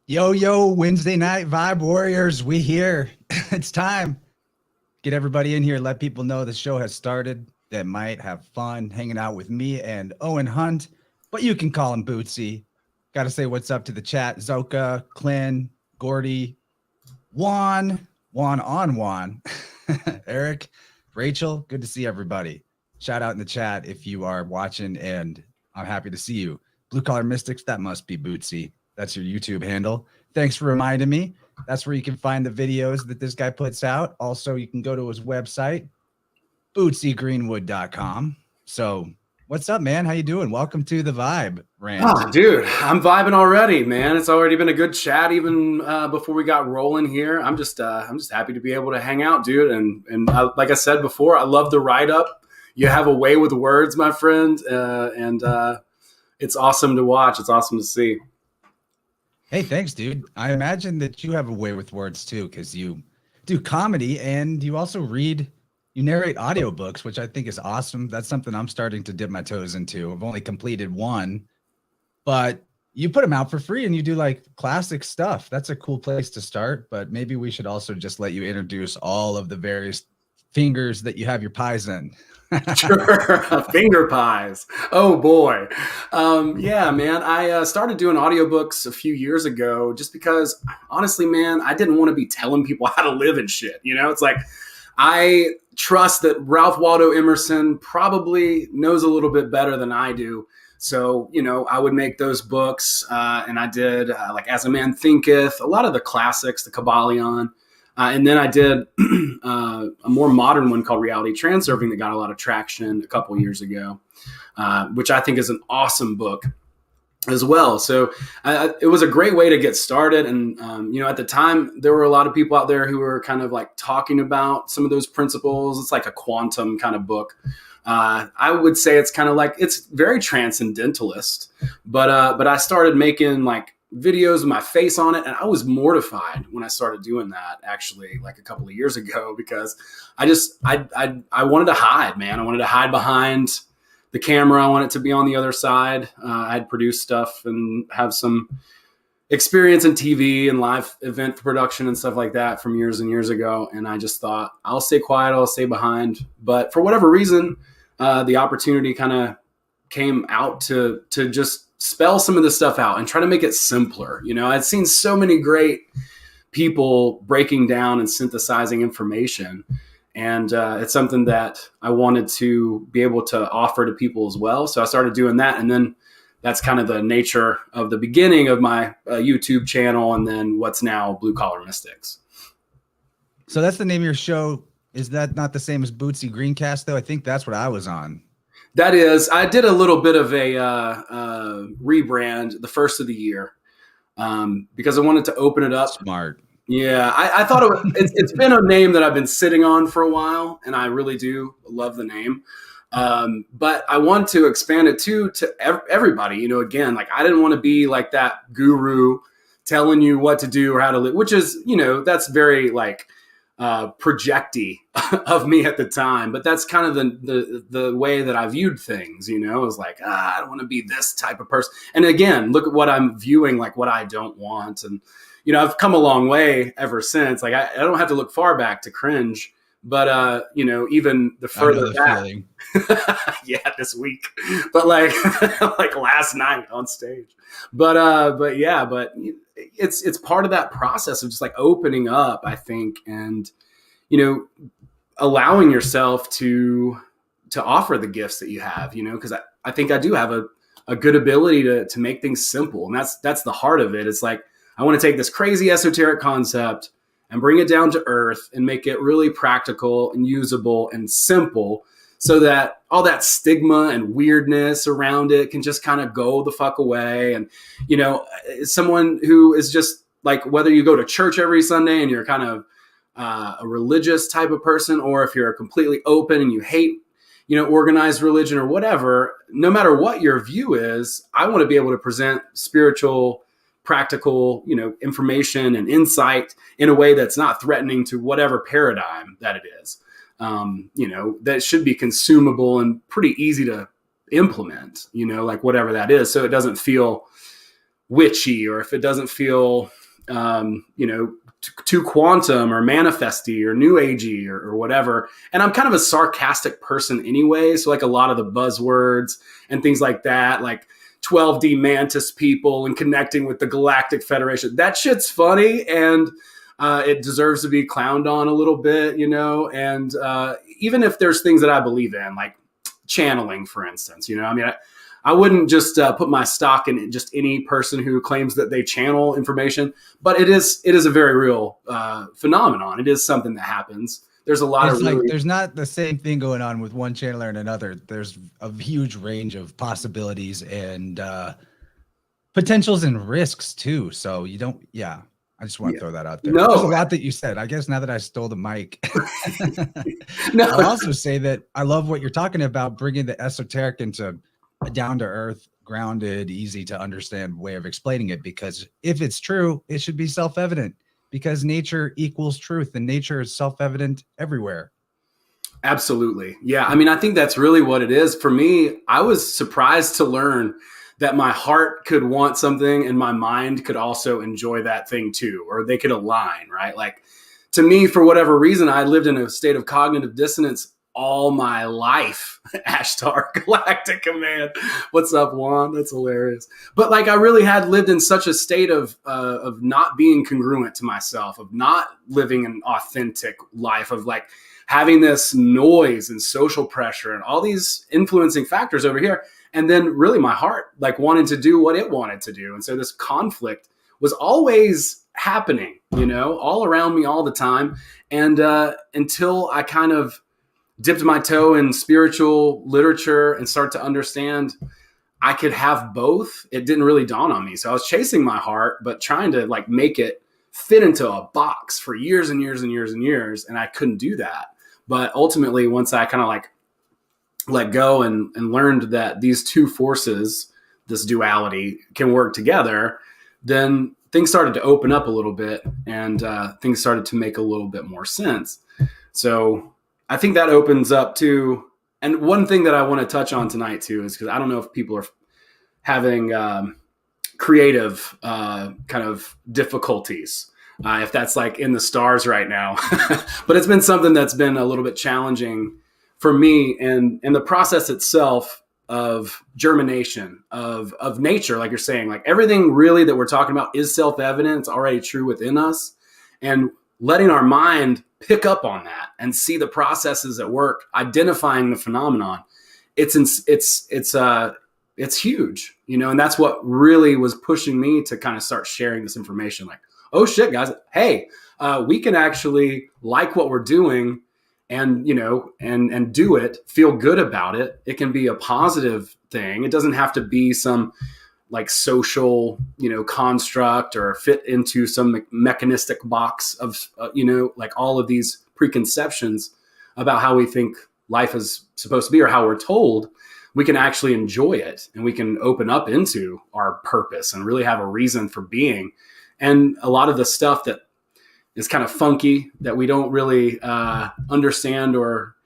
Yo, Wednesday night Vibe Warriors, we here. It's time. Get everybody in here. Let people know the show has started that might have fun hanging out with me and Owen Hunt, but you can call him Bootsy. Got to say what's up to the chat. Zoka, Clint, Gordy, Juan, Eric, Rachel. Good to see everybody. Shout out in the chat if you are watching, and I'm happy to see you. Blue Collar Mystics, that must be Bootsy. That's your YouTube handle. Thanks for reminding me. That's where you can find the videos that this guy puts out. Also, you can go to his website, bootsygreenwood.com. So what's up, man? How you doing? Welcome to the Vibe Rant. Oh, dude, I'm vibing already, man. It's already been a good chat even before we got rolling here. I'm just happy to be able to hang out, dude. And like I said before, I love the write up. You have a way with words, my friend, and it's awesome to watch. It's awesome to see. Hey, thanks, dude. I imagine that you have a way with words too, because you do comedy and you also you narrate audiobooks, which I think is awesome. That's something I'm starting to dip my toes into. I've only completed one, but you put them out for free and you do like classic stuff. That's a cool place to start, but maybe we should also just let you introduce all of the various fingers that you have your pies in. Sure. Finger pies. Oh boy. Yeah, man. I started doing audiobooks a few years ago just because honestly, man, I didn't want to be telling people how to live and shit. You know, it's like I trust that Ralph Waldo Emerson probably knows a little bit better than I do. So, you know, I would make those books and I did like As a Man Thinketh, a lot of the classics, the Kabbalion. And then I did a more modern one called Reality Transurfing that got a lot of traction a couple years ago, which I think is an awesome book as well. So it was a great way to get started. And, you know, at the time, there were a lot of people out there who were kind of like talking about some of those principles. It's like a quantum kind of book. I would say it's kind of like, it's very transcendentalist, but I started making like videos with my face on it. And I was mortified when I started doing that actually like a couple of years ago, because I wanted to hide, man. I wanted to hide behind the camera. I wanted to be on the other side. I'd produce stuff and have some experience in TV and live event production and stuff like that from years and years ago. And I just thought I'll stay quiet. I'll stay behind. But for whatever reason, the opportunity kind of came out to just spell some of this stuff out and try to make it simpler. You know, I'd seen so many great people breaking down and synthesizing information. And it's something that I wanted to be able to offer to people as well. So I started doing that. And then that's kind of the nature of the beginning of my YouTube channel. And then what's now Blue Collar Mystics. So that's the name of your show. Is that not the same as Bootsy Greencast though? I think that's what I was on. That is, I did a little bit of a rebrand the first of the year because I wanted to open it up. Smart. Yeah, I thought it's been a name that I've been sitting on for a while, and I really do love the name. But I want to expand it to everybody. You know, again, like I didn't want to be like that guru telling you what to do or how to live, which is, you know, that's very like projecty of me at the time, but that's kind of the way that I viewed things. You know, it was like, I don't want to be this type of person. And again, look at what I'm viewing, like what I don't want. And, you know, I've come a long way ever since. Like I don't have to look far back to cringe, but you know, even the further back, yeah, this week, but like, like last night on stage, but yeah, but it's part of that process of just like opening up, I think, and, you know, allowing yourself to offer the gifts that you have, you know, because I think I do have a good ability to make things simple. And that's the heart of it. It's like, I want to take this crazy esoteric concept and bring it down to earth and make it really practical and usable and simple so that all that stigma and weirdness around it can just kind of go the fuck away. And, you know, someone who is just like, whether you go to church every Sunday and you're kind of a religious type of person, or if you're completely open and you hate, you know, organized religion or whatever, no matter what your view is, I want to be able to present spiritual, practical, you know, information and insight in a way that's not threatening to whatever paradigm that it is. You know, that should be consumable and pretty easy to implement, you know, like whatever that is. So it doesn't feel witchy, or if it doesn't feel, too quantum or manifesty or new agey or whatever. And I'm kind of a sarcastic person anyway. So like a lot of the buzzwords and things like that, like 12D mantis people and connecting with the Galactic Federation, that shit's funny. And it deserves to be clowned on a little bit, and even if there's things that I believe in, like channeling, for instance, I wouldn't just put my stock in just any person who claims that they channel information, but it is a very real phenomenon. It is something that happens. There's a lot there's not the same thing going on with one channeler and another. There's a huge range of possibilities and potentials and risks too. So you don't, I just want to throw that out there. No. There's a lot that you said. I guess now that I stole the mic, No. I'll also say that I love what you're talking about, bringing the esoteric into a down-to-earth, grounded, easy to understand way of explaining it, because if it's true, it should be self-evident, because nature equals truth and nature is self-evident everywhere. Absolutely. Yeah. I mean, I think that's really what it is. For me, I was surprised to learn that my heart could want something and my mind could also enjoy that thing too, or they could align, right? Like, to me, for whatever reason, I lived in a state of cognitive dissonance all my life. Ashtar Galactic Command. What's up, Juan? That's hilarious. But like, I really had lived in such a state of not being congruent to myself, of not living an authentic life, of like having this noise and social pressure and all these influencing factors over here. And then really my heart like wanted to do what it wanted to do. And so this conflict was always happening, all around me all the time. And until I kind of dipped my toe in spiritual literature and start to understand I could have both, it didn't really dawn on me. So I was chasing my heart, but trying to like make it fit into a box for years and years and years and years. And I couldn't do that. But ultimately, once I kind of like let go and learned that these two forces, this duality, can work together, then things started to open up a little bit, and things started to make a little bit more sense. So I think that opens up to, and one thing that I want to touch on tonight too, is because I don't know if people are having creative kind of difficulties, if that's like in the stars right now, but it's been something that's been a little bit challenging for me, and the process itself of germination of nature, like you're saying, like everything really that we're talking about is self-evident. It's already true within us, and letting our mind pick up on that and see the processes at work, identifying the phenomenon, it's huge, and that's what really was pushing me to kind of start sharing this information. Like, oh shit, guys, hey, we can actually like what we're doing and, and do it, feel good about it. It can be a positive thing. It doesn't have to be some like social, construct or fit into some mechanistic box of, like all of these preconceptions about how we think life is supposed to be or how we're told. We can actually enjoy it, and we can open up into our purpose and really have a reason for being. And a lot of the stuff that is kind of funky that we don't really understand or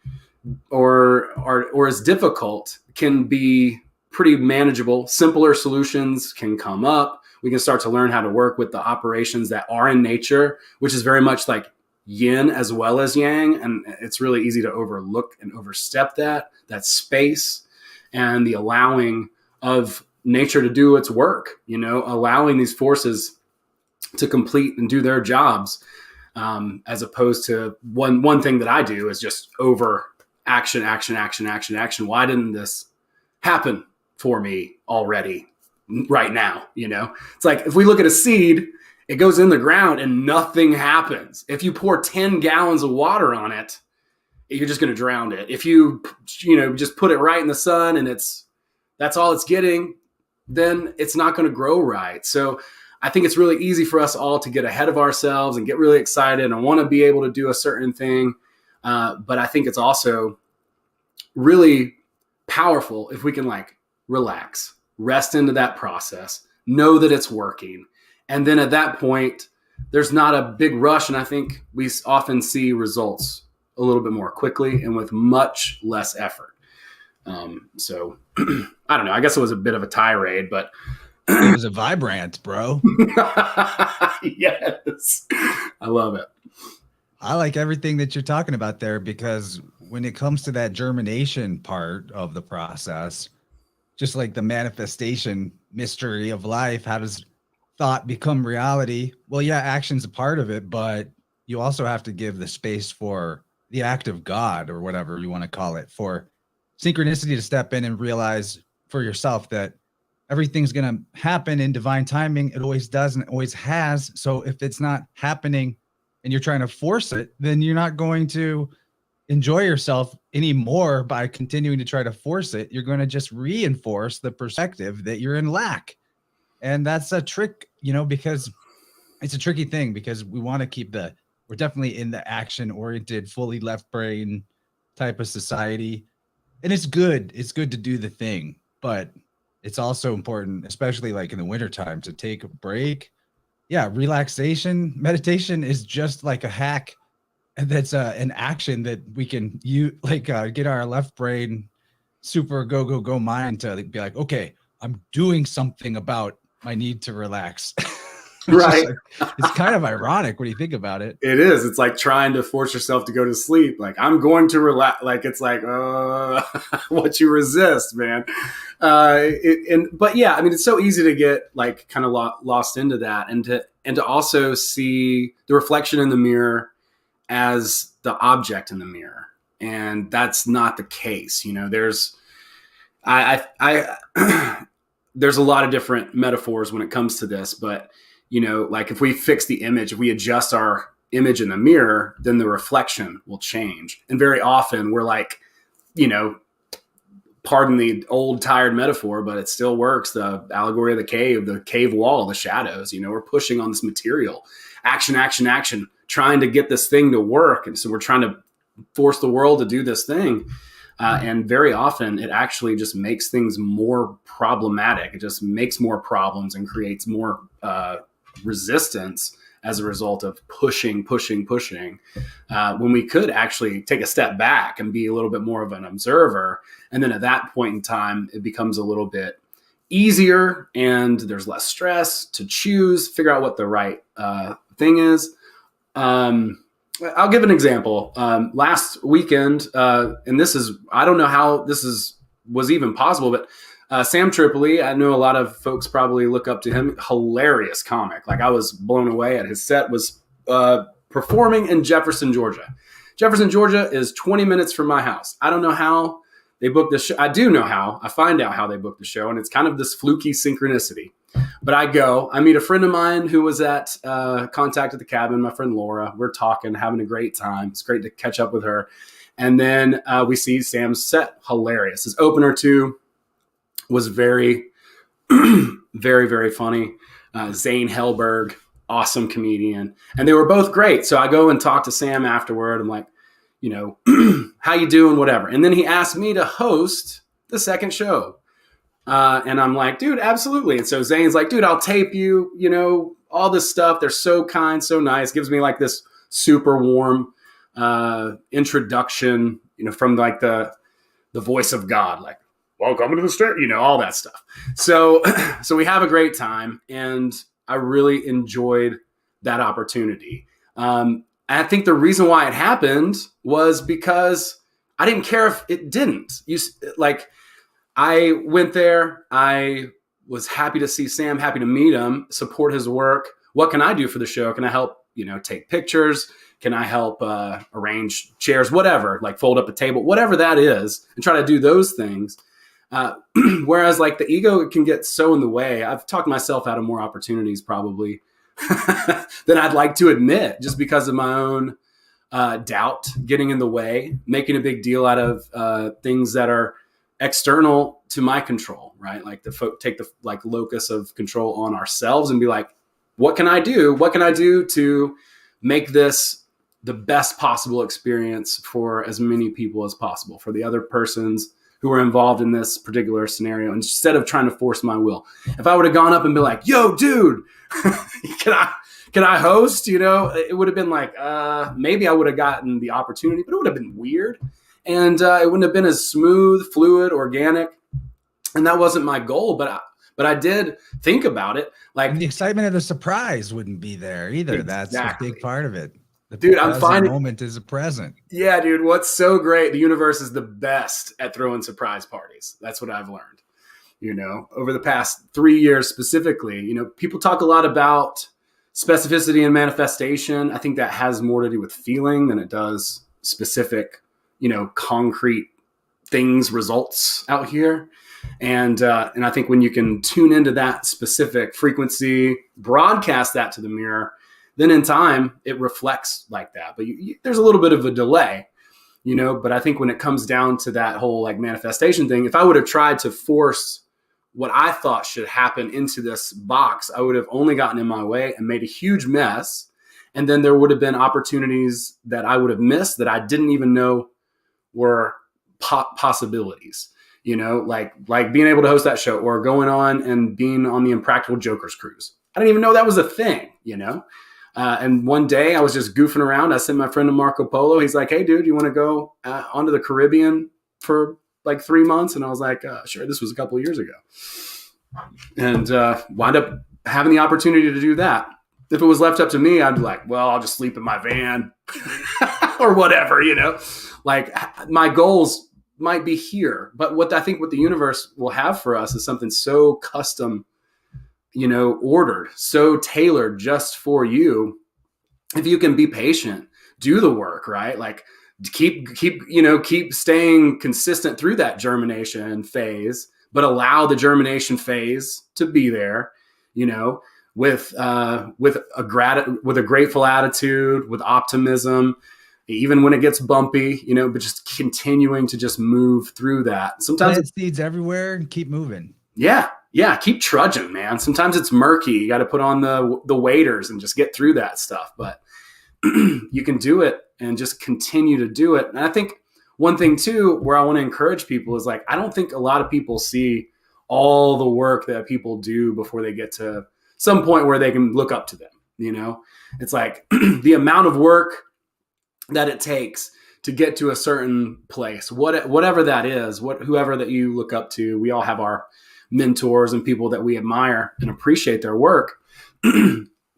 is difficult can be pretty manageable. Simpler solutions can come up. We can start to learn how to work with the operations that are in nature, which is very much like yin as well as yang. And it's really easy to overlook and overstep that space and the allowing of nature to do its work, allowing these forces to complete and do their jobs, as opposed to one thing that I do is just over action. Why didn't this happen for me already right now? It's like, if we look at a seed, it goes in the ground and nothing happens. If you pour 10 gallons of water on it, you're just going to drown it. If you just put it right in the sun and that's all it's getting, then it's not going to grow right. So I think it's really easy for us all to get ahead of ourselves and get really excited and want to be able to do a certain thing. But I think it's also really powerful if we can like relax, rest into that process, know that it's working. And then at that point, there's not a big rush. And I think we often see results a little bit more quickly and with much less effort. So I don't know, I guess it was a bit of a tirade, but It was a Vibe Rant, bro. Yes. I love it. I like everything that you're talking about there because when it comes to that germination part of the process, just like the manifestation mystery of life, how does thought become reality? Well, yeah, action's a part of it, but you also have to give the space for the act of God or whatever you want to call it, for synchronicity to step in and realize for yourself that everything's going to happen in divine timing. It always does and it always has. So if it's not happening and you're trying to force it, then you're not going to enjoy yourself anymore by continuing to try to force it. You're going to just reinforce the perspective that you're in lack. And that's a trick, because it's a tricky thing because we want to keep we're definitely in the action oriented, fully left brain type of society. And it's good. It's good to do the thing, but it's also important, especially like in the wintertime, to take a break. Yeah. Relaxation, meditation is just like a hack. And that's an action that we can get our left brain super go mind to be like, okay, I'm doing something about my need to relax. Right. It's kind of ironic when you think about it. It is. It's like trying to force yourself to go to sleep. Like, I'm going to relax. Like, it's like, what you resist, man. But yeah, I mean, it's so easy to get like kind of lost into that, and to also see the reflection in the mirror as the object in the mirror. And that's not the case. There's, there's a lot of different metaphors when it comes to this, but like if we fix the image, if we adjust our image in the mirror, then the reflection will change. And very often we're like, pardon the old tired metaphor, but it still works. The allegory of the cave wall, the shadows, we're pushing on this material, action, action, action, trying to get this thing to work. And so we're trying to force the world to do this thing. And very often it actually just makes things more problematic. It just makes more problems and creates more resistance as a result of pushing, when we could actually take a step back and be a little bit more of an observer. And then at that point in time, it becomes a little bit easier and there's less stress to figure out what the right thing is. I'll give an example. Last weekend, and I don't know how was even possible, but Sam Tripoli, I know a lot of folks probably look up to him. Hilarious comic. Like, I was blown away at his set. Was performing in Jefferson, Georgia. Jefferson, Georgia is 20 minutes from my house. I don't know how they booked this show. I do know how. I find out how they booked the show, and it's kind of this fluky synchronicity. But I meet a friend of mine who was at Contact at the Cabin, my friend Laura. We're talking, having a great time. It's great to catch up with her. And then we see Sam's set. Hilarious. His opener too was very, very, very funny. Zane Hellberg, awesome comedian. And they were both great. So I go and talk to Sam afterward. I'm like, how you doing, whatever. And then he asked me to host the second show. And I'm like, dude, absolutely. And so Zane's like, dude, I'll tape you, all this stuff. They're so kind, so nice. Gives me like this super warm introduction, from like the voice of God, like, welcome to the stage, all that stuff. So we have a great time, and I really enjoyed that opportunity. And I think the reason why it happened was because I didn't care if it didn't. I went there. I was happy to see Sam, happy to meet him, support his work. What can I do for the show? Can I help, take pictures? Can I help arrange chairs, whatever, like fold up a table, whatever that is, and try to do those things. Whereas like the ego can get so in the way. I've talked myself out of more opportunities probably than I'd like to admit, just because of my own doubt getting in the way, making a big deal out of things that are external to my control, right? Like take the locus of control on ourselves and be like, what can I do? What can I do to make this the best possible experience for as many people as possible, for the other persons who are involved in this particular scenario, instead of trying to force my will? If I would have gone up and been like, yo, dude, can I host? It would have been like, maybe I would have gotten the opportunity, but it would have been weird. And it wouldn't have been as smooth, fluid, organic. And that wasn't my goal, but but I did think about it. Like, And the excitement of the surprise wouldn't be there either. That's a exactly. big part of it. The Dude, I'm present finding moment is a present. Yeah, dude, what's so great? The universe is the best at throwing surprise parties. That's what I've learned, over the past 3 years specifically. People talk a lot about specificity and manifestation. I think that has more to do with feeling than it does specific, concrete things, results out here. And I think when you can tune into that specific frequency, broadcast that to the mirror, then in time it reflects like that. But there's a little bit of a delay, but I think when it comes down to that whole like manifestation thing, if I would have tried to force what I thought should happen into this box, I would have only gotten in my way and made a huge mess. And then there would have been opportunities that I would have missed that I didn't even know were possibilities, like being able to host that show or going on and being on the Impractical Jokers cruise. I didn't even know that was a thing, and one day I was just goofing around. I sent my friend to Marco Polo. He's like, hey, dude, you want to go onto the Caribbean for like 3 months? And I was like, sure. This was a couple of years ago. And wind up having the opportunity to do that. If it was left up to me, I'd be like, well, I'll just sleep in my van or whatever, Like, my goals might be here. But what I think what the universe will have for us is something so custom, ordered, so tailored just for you. If you can be patient, do the work, right? Like keep staying consistent through that germination phase, but allow the germination phase to be there, with a grateful attitude, with optimism, even when it gets bumpy, but just continuing to just move through that. Sometimes plant seeds everywhere and keep moving. Yeah. Keep trudging, man. Sometimes it's murky. You got to put on the waders and just get through that stuff. But you can do it and just continue to do it. And I think one thing too, where I want to encourage people is like, I don't think a lot of people see all the work that people do before they get to some point where they can look up to them. It's like the amount of work that it takes to get to a certain place, whatever that is, whoever that you look up to. We all have our mentors and people that we admire and appreciate their work.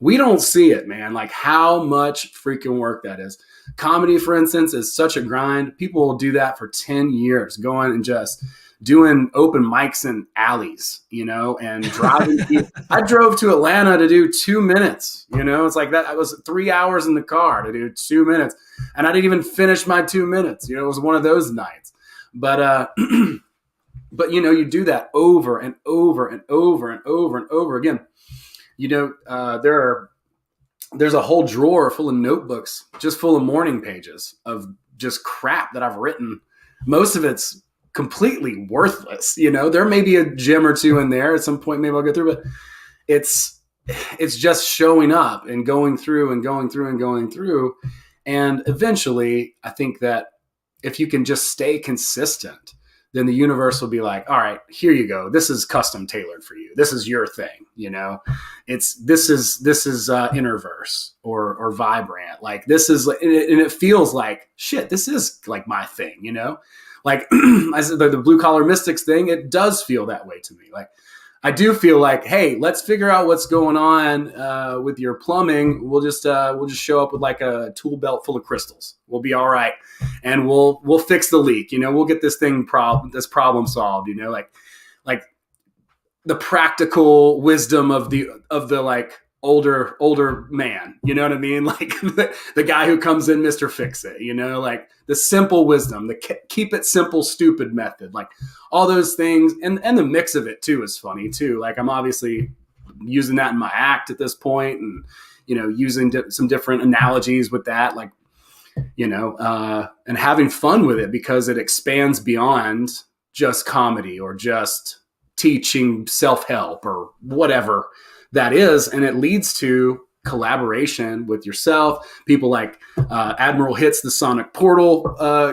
We don't see it, man. Like how much freaking work that is. Comedy, for instance, is such a grind. People will do that for 10 years, going and just doing open mics in alleys, and driving. I drove to Atlanta to do 2 minutes, it's like that. I was 3 hours in the car to do 2 minutes and I didn't even finish my 2 minutes. It was one of those nights, but you do that over and over and over and over and over again. There's a whole drawer full of notebooks, just full of morning pages of just crap that I've written. Most of it's completely worthless. There may be a gem or two in there at some point. Maybe I'll go through, but it's just showing up and going through and going through and going through. And eventually I think that if you can just stay consistent, then the universe will be like, all right, here you go. This is custom tailored for you. This is your thing. This is InnerVerse or Vibe Rant. Like this is, and it feels like shit. This is like my thing, like I said, the blue collar mystics thing, it does feel that way to me. Like I do feel like, hey, let's figure out what's going on with your plumbing. We'll just show up with like a tool belt full of crystals. We'll be all right, and we'll fix the leak. We'll get this problem solved. Like the practical wisdom of the like older man. You know what I mean? Like the guy who comes in, Mr. Fix It. Like the simple wisdom, the keep it simple, stupid method. Like all those things, and the mix of it too is funny too. Like I'm obviously using that in my act at this point, and using some different analogies with that, like and having fun with it because it expands beyond just comedy or just teaching self-help or whatever that is, and it leads to collaboration with yourself. People like Admiral Hits, the Sonic Portal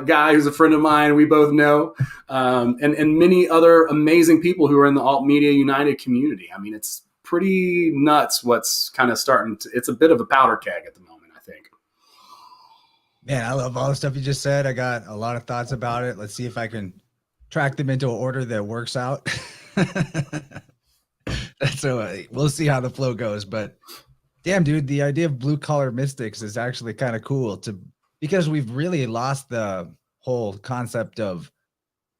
guy, who's a friend of mine, we both know, and many other amazing people who are in the Alt Media United community. I mean, it's pretty nuts what's kind of starting to, it's a bit of a powder keg at the moment, I think. Man, I love all the stuff you just said. I got a lot of thoughts about it. Let's see if I can track them into an order that works out. So we'll see how the flow goes. But damn, dude, the idea of blue collar mystics is actually kind of cool because we've really lost the whole concept of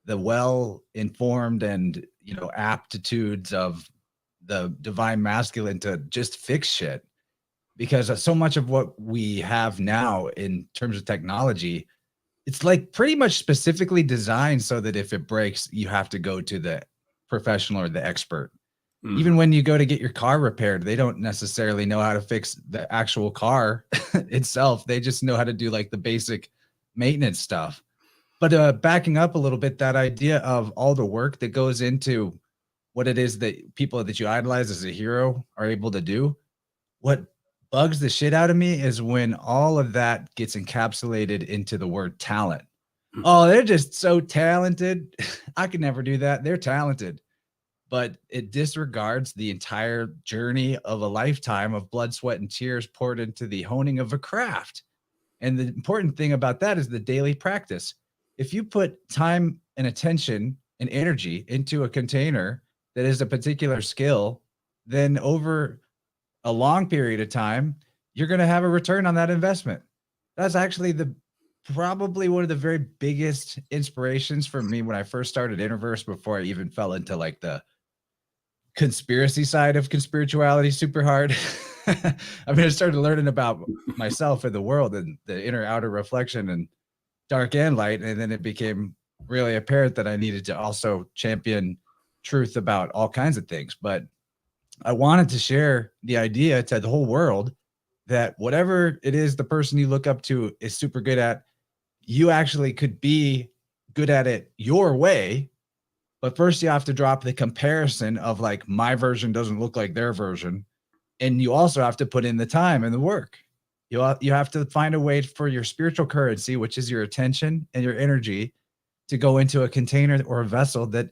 the well informed and aptitudes of the divine masculine to just fix shit. Because so much of what we have now in terms of technology, it's like pretty much specifically designed so that if it breaks, you have to go to the professional or the expert. Even when you go to get your car repaired, they don't necessarily know how to fix the actual car itself. They just know how to do like the basic maintenance stuff. But backing up a little bit, that idea of all the work that goes into what it is that people that you idolize as a hero are able to do, what bugs the shit out of me is when all of that gets encapsulated into the word talent. Oh, they're just so talented. I could never do that. They're talented. But it disregards the entire journey of a lifetime of blood, sweat, and tears poured into the honing of a craft. And the important thing about that is the daily practice. If you put time and attention and energy into a container that is a particular skill, then over a long period of time, you're going to have a return on that investment. That's actually probably one of the very biggest inspirations for me when I first started InnerVerse, before I even fell into like the conspiracy side of conspirituality super hard. I mean, I started learning about myself and the world and the inner outer reflection and dark and light. And then it became really apparent that I needed to also champion truth about all kinds of things. But I wanted to share the idea to the whole world that whatever it is the person you look up to is super good at, you actually could be good at it your way. But first you have to drop the comparison of like, my version doesn't look like their version. And you also have to put in the time and the work. You have to find a way for your spiritual currency, which is your attention and your energy, to go into a container or a vessel that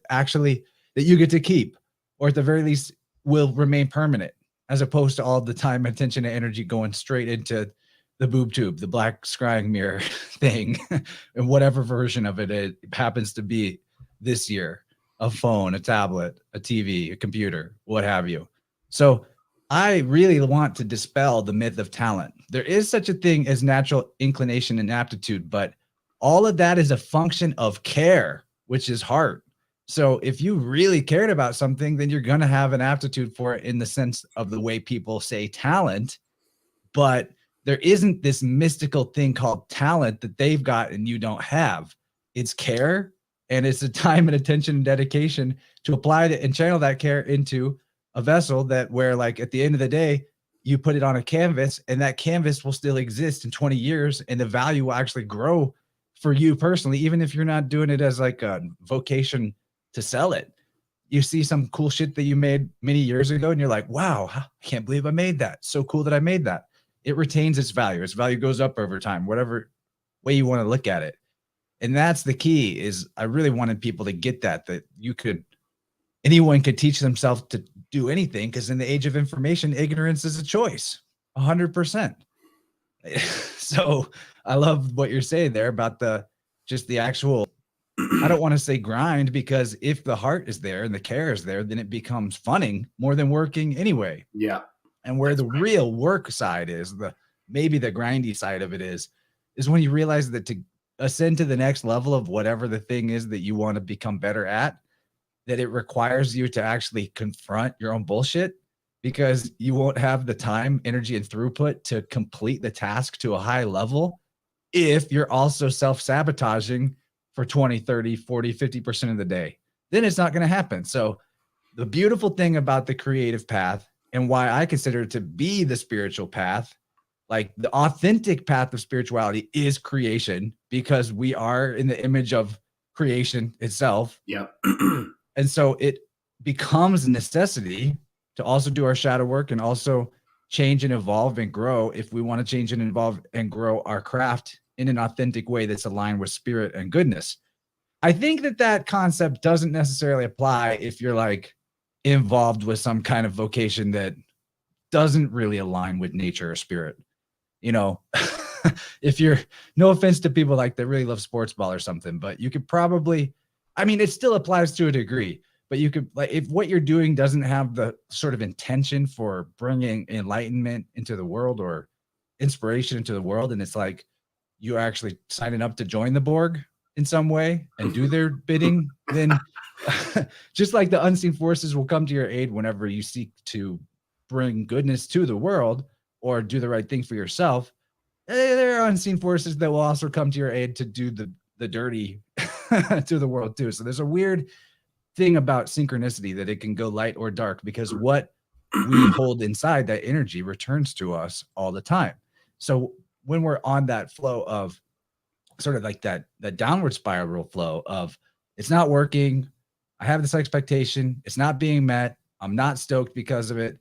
you get to keep, or at the very least will remain permanent, as opposed to all the time, attention, and energy going straight into the boob tube, the black scrying mirror thing, and whatever version of it happens to be this year. A phone, a tablet, a TV, a computer, what have you. So I really want to dispel the myth of talent. There is such a thing as natural inclination and aptitude, but all of that is a function of care, which is heart. So if you really cared about something, then you're going to have an aptitude for it in the sense of the way people say talent. But there isn't this mystical thing called talent that they've got and you don't have. It's care. And it's the time and attention and dedication to apply it and channel that care into a vessel that where, like, at the end of the day, you put it on a canvas and that canvas will still exist in 20 years and the value will actually grow for you personally, even if you're not doing it as like a vocation to sell it. You see some cool shit that you made many years ago and you're like, wow, I can't believe I made that. So cool that I made that. It retains its value. Its value goes up over time, whatever way you want to look at it. And that's the key. Is I really wanted people to get that anyone could teach themselves to do anything, because in the age of information, ignorance is a choice, 100%. So I love what you're saying there about the actual, I don't want to say grind, because if the heart is there and the care is there, then it becomes funning more than working anyway. Yeah. And where the real work side is, maybe the grindy side of it is when you realize that to ascend to the next level of whatever the thing is that you want to become better at, that it requires you to actually confront your own bullshit, because you won't have the time, energy, and throughput to complete the task to a high level if you're also self-sabotaging for 20, 30, 40, 50% of the day. Then it's not going to happen. So the beautiful thing about the creative path, and why I consider it to be the spiritual path, like the authentic path of spirituality, is creation, because we are in the image of creation itself. Yeah. And so it becomes a necessity to also do our shadow work and also change and evolve and grow, if we want to change and evolve and grow our craft in an authentic way that's aligned with spirit and goodness. I think that concept doesn't necessarily apply if you're like involved with some kind of vocation that doesn't really align with nature or spirit. If you're, no offense to people like that really love sports ball or something, but you could probably, I mean, it still applies to a degree, but you could, like, if what you're doing doesn't have the sort of intention for bringing enlightenment into the world or inspiration into the world, and it's like you're actually signing up to join the Borg in some way and do their bidding, then just like the unseen forces will come to your aid whenever you seek to bring goodness to the world or do the right thing for yourself. There are unseen forces that will also come to your aid to do the dirty to the world too. So there's a weird thing about synchronicity, that it can go light or dark, because what we hold inside, that energy, returns to us all the time. So when we're on that flow of sort of like that downward spiral flow of, it's not working, I have this expectation, it's not being met, I'm not stoked because of it,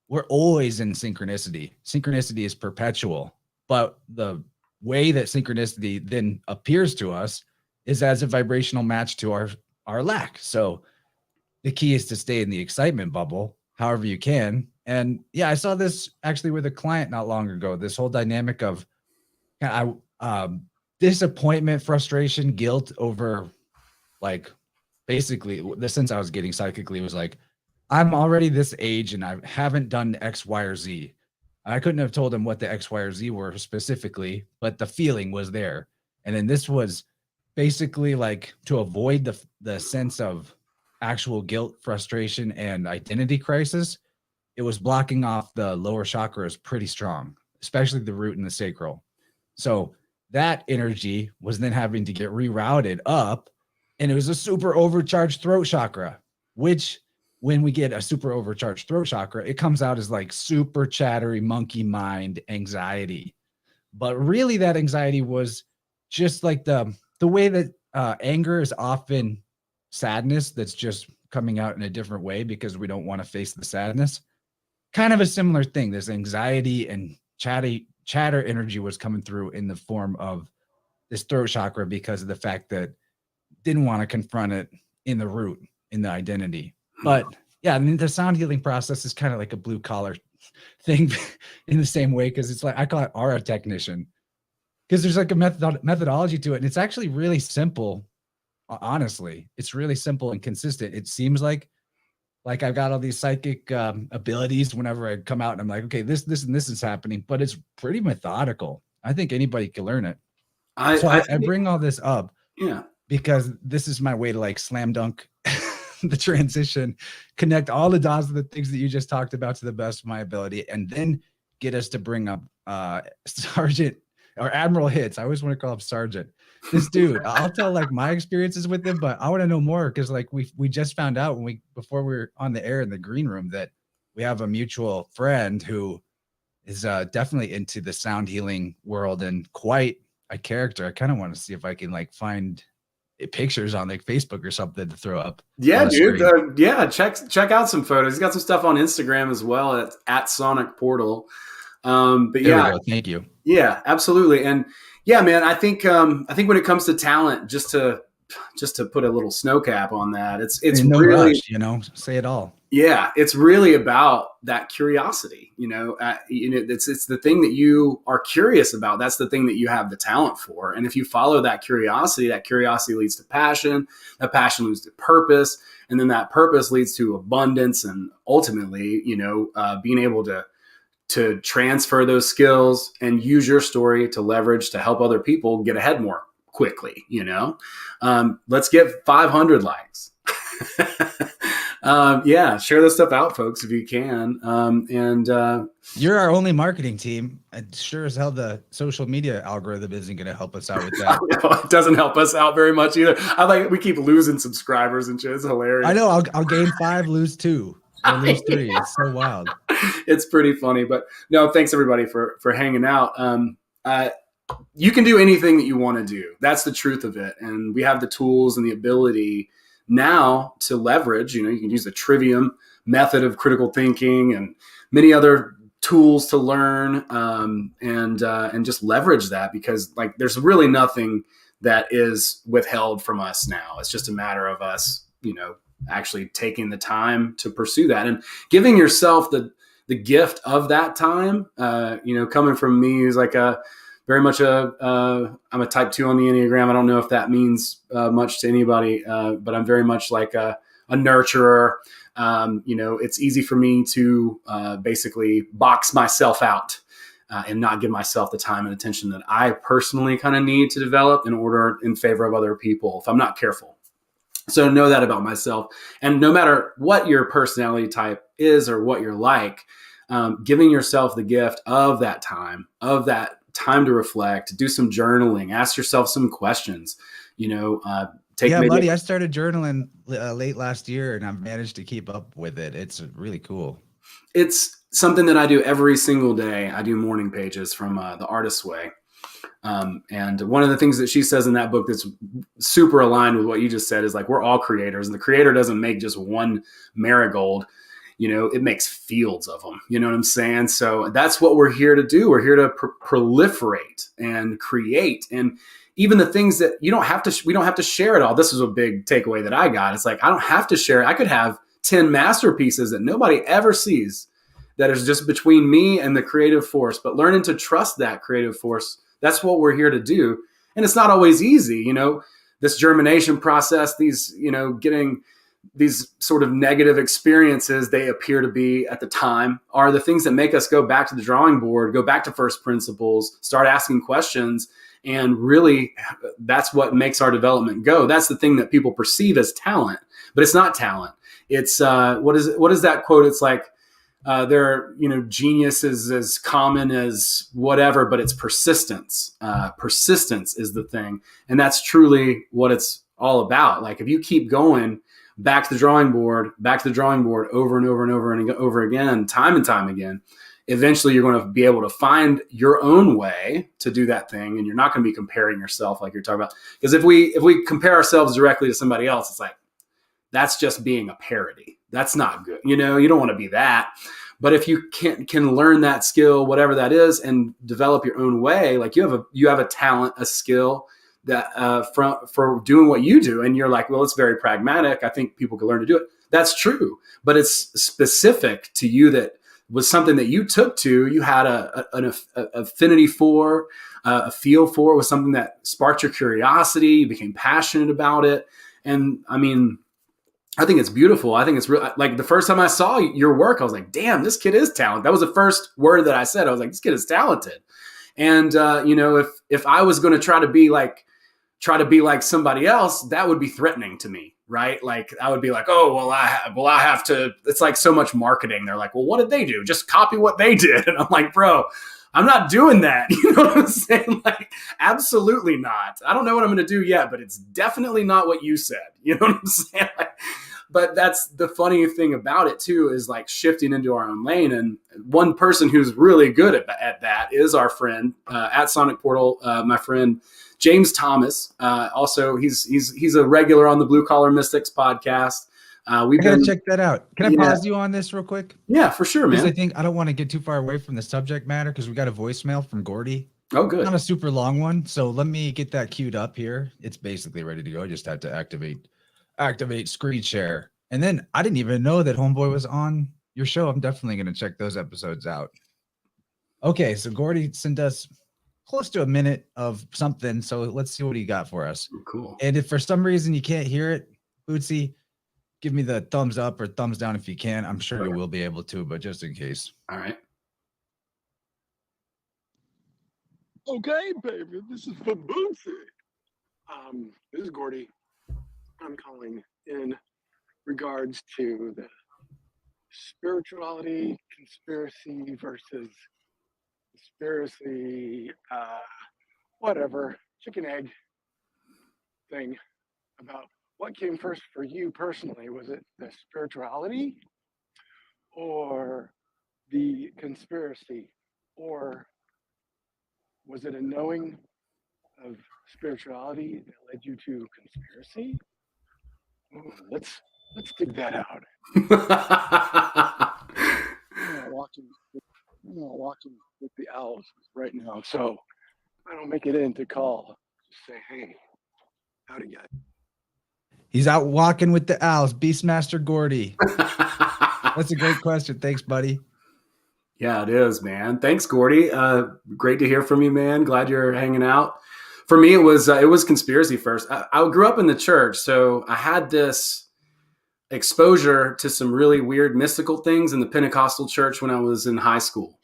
we're always in synchronicity. Synchronicity is perpetual, but the way that synchronicity then appears to us is as a vibrational match to our lack. So the key is to stay in the excitement bubble however you can. And yeah, I saw this actually with a client not long ago, this whole dynamic of disappointment, frustration, guilt over, like, basically the sense I was getting psychically was like, I'm already this age and I haven't done X, Y, or Z. I couldn't have told him what the X, Y, or Z were specifically, but the feeling was there. And then this was basically like to avoid the sense of actual guilt, frustration, and identity crisis. It was blocking off the lower chakras pretty strong, especially the root and the sacral. So that energy was then having to get rerouted up, and it was a super overcharged throat chakra, which when we get a super overcharged throat chakra, it comes out as like super chattery monkey mind anxiety. But really that anxiety was just like the way that anger is often sadness that's just coming out in a different way because we don't want to face the sadness. Kind of a similar thing. This anxiety and chatter energy was coming through in the form of this throat chakra because of the fact that didn't want to confront it in the root, in the identity. But yeah, I mean, the sound healing process is kind of like a blue collar thing in the same way, because it's like, I call it aura technician, because there's like a methodology to it. And it's actually really simple. Honestly, it's really simple and consistent. It seems like I've got all these psychic abilities whenever I come out and I'm like, okay, this and this is happening, but it's pretty methodical. I think anybody can learn it. I bring all this up, yeah, because this is my way to like slam dunk the transition, connect all the dots of the things that you just talked about to the best of my ability, and then get us to bring up Sergeant or Admiral Hits. I always want to call him Sergeant. This dude, I'll tell like my experiences with him, but I want to know more, because like we just found out before we were on the air in the green room that we have a mutual friend who is definitely into the sound healing world and quite a character. I kind of want to see if I can like find pictures on like Facebook or something to throw up. Yeah, dude. Yeah, check out some photos. He's got some stuff on Instagram as well at Sonic Portal. But there yeah, we go. Thank you. Yeah, absolutely. And yeah, man, I think when it comes to talent, just to put a little snow cap on that, it's no really rush, say it all. Yeah, it's really about that curiosity. It's the thing that you are curious about. That's the thing that you have the talent for. And if you follow that curiosity leads to passion. That passion leads to purpose, and then that purpose leads to abundance, and ultimately, being able to transfer those skills and use your story to leverage to help other people get ahead more quickly. Let's get 500 likes. Yeah, share this stuff out, folks, if you can. You're our only marketing team. And sure as hell the social media algorithm isn't going to help us out with that. It doesn't help us out very much either. We keep losing subscribers and shit. It's hilarious. I know. I'll gain 5, lose 2, or lose 3. It's so wild. It's pretty funny, but no, thanks everybody for hanging out. You can do anything that you want to do. That's the truth of it. And we have the tools and the ability now to leverage. You can use the Trivium method of critical thinking and many other tools to learn, and just leverage that, because like there's really nothing that is withheld from us now. It's just a matter of us, actually taking the time to pursue that and giving yourself the gift of that time. Coming from me, who's like I'm a type 2 on the Enneagram. I don't know if that means much to anybody, but I'm very much like a nurturer. It's easy for me to basically box myself out and not give myself the time and attention that I personally kind of need to develop in favor of other people if I'm not careful. So know that about myself. And no matter what your personality type is or what you're like, giving yourself the gift of that time to reflect, do some journaling, ask yourself some questions, buddy, I started journaling late last year and I've managed to keep up with it. It's really cool. It's something that I do every single day. I do morning pages from The Artist's Way. And one of the things that she says in that book that's super aligned with what you just said is like, we're all creators, and the creator doesn't make just one marigold, it makes fields of them. You know what I'm saying? So that's what we're here to do. We're here to proliferate and create. And even the things that we don't have to share it all. This is a big takeaway that I got. It's like, I don't have to share it. I could have 10 masterpieces that nobody ever sees that is just between me and the creative force, but learning to trust that creative force. That's what we're here to do. And it's not always easy, this germination process, getting these sort of negative experiences, they appear to be at the time, are the things that make us go back to the drawing board, go back to first principles, start asking questions. And really, that's what makes our development go. That's the thing that people perceive as talent, but it's not talent. It's what is that quote? It's like, genius is as common as whatever, but it's persistence. Persistence is the thing. And that's truly what it's all about. Like if you keep going back to the drawing board over and over and over and over again, time and time again, eventually you're going to be able to find your own way to do that thing. And you're not going to be comparing yourself like you're talking about. Because if we compare ourselves directly to somebody else, it's like, that's just being a parody. That's not good. You don't want to be that. But if you can learn that skill, whatever that is, and develop your own way, like you have a talent, a skill that for doing what you do, and you're like, well, it's very pragmatic. I think people can learn to do it. That's true, but it's specific to you. That was something that you took to. You had an affinity for, a feel for. It was something that sparked your curiosity. You became passionate about it, and I think it's beautiful. I think it's real. Like the first time I saw your work, I was like, damn, this kid is talented. That was the first word that I said. I was like, this kid is talented. And, if I was going to try to be like somebody else, that would be threatening to me. Right. Like I would be like, oh, well, I have to, it's like so much marketing. They're like, well, what did they do? Just copy what they did. And I'm like, bro, I'm not doing that. You know what I'm saying? Like, absolutely not. I don't know what I'm going to do yet, but it's definitely not what you said. You know what I'm saying? But that's the funny thing about it too, is like shifting into our own lane. And one person who's really good at that is our friend at Sonic Portal, my friend James Thomas. Also, he's a regular on the Blue Collar Mystics podcast. I gotta check that out. Can I pause you on this real quick? Yeah, for sure, man. Because I don't want to get too far away from the subject matter, because we got a voicemail from Gordy. Oh, good. Not a super long one, so let me get that queued up here. It's basically ready to go. I just had to activate screen share. And then I didn't even know that Homeboy was on your show. I'm definitely going to check those episodes out. Okay, so Gordy sent us close to a minute of something, so let's see what he got for us. Cool. And if for some reason you can't hear it, Bootsy, give me the thumbs up or thumbs down if you can. I'm sure you will be able to, but just in case. All right. Okay, baby, this is for Bootsy. This is Gordy. I'm calling in regards to the spirituality, conspiracy versus conspiracy, whatever, chicken egg thing about what came first for you personally. Was it the spirituality or the conspiracy, or was it a knowing of spirituality that led you to conspiracy? Ooh, let's dig that out. I'm walking with the owls right now, so I don't make it in to call. Just say, hey, howdy, guys. He's out walking with the owls. Beastmaster Gordy. That's a great question. Thanks, buddy. Yeah, it is, man. Thanks, Gordy. Great to hear from you, man. Glad you're hanging out. For me, it was conspiracy first. I grew up in the church, so I had this exposure to some really weird mystical things in the Pentecostal church when I was in high school.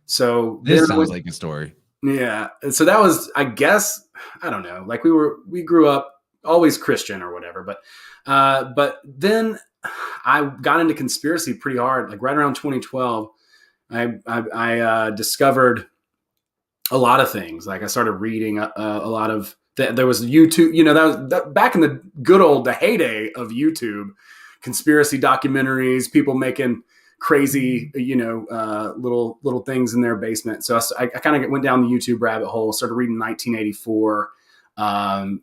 So This sounds like a story. yeah. And so that was, I guess, I don't know, like we grew up always Christian or whatever, but then I got into conspiracy pretty hard, like right around 2012. I discovered a lot of things. Like I started reading a lot of, there was YouTube, that back in the good old, the heyday of YouTube, conspiracy documentaries, people making crazy, little things in their basement. So I kind of went down the YouTube rabbit hole, started reading 1984,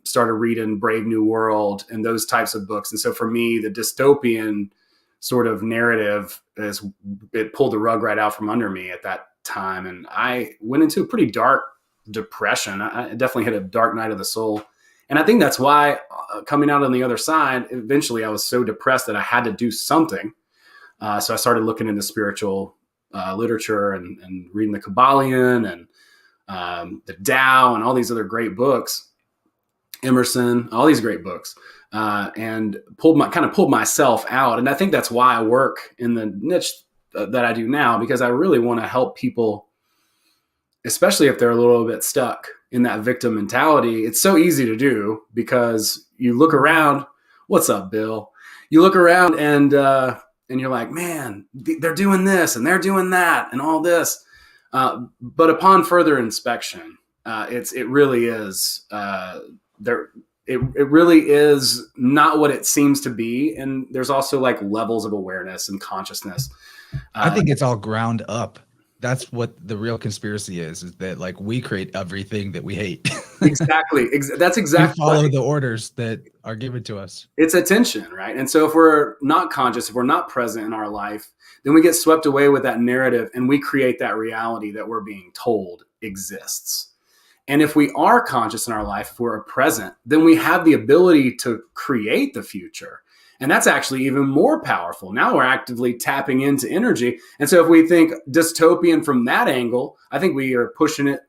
started reading Brave New World and those types of books. And so for me, the dystopian sort of narrative it pulled the rug right out from under me at that time. And I went into a pretty dark depression. I definitely hit a dark night of the soul. And I think that's why coming out on the other side, eventually I was so depressed that I had to do something. So I started looking into spiritual literature and reading the Kabbalion and the Tao and all these other great books, Emerson, all these great books, and pulled myself out. And I think that's why I work in the niche that I do now, because I really want to help people, especially if they're a little bit stuck in that victim mentality. It's so easy to do because you look around. What's up, Bill? You look around and you're like, man, they're doing this and they're doing that and all this. But upon further inspection, it really is it really is not what it seems to be. And there's also like levels of awareness and consciousness. I think it's all ground up. That's what the real conspiracy is that like we create everything that we hate. Exactly. That's exactly. We follow the orders that are given to us. It's attention, right? And so if we're not conscious, if we're not present in our life, then we get swept away with that narrative and we create that reality that we're being told exists. And if we are conscious in our life, if we're present, then we have the ability to create the future. And that's actually even more powerful. Now we're actively tapping into energy. And so if we think dystopian from that angle, I think we are pushing it,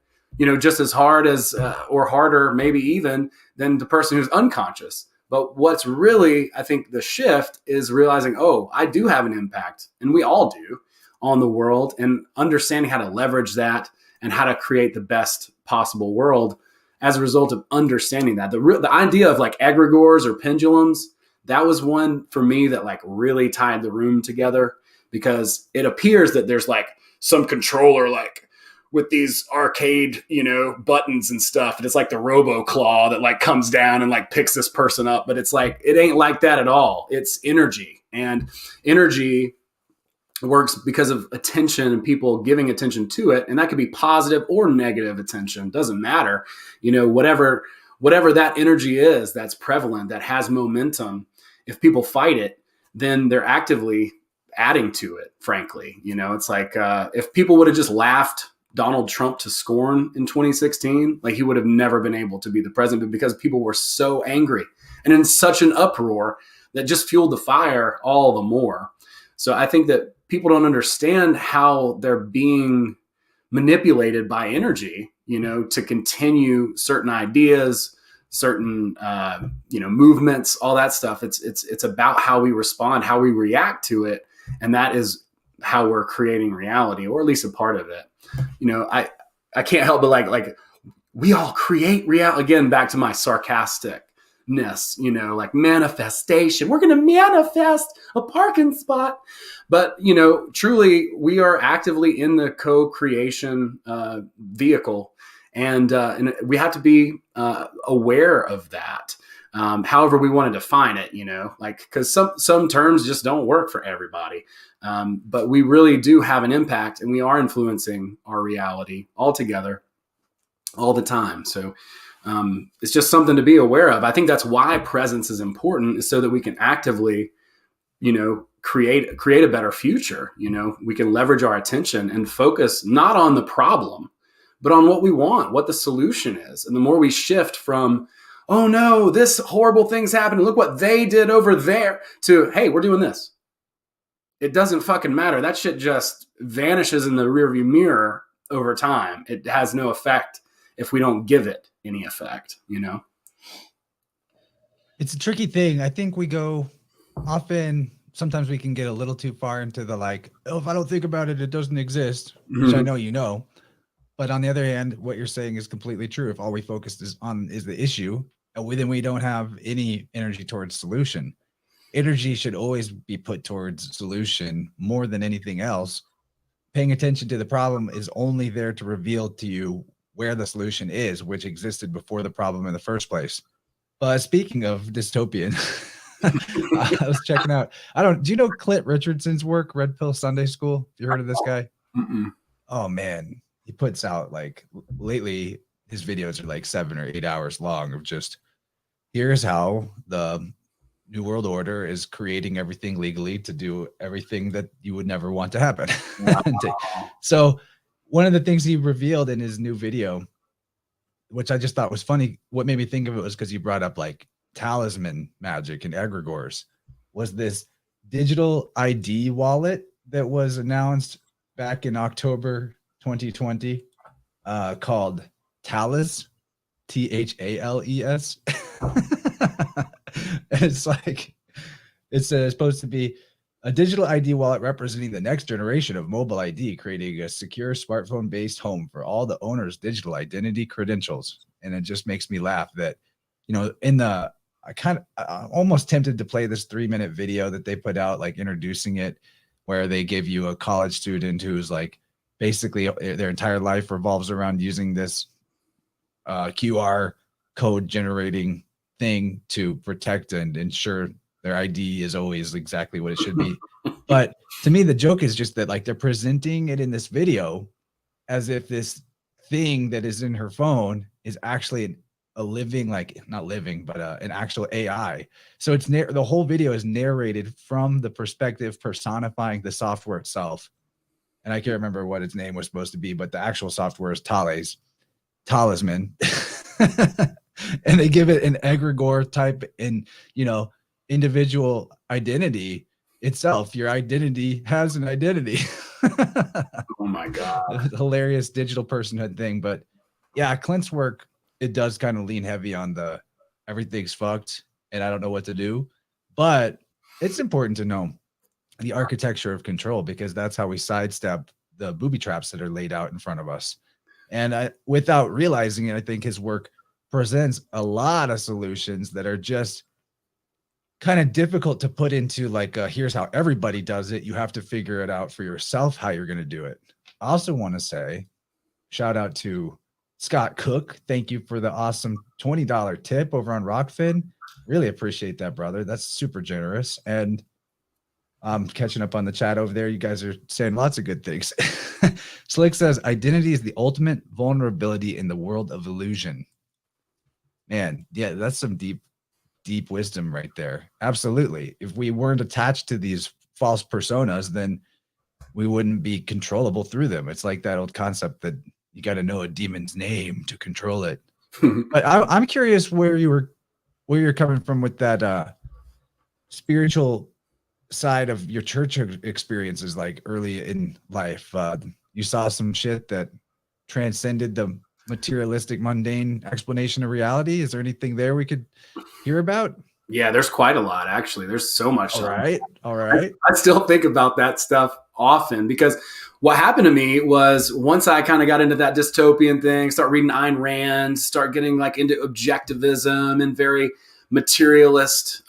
just as hard as, or harder, maybe even than the person who's unconscious. But what's really, I think the shift is realizing, oh, I do have an impact, and we all do, on the world, and understanding how to leverage that and how to create the best possible world as a result of understanding that. The idea of like egregores or pendulums, that was one for me that like really tied the room together, because it appears that there's like some controller like with these arcade, buttons and stuff. And it's like the Robo Claw that like comes down and like picks this person up. But it's like, it ain't like that at all. It's energy, and energy works because of attention and people giving attention to it. And that could be positive or negative attention. Doesn't matter. Whatever that energy is that's prevalent, that has momentum, if people fight it, then they're actively adding to it, frankly. It's like if people would have just laughed Donald Trump to scorn in 2016, like he would have never been able to be the president, because people were so angry and in such an uproar that just fueled the fire all the more. So I think that people don't understand how they're being manipulated by energy, to continue certain ideas, certain, movements, all that stuff. It's about how we respond, how we react to it. And that is how we're creating reality, or at least a part of it. I can't help but like we all create reality. Again, back to my sarcasticness, like manifestation. We're going to manifest a parking spot. But, truly, we are actively in the co-creation vehicle. And we have to be aware of that. However we want to define it, because some terms just don't work for everybody. But we really do have an impact, and we are influencing our reality altogether all the time. So it's just something to be aware of. I think that's why presence is important, is so that we can actively, create a better future. We can leverage our attention and focus not on the problem, but on what we want, what the solution is. And the more we shift from, oh no, this horrible thing's happening, look what they did over there, to, hey, we're doing this. It doesn't fucking matter. That shit just vanishes in the rearview mirror over time. It has no effect if we don't give it any effect, It's a tricky thing. I think we go often sometimes we can get a little too far into the like, oh, if I don't think about it, it doesn't exist, which I Mhm. know you know. But on the other hand, what you're saying is completely true. If all we focus is the issue, then we don't have any energy towards solution. Energy should always be put towards solution more than anything else. Paying attention to the problem is only there to reveal to you where the solution is, which existed before the problem in the first place. But speaking of dystopian, I was checking out. Do you know Clint Richardson's work, Red Pill Sunday School? Have you heard of this guy? Mm-mm. Oh man, he puts out like lately his videos are like 7 or 8 hours long of just here's how the New World Order is creating everything legally to do everything that you would never want to happen. Wow. So one of the things he revealed in his new video, which I just thought was funny, what made me think of it was because you brought up like talisman magic and egregores, was this digital ID wallet that was announced back in October 2020, called Talis, Thales. It's like it's supposed to be a digital ID wallet representing the next generation of mobile ID, creating a secure smartphone-based home for all the owner's digital identity credentials. And it just makes me laugh that, I almost tempted to play this 3-minute video that they put out, like introducing it, where they give you a college student who's like basically their entire life revolves around using this QR code generating thing to protect and ensure their ID is always exactly what it should be. But to me, the joke is just that like they're presenting it in this video as if this thing that is in her phone is actually a living, like not living, but an actual AI. So it's the whole video is narrated from the perspective personifying the software itself. And I can't remember what its name was supposed to be, but the actual software is Talisman. And they give it an egregore type in, individual identity itself. Your identity has an identity. Oh my God. Hilarious digital personhood thing. But yeah, Clint's work, it does kind of lean heavy on the everything's fucked and I don't know what to do. But it's important to know the architecture of control, because that's how we sidestep the booby traps that are laid out in front of us. And without realizing it, I think his work presents a lot of solutions that are just kind of difficult to put into like, here's how everybody does it. You have to figure it out for yourself, how you're going to do it. I also want to say, shout out to Scott Cook. Thank you for the awesome $20 tip over on Rockfin. Really appreciate that, brother. That's super generous. And I'm catching up on the chat over there. You guys are saying lots of good things. Slick says, identity is the ultimate vulnerability in the world of illusion. Man, yeah, that's some deep wisdom right there. Absolutely. If we weren't attached to these false personas, then we wouldn't be controllable through them. It's like that old concept that you got to know a demon's name to control it. But I'm curious where you're coming from with that spiritual side of your church experiences, like early in life. You saw some shit that transcended the materialistic, mundane explanation of reality. Is there anything there we could hear about? Yeah, there's quite a lot, actually. There's so much. All right. I still think about that stuff often, because what happened to me was once I kind of got into that dystopian thing, start reading Ayn Rand, start getting like into objectivism and very materialist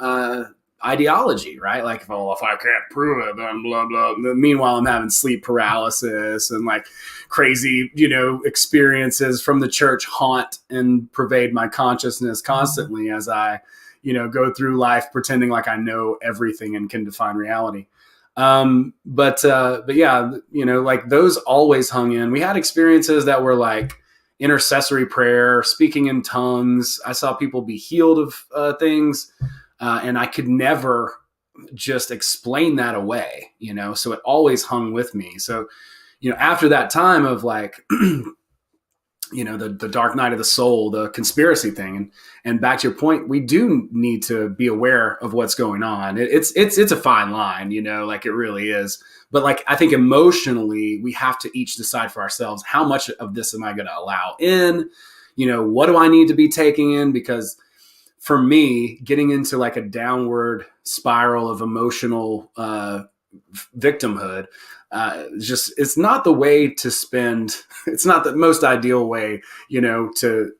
ideology, right? Like, if I can't prove it, then blah, blah. Meanwhile, I'm having sleep paralysis and like crazy, experiences from the church haunt and pervade my consciousness constantly as I, go through life pretending like I know everything and can define reality. But yeah, like those always hung in. We had experiences that were like intercessory prayer, speaking in tongues. I saw people be healed of things. And I could never just explain that away, so it always hung with me. So, after that time of like, the dark night of the soul, the conspiracy thing, and back to your point, we do need to be aware of what's going on. It's a fine line, like it really is. But like, I think emotionally, we have to each decide for ourselves, how much of this am I going to allow in? What do I need to be taking in? Because for me, getting into like a downward spiral of emotional victimhood, it's not the way to spend. It's not the most ideal way, to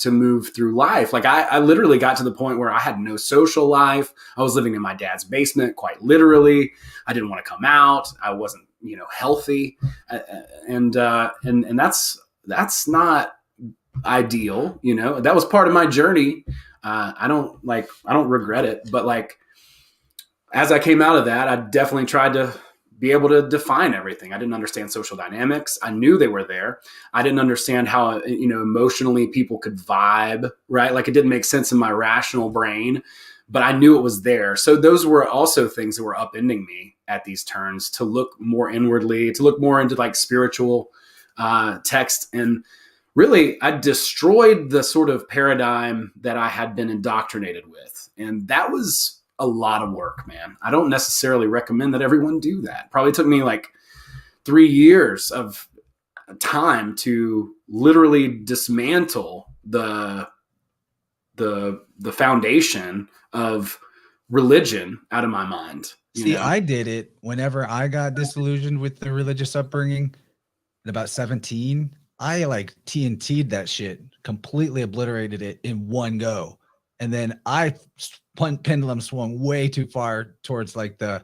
move through life. Like I literally got to the point where I had no social life. I was living in my dad's basement, quite literally. I didn't want to come out. I wasn't, healthy, and that's not ideal. That was part of my journey. I don't regret it, but like, as I came out of that, I definitely tried to be able to define everything. I didn't understand social dynamics. I knew they were there. I didn't understand how, emotionally people could vibe, right? Like it didn't make sense in my rational brain, but I knew it was there. So those were also things that were upending me at these turns, to look more inwardly, to look more into like spiritual text. And really, I destroyed the sort of paradigm that I had been indoctrinated with. And that was a lot of work, man. I don't necessarily recommend that everyone do that. Probably took me like 3 years of time to literally dismantle the foundation of religion out of my mind. See, I did it whenever I got disillusioned with the religious upbringing at about 17. I like TNT'd that shit, completely obliterated it in one go. And then pendulum swung way too far towards like the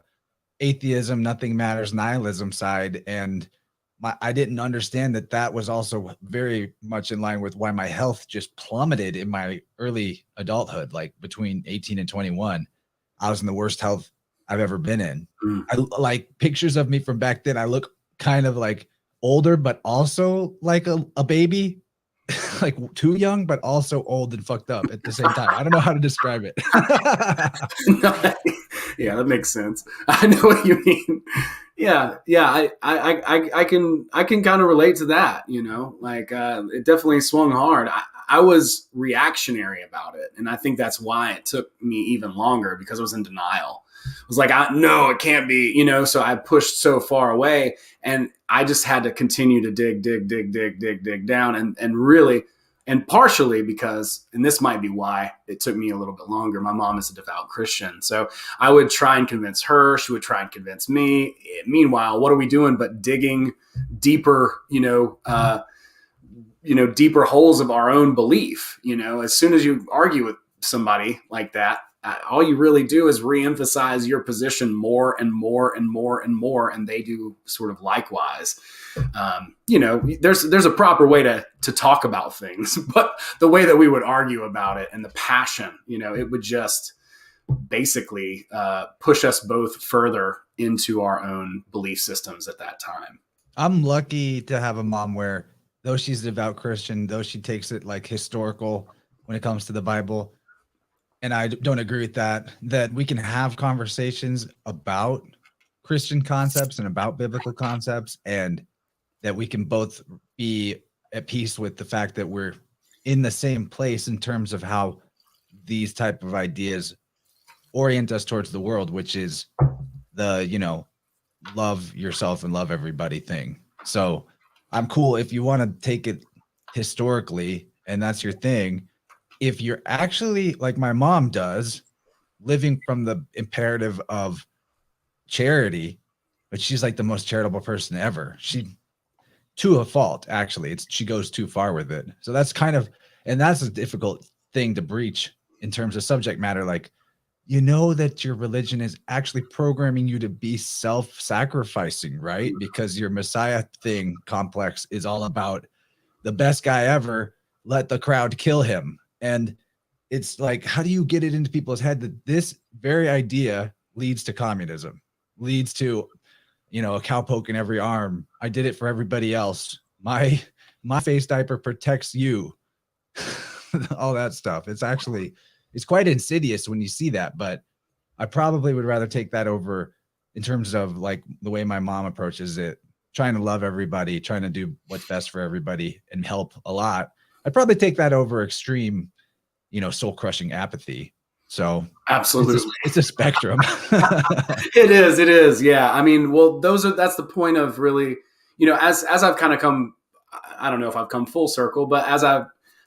atheism, nothing matters, nihilism side. And I didn't understand that was also very much in line with why my health just plummeted in my early adulthood. Like between 18 and 21, I was in the worst health I've ever been in. I like pictures of me from back then. I look kind of like older, but also like a baby. Like too young, but also old and fucked up at the same time. I don't know how to describe it. Yeah, that makes sense. I know what you mean. Yeah. I can kind of relate to that. Like it definitely swung hard. I was reactionary about it, and I think that's why it took me even longer, because I was in denial. I was like, no, it can't be, so I pushed so far away, and I just had to continue to dig down, and really, and partially because, and this might be why it took me a little bit longer. My mom is a devout Christian. So I would try and convince her. She would try and convince me. Meanwhile, what are we doing but digging deeper, deeper holes of our own belief? As soon as you argue with somebody like that, all you really do is reemphasize your position more and more and more and more, and they do sort of likewise. There's a proper way to talk about things, but the way that we would argue about it and the passion, it would just basically push us both further into our own belief systems at that time. I'm lucky to have a mom where, though she's a devout Christian, though she takes it like historical when it comes to the Bible, and I don't agree with that we can have conversations about Christian concepts and about biblical concepts, and that we can both be at peace with the fact that we're in the same place in terms of how these type of ideas orient us towards the world, which is the, love yourself and love everybody thing. So I'm cool if you want to take it historically and that's your thing. If you're actually, like my mom does, living from the imperative of charity, but she's like the most charitable person ever. She, to a fault, actually, she goes too far with it. So that's and that's a difficult thing to breach in terms of subject matter. Like, that your religion is actually programming you to be self-sacrificing, right? Because your Messiah thing complex is all about the best guy ever, let the crowd kill him. And it's like, how do you get it into people's head that this very idea leads to communism, leads to, a cowpoke in every arm? I did it for everybody else. My face diaper protects you. All that stuff. It's quite insidious when you see that, but I probably would rather take that over in terms of like the way my mom approaches it, trying to love everybody, trying to do what's best for everybody and help a lot. I'd probably take that over extreme, soul crushing apathy. So absolutely, it's a spectrum. It is. Yeah. I mean, well, that's the point of really, as I've kind of come, I don't know if I've come full circle, but as I've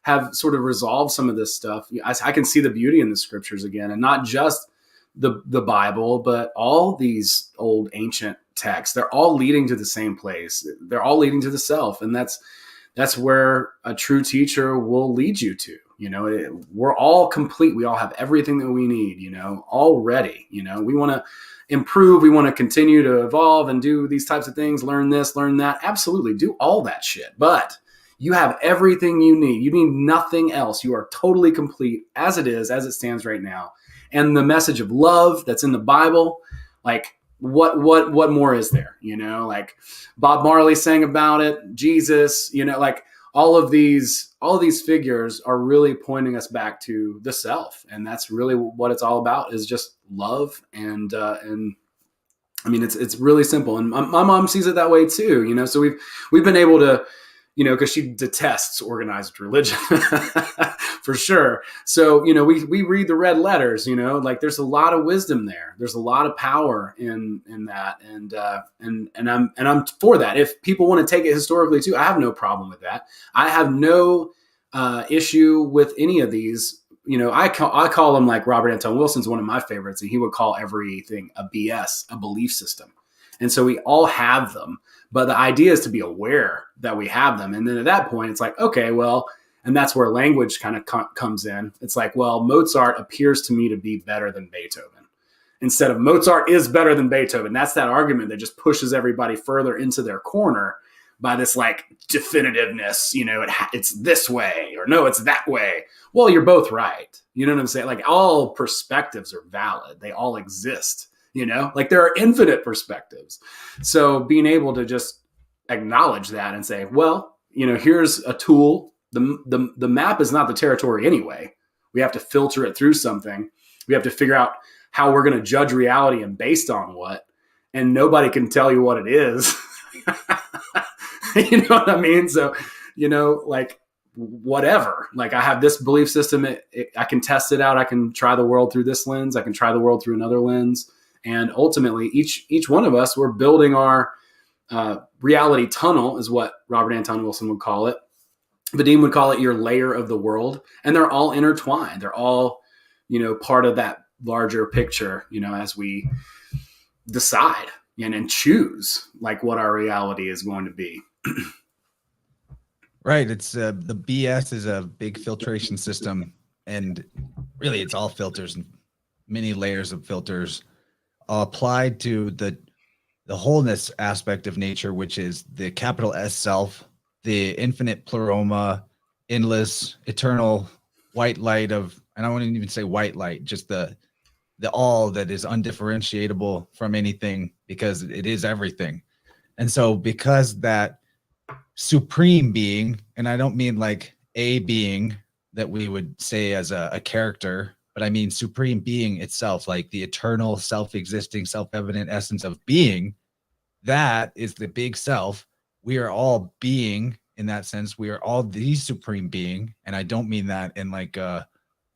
have sort of resolved some of this stuff, I can see the beauty in the scriptures again, and not just the Bible, but all these old ancient texts. They're all leading to the same place. They're all leading to the self, and that's where a true teacher will lead you to. We're all complete. We all have everything that we need, already. We want to improve. We want to continue to evolve and do these types of things, learn this, learn that. Absolutely. Do all that shit. But you have everything you need. You need nothing else. You are totally complete as it stands right now. And the message of love that's in the Bible, like what more is there? Like Bob Marley sang about it, Jesus, like all of these figures are really pointing us back to the self. And that's really what it's all about, is just love. And I mean, it's really simple. And my mom sees it that way too, so we've been able to, because she detests organized religion for sure. So, we read the red letters, like there's a lot of wisdom there. There's a lot of power in that. And I'm for that. If people want to take it historically too, I have no problem with that. I have no issue with any of these. I call them, like Robert Anton Wilson's one of my favorites, and he would call everything a BS, a belief system. And so we all have them. But the idea is to be aware that we have them. And then at that point, it's like, okay, well, and that's where language kind of comes in. It's like, well, Mozart appears to me to be better than Beethoven. Instead of Mozart is better than Beethoven. That's that argument that just pushes everybody further into their corner by this like definitiveness, it's this way, or no, it's that way. Well, you're both right. You know what I'm saying? Like all perspectives are valid. They all exist. Like there are infinite perspectives. So being able to just acknowledge that and say, well, here's a tool. The map is not the territory anyway. We have to filter it through something. We have to figure out how we're going to judge reality and based on what, and nobody can tell you what it is. You know what I mean? So, like whatever, like I have this belief system. I can test it out. I can try the world through this lens. I can try the world through another lens. And ultimately, each one of us, we're building our reality tunnel, is what Robert Anton Wilson would call it. Vadim would call it your layer of the world. And they're all intertwined. They're all, part of that larger picture, as we decide and choose like what our reality is going to be. Right. It's the BS is a big filtration system. And really, it's all filters and many layers of filters applied to the wholeness aspect of nature, which is the capital S self, the infinite pleroma, endless, eternal white light of, and I wouldn't even say white light, just the all that is undifferentiable from anything, because it is everything. And so because that supreme being, and I don't mean like a being that we would say as a character, but I mean supreme being itself, like the eternal, self-existing, self-evident essence of being, that is the big self. We are all being in that sense. We are all the supreme being. And I don't mean that in like,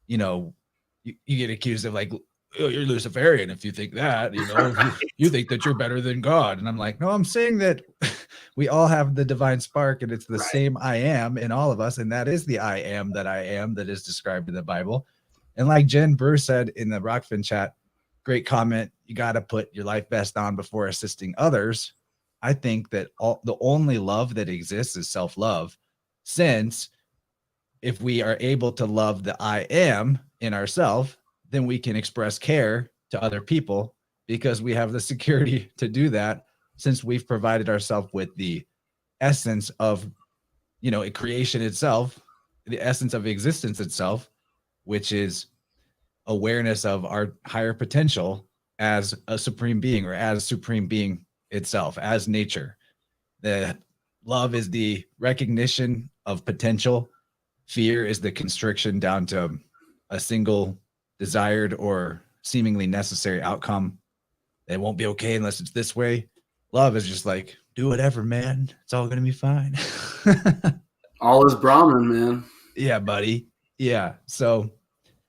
you get accused of like, oh, you're Luciferian if you think that, you think that you're better than God. And I'm like, no, I'm saying that we all have the divine spark, and it's the same I am in all of us. And that is the I am that is described in the Bible. And like Jen Bruce said in the Rockfin chat, great comment, you got to put your life best on before assisting others. I think that the only love that exists is self-love, since if we are able to love the I am in ourselves, then we can express care to other people, because we have the security to do that, since we've provided ourselves with the essence of, creation itself, the essence of existence itself, which is awareness of our higher potential as a supreme being, or as supreme being itself, as nature. The love is the recognition of potential. Fear is the constriction down to a single desired or seemingly necessary outcome. It won't be okay unless it's this way. Love is just like, do whatever, man. It's all going to be fine. All is Brahman, man. Yeah, buddy. Yeah. So,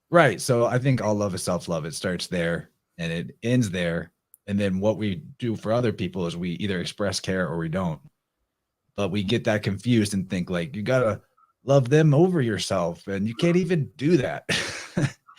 right. So I think all love is self-love. It starts there and it ends there. And then what we do for other people is we either express care or we don't. But we get that confused and think like, you got to love them over yourself, and you can't even do that.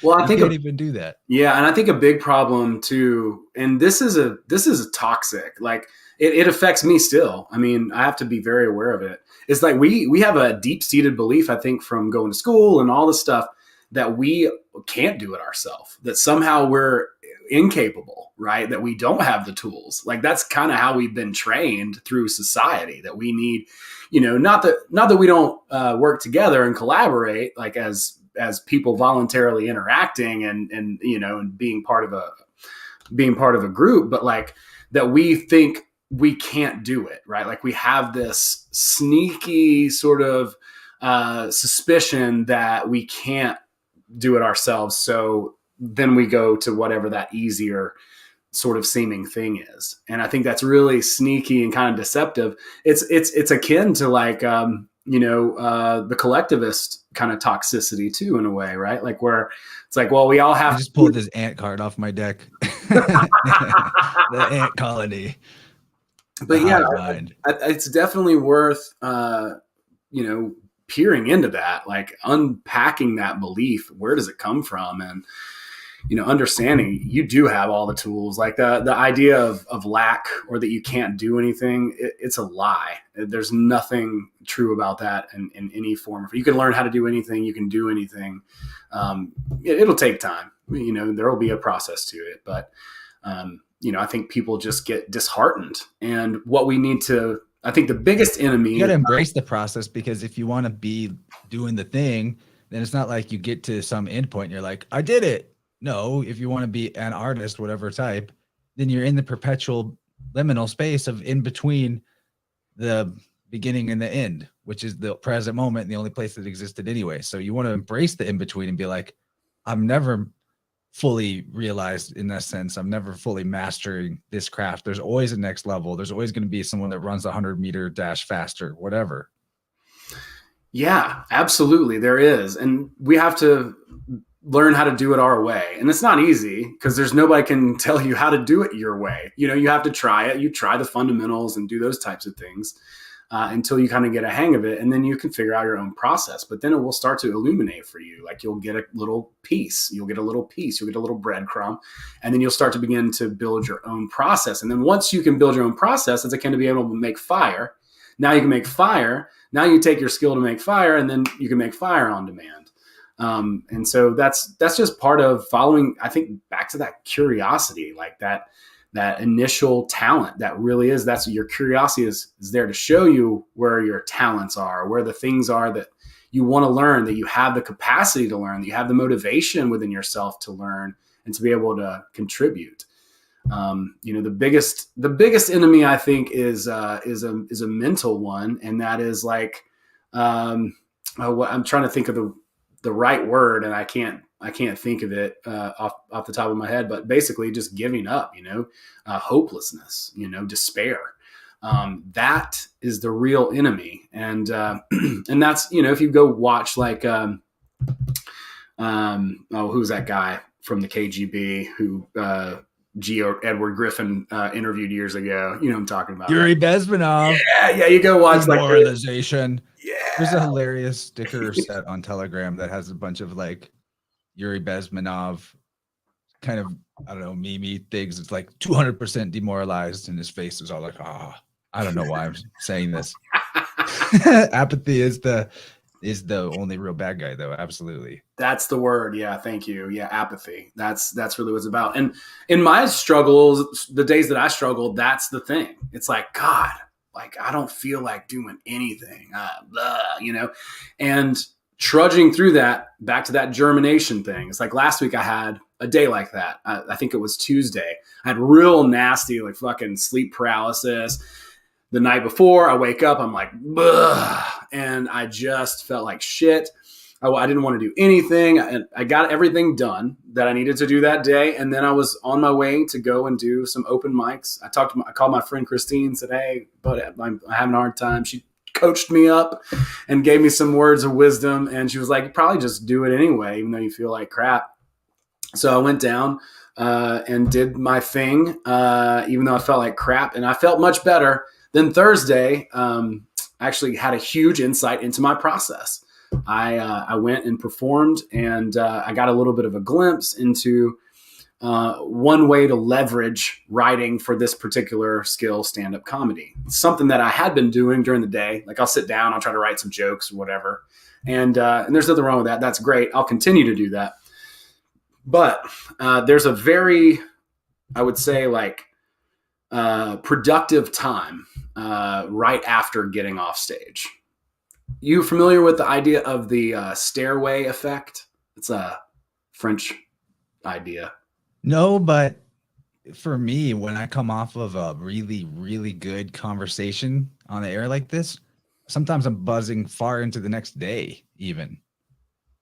Well, I You think can't even do that. yeah, and I think a big problem too, and this is a toxic. Like it affects me still. I mean, I have to be very aware of it. It's like we have a deep seated belief, I think, from going to school and all this stuff that we can't do it ourselves. That somehow we're incapable, right? That we don't have the tools. Like that's kind of how we've been trained through society. That we need, not that we don't work together and collaborate, like as people voluntarily interacting and being part of a group, but like that we think we can't do it, right? Like we have this sneaky sort of suspicion that we can't do it ourselves. So then we go to whatever that easier sort of seeming thing is. And I think that's really sneaky and kind of deceptive. It's akin to like, the collectivist kind of toxicity too, in a way, right? Like where it's like, well, we all have I just pulled this ant card off my deck. The ant colony. But yeah, it's definitely worth, peering into that, like unpacking that belief. Where does it come from? And, understanding you do have all the tools. Like the idea of lack or that you can't do anything, it's a lie. There's nothing true about that in any form. If you can learn how to do anything, you can do anything. It'll take time. There will be a process to it, but I think people just get disheartened. And what we need to, I think the biggest enemy, you got to embrace the process, because if you want to be doing the thing, then it's not like you get to some endpoint and you're like, I did it. No, if you want to be an artist, whatever type, then you're in the perpetual liminal space of in between the beginning and the end, which is the present moment, the only place that existed anyway. So you want to embrace the in between and be like, I'm never fully realized in that sense. I'm never fully mastering this craft. There's always a next level. There's always going to be someone that runs a 100-meter dash faster, whatever. Yeah, absolutely. There is. And we have to learn how to do it our way. And it's not easy because there's nobody can tell you how to do it your way. You have to try it. You try the fundamentals and do those types of things until you kind of get a hang of it. And then you can figure out your own process. But then it will start to illuminate for you. Like you'll get a little piece. You'll get a little breadcrumb. And then you'll start to begin to build your own process. And then once you can build your own process, it's akin to be able to make fire. Now you can make fire. Now you take your skill to make fire, and then you can make fire on demand. And so that's just part of following, I think, back to that curiosity, like that initial talent that really is, that's your curiosity is there to show you where your talents are, where the things are that you want to learn, that you have the capacity to learn, that you have the motivation within yourself to learn and to be able to contribute. The biggest enemy, I think, is a mental one. And that is like, what I'm trying to think of the right word, and I can't think of it off the top of my head, but basically just giving up, hopelessness, despair. That is the real enemy. And that's, if you go watch like, who's that guy from the KGB who, Edward Griffin interviewed years ago, what I'm talking about. Yuri Bezmenov. Yeah, you go watch Demoralization. Yeah. There's a hilarious sticker set on Telegram that has a bunch of like Yuri Bezmenov kind of, I don't know, meme things. It's like 200% demoralized, and his face is all like, I don't know why I'm saying this. Apathy is the only real bad guy, though. Absolutely. That's the word. Yeah. Thank you. Yeah. Apathy. That's really what it's about. And in my struggles, the days that I struggled, that's the thing. It's like, God, like, I don't feel like doing anything, and trudging through that, back to that germination thing. It's like last week I had a day like that. I think it was Tuesday. I had real nasty, like fucking sleep paralysis. The night before, I wake up, I'm like, and I just felt like shit. I didn't want to do anything. I got everything done that I needed to do that day. And then I was on my way to go and do some open mics. I called my friend Christine, said, hey, but I'm having a hard time. She coached me up and gave me some words of wisdom. And she was like, you probably just do it anyway, even though you feel like crap. So I went down and did my thing, even though I felt like crap. And I felt much better. Then Thursday, actually had a huge insight into my process. I went and performed, and I got a little bit of a glimpse into one way to leverage writing for this particular skill, stand-up comedy. It's something that I had been doing during the day. Like I'll sit down, I'll try to write some jokes or whatever. And there's nothing wrong with that. That's great. I'll continue to do that. But there's a very, I would say, like productive time right after getting off stage. You familiar with the idea of the stairway effect? It's a French idea. No, but for me, when I come off of a really, really good conversation on the air like this, sometimes I'm buzzing far into the next day, even.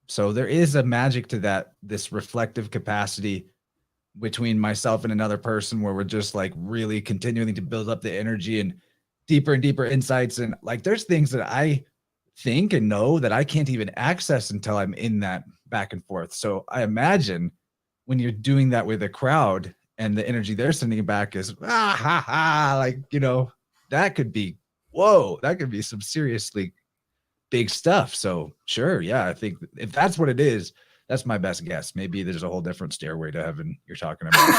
So there is a magic to that, this reflective capacity between myself and another person where we're just like really continuing to build up the energy and deeper insights. And like, there's things that I think and know that I can't even access until I'm in that back and forth. So I imagine when you're doing that with a crowd and the energy they're sending back is, ah, ha, ha, like, you know, that could be, whoa, that could be some seriously big stuff. So sure. Yeah. I think if that's what it is, that's my best guess. Maybe there's a whole different stairway to heaven you're talking about.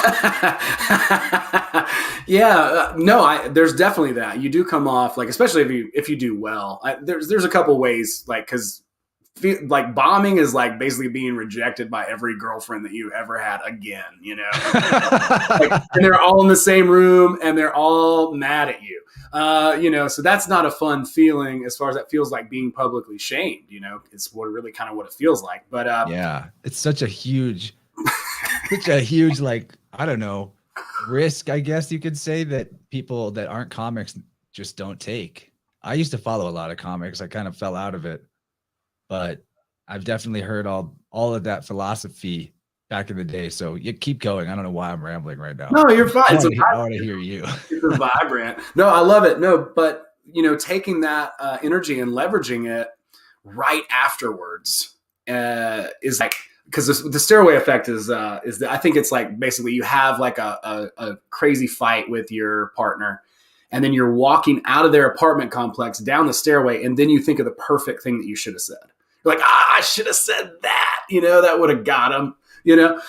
Yeah, no, there's definitely that. You do come off like, especially if you do well. There's a couple ways, like, because like bombing is like basically being rejected by every girlfriend that you ever had again, you know. Like, and they're all in the same room and they're all mad at you, you know. So that's not a fun feeling as far as that feels like being publicly shamed, you know. It's what really kind of what it feels like. But yeah, it's such a huge like, I don't know, risk, I guess you could say, that people that aren't comics just don't take. I used to follow a lot of comics. I kind of fell out of it, but I've definitely heard all of that philosophy back in the day. So you keep going. I don't know why I'm rambling right now. No, you're fine. I want to hear you. It's a Vibe Rant. No, I love it. No, but you know, taking that energy and leveraging it right afterwards is like, because the stairway effect is I think it's like basically you have like a crazy fight with your partner, and then you're walking out of their apartment complex down the stairway, and then you think of the perfect thing that you should have said. You're like, I should have said that, you know, that would have got him, you know?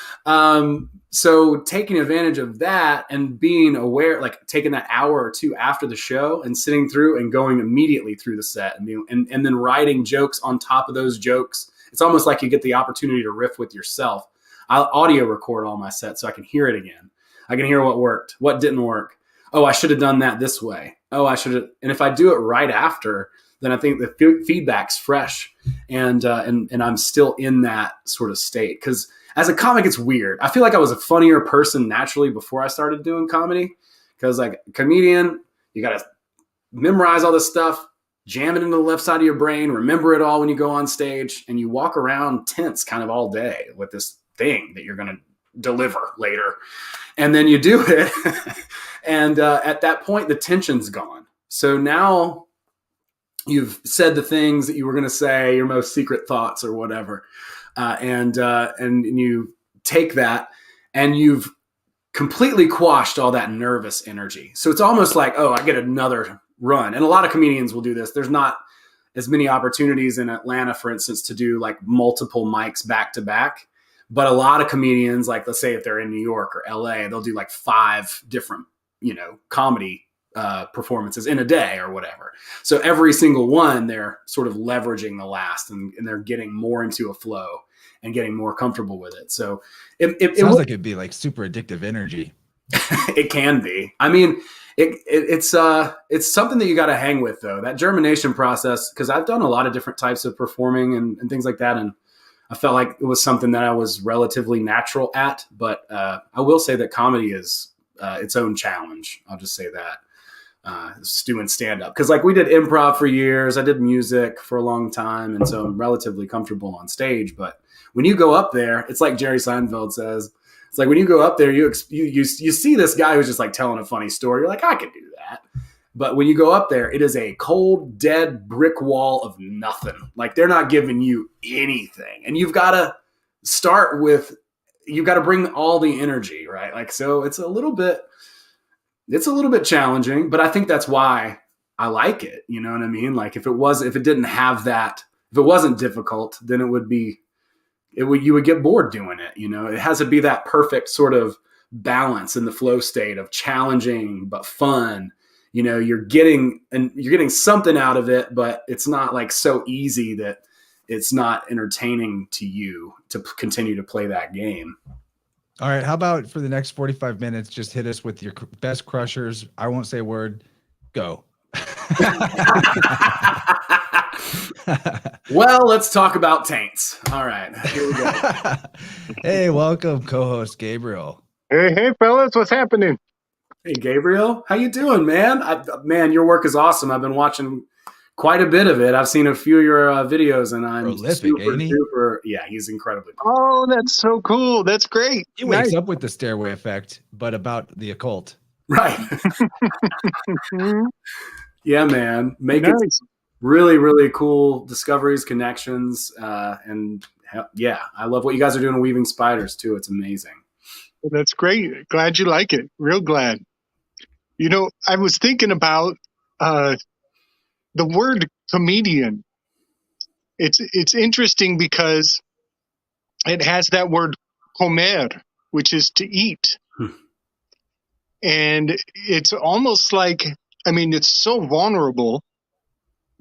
So taking advantage of that and being aware, like taking that hour or two after the show and sitting through and going immediately through the set and then writing jokes on top of those jokes. It's almost like you get the opportunity to riff with yourself. I'll audio record all my sets so I can hear it again. I can hear what worked, what didn't work. Oh, I should have done that this way. Oh, I should have. And if I do it right after, then I think the feedback's fresh, and I'm still in that sort of state. Because as a comic, it's weird. I feel like I was a funnier person naturally before I started doing comedy. Because like a comedian, you got to memorize all this stuff, jam it into the left side of your brain, remember it all when you go on stage, and you walk around tense kind of all day with this thing that you're going to deliver later. And then you do it. And at that point, the tension's gone. So now you've said the things that you were going to say, your most secret thoughts or whatever. And you take that and you've completely quashed all that nervous energy. So it's almost like, oh, I get another run. And a lot of comedians will do this. There's not as many opportunities in Atlanta, for instance, to do like multiple mics back to back. But a lot of comedians, like let's say if they're in New York or LA, they'll do like 5 different, you know, comedy performances in a day or whatever. So every single one, they're sort of leveraging the last and they're getting more into a flow and getting more comfortable with it. So it sounds like it'd be like super addictive energy. It can be. I mean, it's something that you got to hang with though, that germination process, because I've done a lot of different types of performing and things like that. And I felt like it was something that I was relatively natural at, but I will say that comedy is its own challenge. I'll just say that. Doing stand-up, because like we did improv for years, I did music for a long time, and so I'm relatively comfortable on stage. But when you go up there, it's like Jerry Seinfeld says, it's like when you go up there, you see this guy who's just like telling a funny story. You're like, I could do that. But when you go up there, it is a cold, dead brick wall of nothing. Like they're not giving you anything, and you've got to start with, you've got to bring all the energy, right? Like, so it's a little bit challenging, but I think that's why I like it. You know what I mean? Like if it didn't have that, if if it wasn't difficult, then it would be, you would get bored doing it. It has to be that perfect sort of balance in the flow state of challenging but fun. You're getting something out of it, but it's not like so easy that it's not entertaining to you to continue to play that game. All right. How about for the next 45 minutes, just hit us with your best crushers. I won't say a word. Go. Well, let's talk about taints. All right. Here we go. Hey, welcome, co-host Gabriel. Hey, fellas, what's happening? Hey, Gabriel. How you doing, man? Man, your work is awesome. I've been watching quite a bit of it. I've seen a few of your videos, and I'm prolific, ain't he? super. Yeah, he's incredibly cool. Oh, that's so cool. That's great. He wakes up with the stairway effect, but about the occult. Right. Yeah, man. Making Nice. really, really cool discoveries, connections, and yeah, I love what you guys are doing with Weaving Spiders too. It's amazing. That's great. Glad you like it. Real glad. I was thinking about the word comedian. It's interesting because it has that word comer, which is to eat. And it's almost like, it's so vulnerable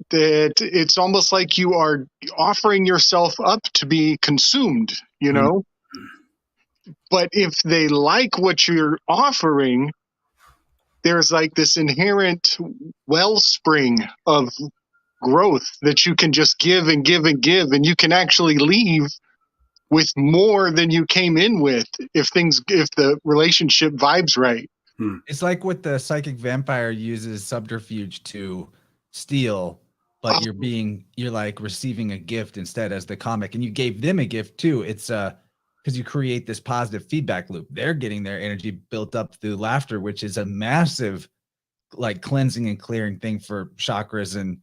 that it's almost like you are offering yourself up to be consumed, But if they like what you're offering, there's like this inherent wellspring of growth that you can just give and give and give, and you can actually leave with more than you came in with if the relationship vibes right. It's like what the psychic vampire uses subterfuge to steal, but you're like receiving a gift instead as the comic, and you gave them a gift too. It's because you create this positive feedback loop. They're getting their energy built up through laughter, which is a massive like cleansing and clearing thing for chakras and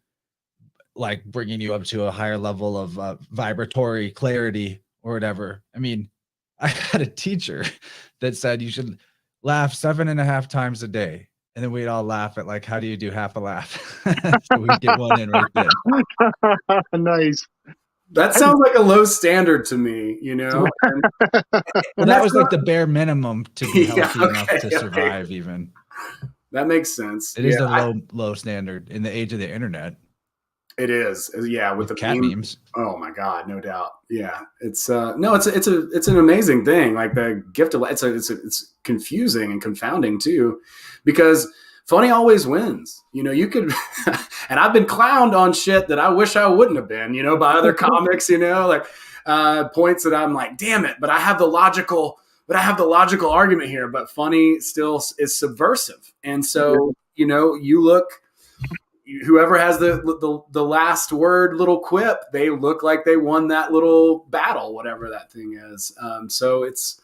like bringing you up to a higher level of vibratory clarity or whatever. I had a teacher that said you should laugh 7.5 times a day. And then we'd all laugh at like, how do you do half a laugh? So we get one in right there. Nice. That sounds like a low standard to me, Well, that was like the bare minimum to be healthy enough to survive even. That makes sense. It is a low standard in the age of the internet. It is. Yeah. With the cat memes. Oh my God. No doubt. Yeah. It's it's an amazing thing. Like the gift of, it's confusing and confounding too, because funny always wins. You could, and I've been clowned on shit that I wish I wouldn't have been, by other comics, like points that I'm like, damn it, but I have the logical argument here, but funny still is subversive. And so, you look, whoever has the last word little quip, they look like they won that little battle, whatever that thing is. So it's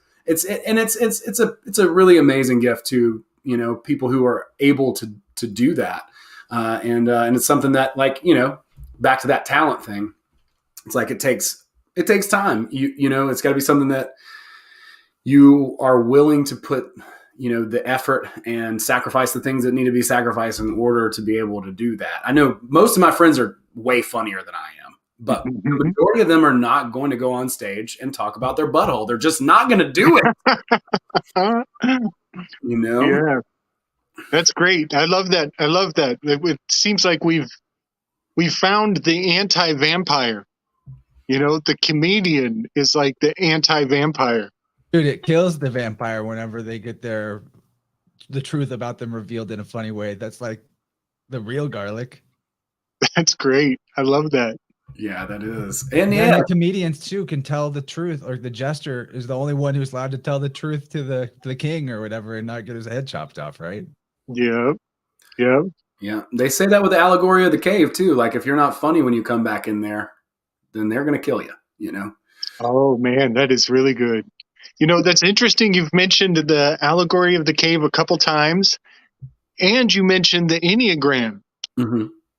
a really amazing gift to, people who are able to do that. And it's something that, like, back to that talent thing, it's like, it takes time, it's gotta be something that you are willing to put, the effort and sacrifice the things that need to be sacrificed in order to be able to do that. I know most of my friends are way funnier than I am, but the majority of them are not going to go on stage and talk about their butthole. They're just not going to do it. Yeah, that's great. I love that. It seems like we've found the anti-vampire. The comedian is like the anti-vampire. Dude, it kills the vampire whenever they get the truth about them revealed in a funny way. That's like the real garlic. That's great. I love that. Yeah, that is. And the comedians too can tell the truth, or the jester is the only one who's allowed to tell the truth to the king or whatever and not get his head chopped off, right? Yeah. They say that with the allegory of the cave too. Like, if you're not funny when you come back in there, then they're going to kill you, Oh man, that is really good. That's interesting. You've mentioned the allegory of the cave a couple times, and you mentioned the Enneagram,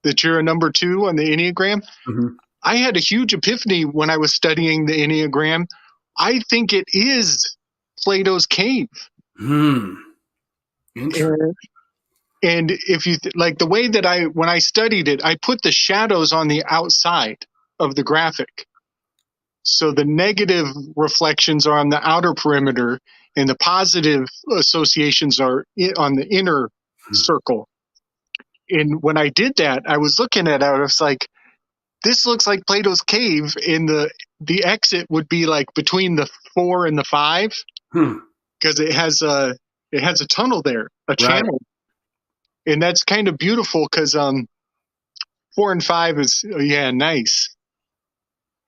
that you're a number 2 on the Enneagram. I had a huge epiphany when I was studying the Enneagram. I think it is Plato's cave. Interesting. And if you like the way that when I studied it, I put the shadows on the outside. of the graphic. So the negative reflections are on the outer perimeter, and the positive associations are on the inner circle. And when I did that, I was looking at it, I was like, this looks like Plato's cave, and the exit would be like between the 4 and the 5, because it has a tunnel there, a channel, and that's kind of beautiful because 4 and 5 is nice.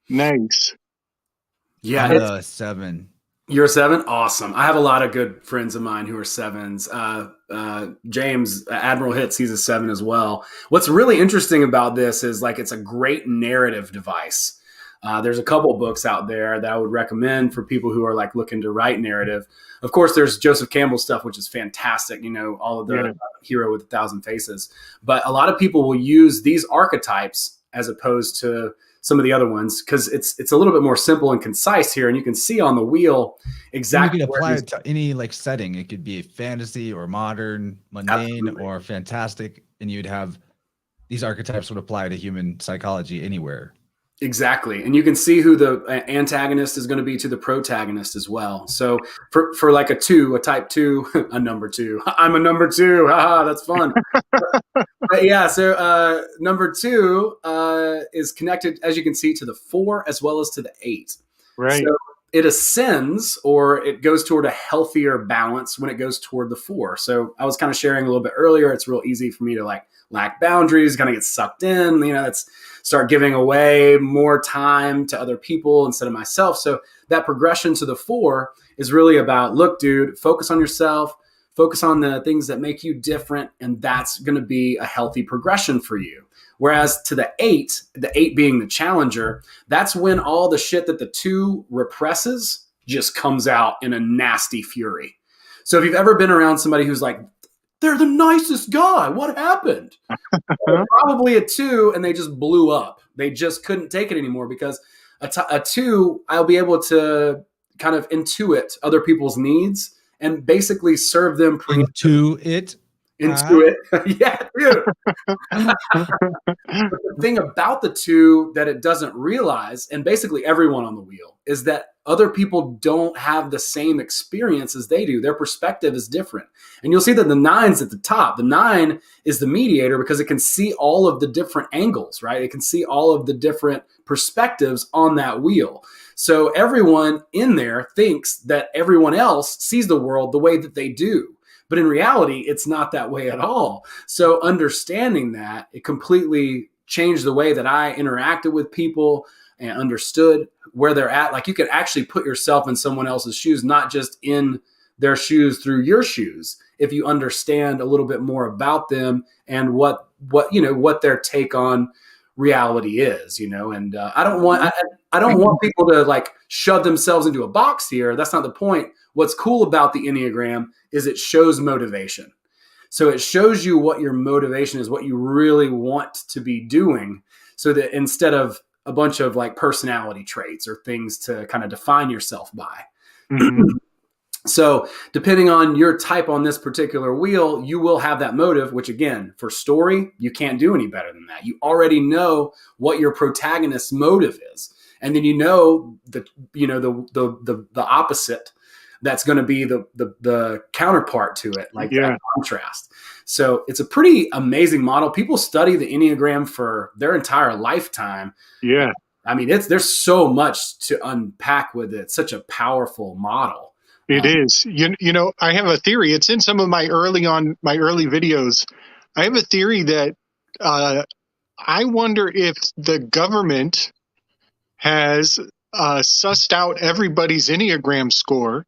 Yeah, I'm a 7. You're a 7? Awesome. I have a lot of good friends of mine who are 7s. James, Admiral Hits, he's a 7 as well. What's really interesting about this is like it's a great narrative device. There's a couple books out there that I would recommend for people who are like looking to write narrative. Of course, there's Joseph Campbell's stuff, which is fantastic. All of the Hero with 1,000 Faces. But a lot of people will use these archetypes as opposed to some of the other ones because it's a little bit more simple and concise here, and you can see on the wheel exactly. You can apply it to any like setting. It could be fantasy or modern, mundane, or fantastic, and you'd have these archetypes would apply to human psychology anywhere. Exactly, and you can see who the antagonist is going to be to the protagonist as well. So for like a type 2, a number 2. I'm a number 2. Haha, that's fun. But yeah, so number 2 is connected, as you can see, to the 4 as well as to the 8. Right. So it ascends, or it goes toward a healthier balance when it goes toward the 4. So I was kind of sharing a little bit earlier. It's real easy for me to like lack boundaries, kind of get sucked in. That's start giving away more time to other people instead of myself. So that progression to the 4 is really about, look, dude, focus on yourself. Focus on the things that make you different, and that's going to be a healthy progression for you. Whereas to the 8 being the challenger, that's when all the shit that the 2 represses just comes out in a nasty fury. So if you've ever been around somebody who's like, they're the nicest guy, what happened? Probably a 2, and they just blew up. They just couldn't take it anymore because a 2, I'll be able to kind of intuit other people's needs and basically serve them into it. Yeah, dude. The thing about the 2 that it doesn't realize, and basically everyone on the wheel, is that other people don't have the same experience as they do. Their perspective is different. And you'll see that the 9's at the top. The 9 is the mediator because it can see all of the different angles, right? It can see all of the different perspectives on that wheel. So everyone in there thinks that everyone else sees the world the way that they do. But in reality, it's not that way at all. So understanding that, it completely changed the way that I interacted with people and understood where they're at. Like you could actually put yourself in someone else's shoes, not just in their shoes through your shoes, if you understand a little bit more about them and what their take on reality is, and I don't want people to like shove themselves into a box here. That's not the point. What's cool about the Enneagram is it shows motivation. So it shows you what your motivation is, what you really want to be doing, so that instead of a bunch of like personality traits or things to kind of define yourself by. Mm-hmm. So depending on your type on this particular wheel, you will have that motive, which again, for story, you can't do any better than that. You already know what your protagonist's motive is. And then the opposite that's going to be the counterpart to it, like that contrast. So it's a pretty amazing model. People study the Enneagram for their entire lifetime. Yeah. I mean, there's so much to unpack with it. It's such a powerful model. It is. I have a theory. It's in some of my early videos. I have a theory that I wonder if the government has sussed out everybody's Enneagram score,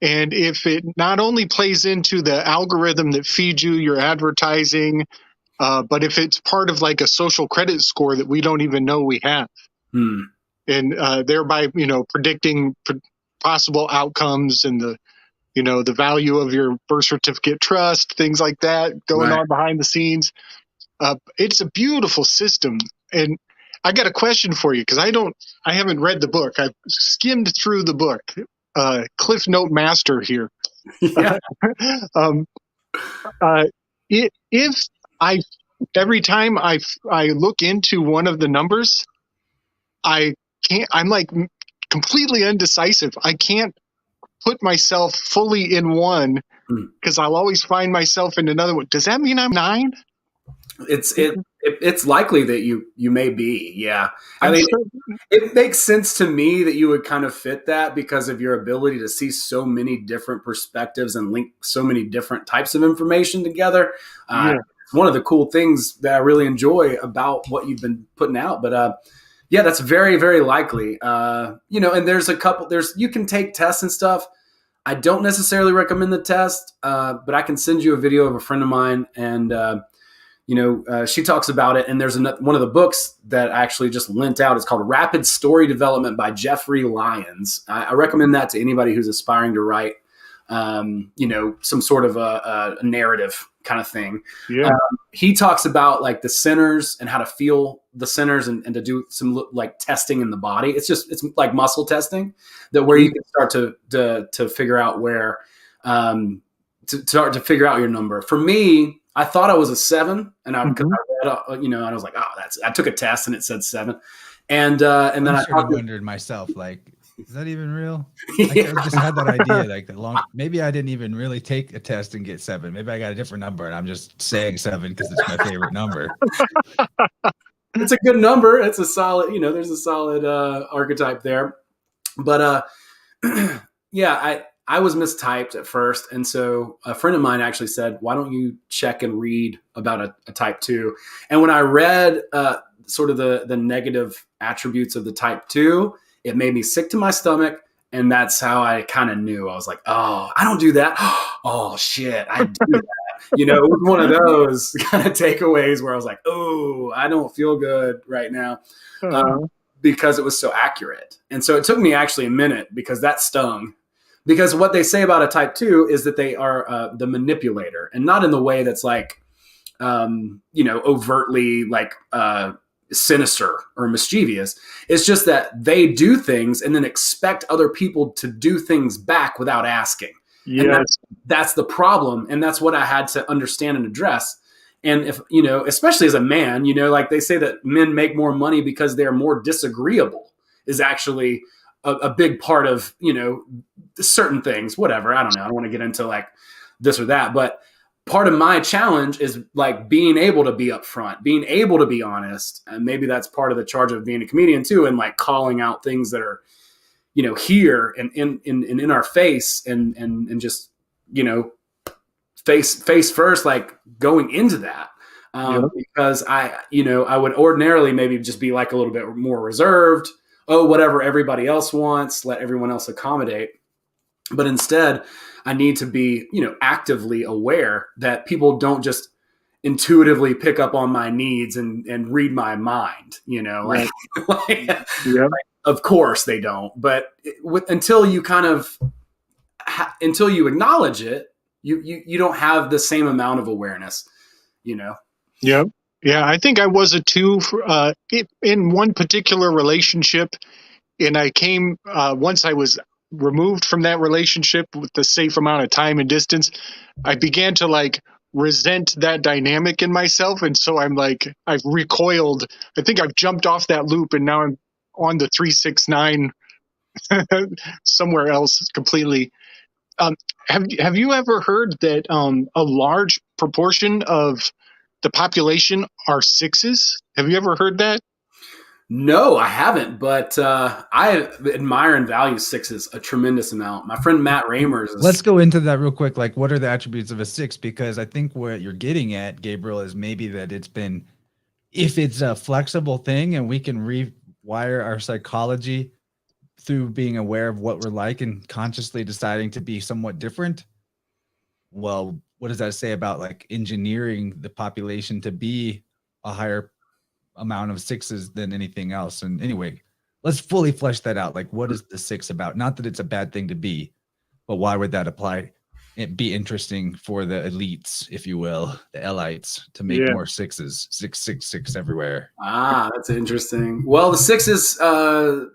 and if it not only plays into the algorithm that feeds you your advertising, but if it's part of like a social credit score that we don't even know we have, and thereby predicting possible outcomes and the value of your birth certificate trust, things like that going on behind the scenes. It's a beautiful system. And I got a question for you, because I haven't read the book. I've skimmed through the book. Cliff Note Master here. Yeah. If every time I look into one of the numbers, I can't. I'm like completely indecisive. I can't put myself fully in one because I'll always find myself in another one. Does that mean I'm 9? It's likely that you may be. Yeah. I I'm mean, sure. it makes sense to me that you would kind of fit that because of your ability to see so many different perspectives and link so many different types of information together. Yeah. It's one of the cool things that I really enjoy about what you've been putting out. But yeah, that's very, very likely. And there's you can take tests and stuff. I don't necessarily recommend the test, but I can send you a video of a friend of mine and she talks about it, and there's one of the books that I actually just lent out. It's called Rapid Story Development by Jeffrey Lyons. I recommend that to anybody who's aspiring to write, some sort of a narrative kind of thing. Yeah. He talks about like the centers and how to feel the centers and to do some like testing in the body. It's like muscle testing where you can start to figure out where, to start to figure out your number. For me, I thought I was a 7, and I was like, I took a test and it said 7, and then I wondered myself, like, is that even real? Like, I just had that idea, like maybe I didn't even really take a test and get 7. Maybe I got a different number, and I'm just saying 7 because it's my favorite number. It's a good number. It's a solid, there's a solid archetype there, but yeah, I was mistyped at first. And so a friend of mine actually said, why don't you check and read about a type 2? And when I read sort of the negative attributes of the type 2, it made me sick to my stomach. And that's how I kind of knew. I was like, oh, I don't do that. Oh, shit, I do that. It was one of those kind of takeaways where I was like, oh, I don't feel good right now. Because it was so accurate. And so it took me actually a minute because that stung. Because what they say about a type 2 is that they are the manipulator, and not in the way that's like, overtly like sinister or mischievous. It's just that they do things and then expect other people to do things back without asking. Yes. And that's the problem. And that's what I had to understand and address. And if, especially as a man, like they say that men make more money because they're more disagreeable is actually a big part of, certain things, whatever. I don't know. I don't want to get into like this or that, but part of my challenge is like being able to be upfront, being able to be honest. And maybe that's part of the charge of being a comedian too. And like calling out things that are, here and in our face and just, face first, like going into that. Because I would ordinarily maybe just be like a little bit more reserved. Oh, whatever everybody else wants, let everyone else accommodate. But instead, I need to be, actively aware that people don't just intuitively pick up on my needs and read my mind, Right. Of course they don't. But until you kind of, until you acknowledge it, you don't have the same amount of awareness, Yep. Yeah, I think I was a 2 in one particular relationship, and I came once I was removed from that relationship with the safe amount of time and distance, I began to like resent that dynamic in myself, and so I'm like I've recoiled. I think I've jumped off that loop, and now I'm on the 369 somewhere else completely. Have you ever heard that a large proportion of the population are 6s? Have you ever heard that? No, I haven't, but I admire and value 6s a tremendous amount. My friend Matt Ramers. Let's go into that real quick. Like, what are the attributes of a 6? Because I think what you're getting at, Gabriel, is maybe that if it's a flexible thing and we can rewire our psychology through being aware of what we're like and consciously deciding to be somewhat different. Well, what does that say about like engineering the population to be a higher amount of 6s than anything else? And anyway, let's fully flesh that out. Like, what is the 6 about? Not that it's a bad thing to be, but why would that apply? It be interesting for the elites, if you will, the elites, to make more 6s, 666 everywhere. That's interesting. Well, the 6 is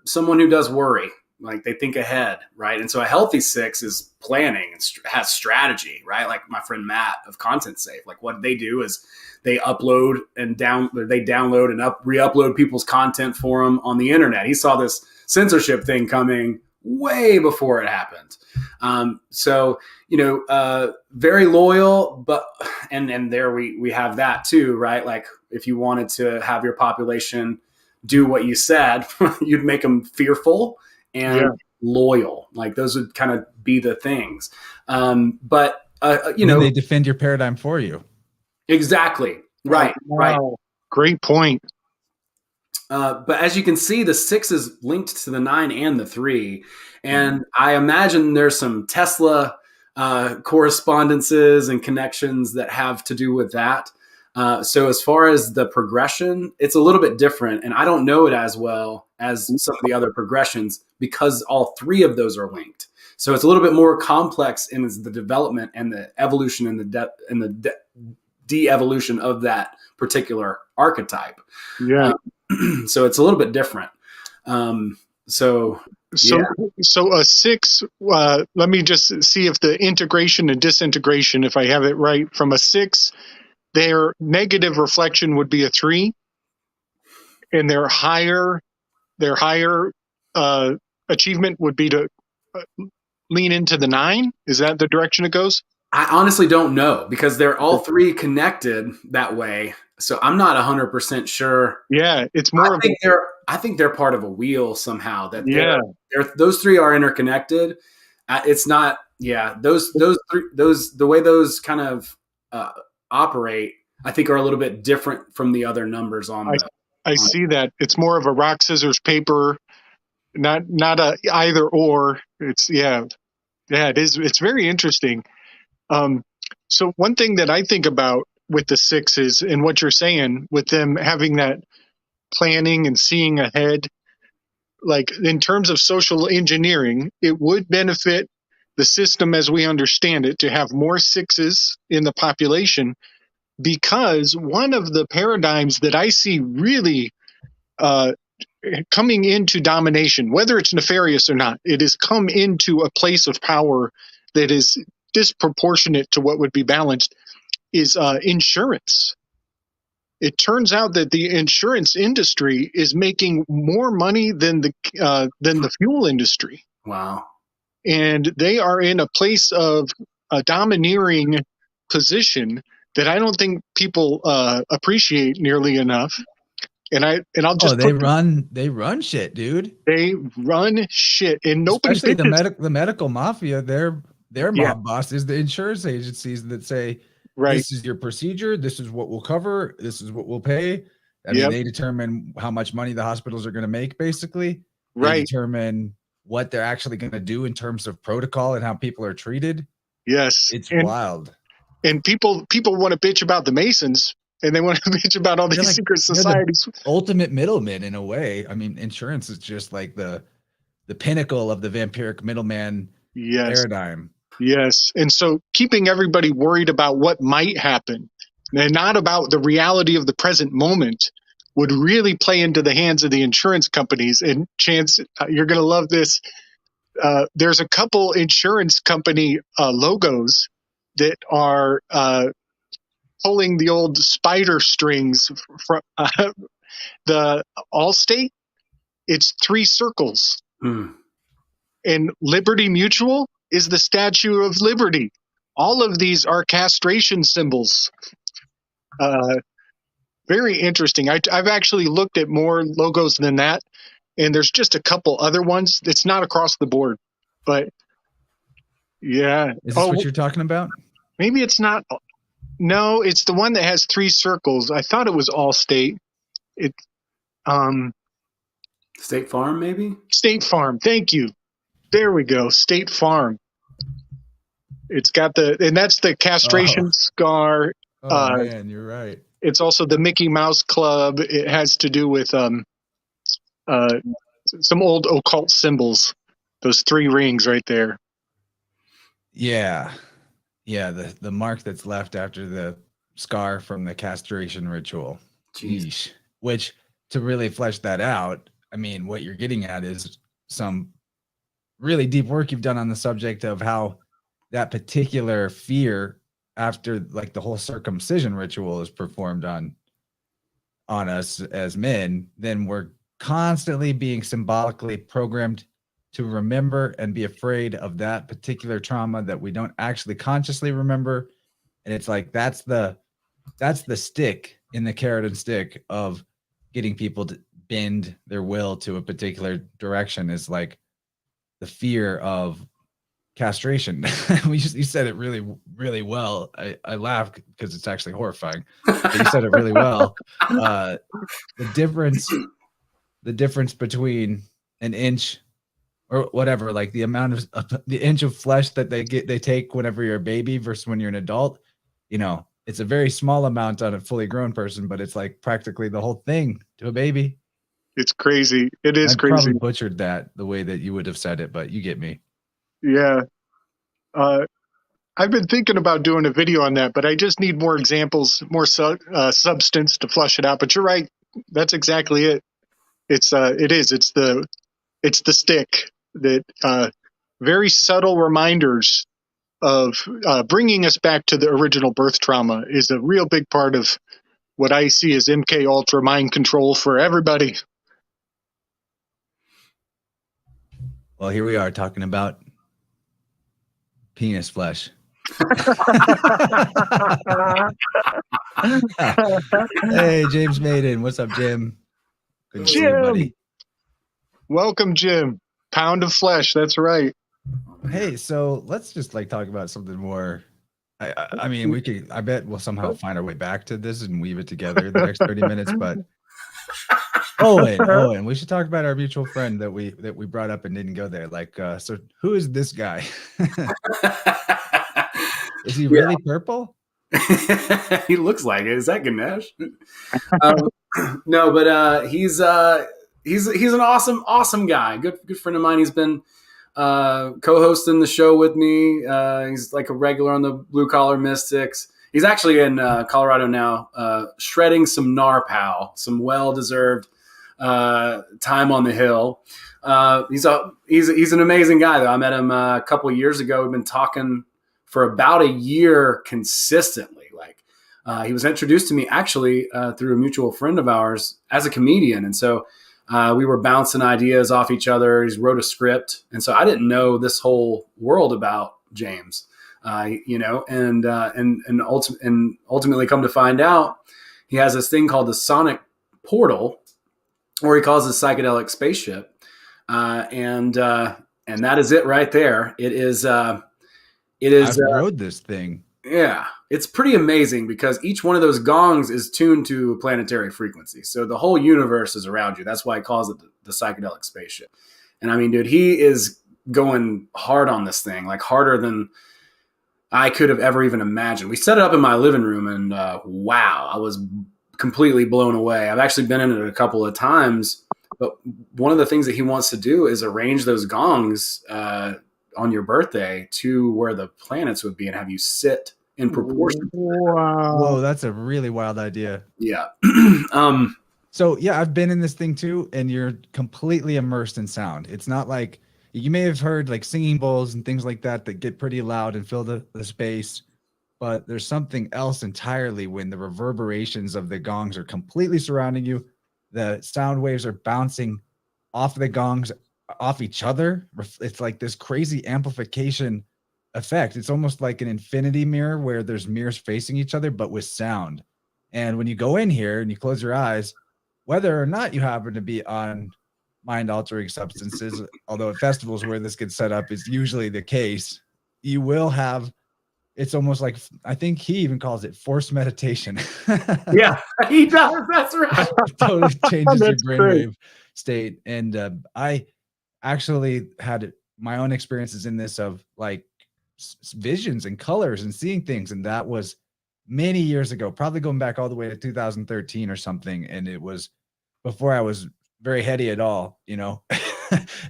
someone who does worry. Like they think ahead, right? And so a healthy 6 is planning and has strategy, right? Like my friend Matt of Content Safe, like what they do is they upload and download and re-upload people's content for them on the internet. He saw this censorship thing coming way before it happened. So, very loyal, but, and there we have that too, right? Like if you wanted to have your population do what you said, you'd make them fearful and loyal. Like those would kind of be the things. But they defend your paradigm for you. Exactly. Right. Wow. Right. Great point. But as you can see, the 6 is linked to the 9 and the 3. And I imagine there's some Tesla correspondences and connections that have to do with that. So as far as the progression, it's a little bit different. And I don't know it as well as some of the other progressions because all 3 of those are linked. So it's a little bit more complex in the development and the evolution and the de-evolution of that particular archetype. Yeah. So it's a little bit different. So a 6, let me just see if the integration and disintegration, if I have it right, from a 6, their negative reflection would be a 3, and their higher achievement would be to lean into the 9. Is that the direction it goes? I honestly don't know because they're all 3 connected that way. So I'm not 100% sure. Yeah, it's more. I think they're part of a wheel somehow. Those 3 are interconnected. It's not. Yeah, those 3, the way those kind of operate, I think, are a little bit different from the other numbers on. I see that it's more of a rock, scissors, paper, not a either or. It is. It's very interesting. So one thing that I think about with the 6s and what you're saying with them having that planning and seeing ahead, like in terms of social engineering, it would benefit the system as we understand it to have more 6s in the population, because one of the paradigms that I see really coming into domination, whether it's nefarious or not, it has come into a place of power that is disproportionate to what would be balanced, is insurance. It turns out that the insurance industry is making more money than the fuel industry. Wow. And they are in a place of a domineering position that I don't think people appreciate nearly enough. And I'll just they run shit, dude. They run shit, and nobody. Especially the medical mafia. Their mob boss is the insurance agencies that say, right, this is your procedure, this is what we'll cover, this is what we'll pay. I mean, they determine how much money the hospitals are going to make, basically. They determine what they're actually going to do in terms of protocol and how people are treated. Yes. It's wild. And people want to bitch about the Masons, and they want to bitch about all these secret societies. The ultimate middleman, in a way. I mean, insurance is just like the pinnacle of the vampiric middleman paradigm. Yes. And so keeping everybody worried about what might happen and not about the reality of the present moment would really play into the hands of the insurance companies. And Chance, you're going to love this. There's a couple insurance company logos that are pulling the old spider strings from the Allstate. It's 3 circles. And Liberty Mutual is the Statue of Liberty. All of these are castration symbols. Very interesting. I've actually looked at more logos than that, and there's just a couple other ones. It's not across the board, but yeah. Is this what you're talking about? Maybe it's not. No, it's the one that has 3 circles. I thought it was Allstate. State Farm, maybe? State Farm. Thank you. There we go. State Farm. It's got and that's the castration scar. Man, you're right. It's also the Mickey Mouse Club. It has to do with some old occult symbols. Those 3 rings right there. Yeah. Yeah, the mark that's left after the scar from the castration ritual. Jeez. Which, to really flesh that out, I mean, what you're getting at is some really deep work you've done on the subject of how that particular fear after like the whole circumcision ritual is performed on us as men, then we're constantly being symbolically programmed to remember and be afraid of that particular trauma that we don't actually consciously remember. And it's like that's the stick in the carrot and stick of getting people to bend their will to a particular direction, is like the fear of castration. You said it really, really well. I laugh because it's actually horrifying, but you said it really well. The difference between an inch or whatever, like the amount of the inch of flesh that they take whenever you're a baby versus when you're an adult, you know, it's a very small amount on a fully grown person, but it's like practically the whole thing to a baby. It's crazy. It is I crazy. probably butchered that the way that you would have said it, but you get me. Yeah. I've been thinking about doing a video on that, but I just need more examples, more substance to flush it out. But you're right. That's exactly it. It's the stick that very subtle reminders of bringing us back to the original birth trauma is a real big part of what I see as MK Ultra mind control for everybody. Well, here we are talking about penis flesh. Hey, James Maiden. What's up, Jim? Good to see you, buddy. Welcome, Jim. Pound of flesh. That's right. Hey, so let's just like talk about something more. I mean, we could. I bet we'll somehow find our way back to this and weave it together in the next 30 minutes. But Owen, we should talk about our mutual friend that we brought up and didn't go there. Like, so who is this guy? Is he really purple? He looks like it. Is that Ganesh? No, but he's an awesome guy. Good friend of mine. He's been co-hosting the show with me. He's like a regular on the Blue Collar Mystics. He's actually in Colorado now, shredding some NARPOW, some well-deserved time on the hill. He's an amazing guy, though. I met him a couple of years ago. We've been talking for about a year consistently. Like he was introduced to me actually through a mutual friend of ours as a comedian, and so we were bouncing ideas off each other. He's wrote a script, and so I didn't know this whole world about James. And ultimately come to find out, he has this thing called the Sonic Portal, or he calls it psychedelic spaceship, and that is it right there. It is. I've rode this thing. Yeah, it's pretty amazing because each one of those gongs is tuned to a planetary frequency. So the whole universe is around you. That's why he calls it the psychedelic spaceship. And I mean, dude, he is going hard on this thing, like harder than I could have ever even imagined. We set it up in my living room, and wow, I was completely blown away. I've actually been in it a couple of times, but one of the things that he wants to do is arrange those gongs on your birthday to where the planets would be and have you sit in proportion. Wow. Whoa, that's a really wild idea. Yeah. So yeah, I've been in this thing too, and you're completely immersed in sound. It's not like you may have heard like singing bowls and things like that get pretty loud and fill the space, but there's something else entirely when the reverberations of the gongs are completely surrounding you. The sound waves are bouncing off the gongs, off each other. It's like this crazy amplification effect. It's almost like an infinity mirror where there's mirrors facing each other, but with sound. And when you go in here and you close your eyes, whether or not you happen to be on mind-altering substances, although at festivals where this gets set up is usually the case, you will have, it's almost like, I think he even calls it forced meditation. Yeah, he does. That's right. It totally changes your That's brainwave state. And I actually had my own experiences in this of like visions and colors and seeing things. And that was many years ago, probably going back all the way to 2013 or something. And it was before I was very heady at all, you know.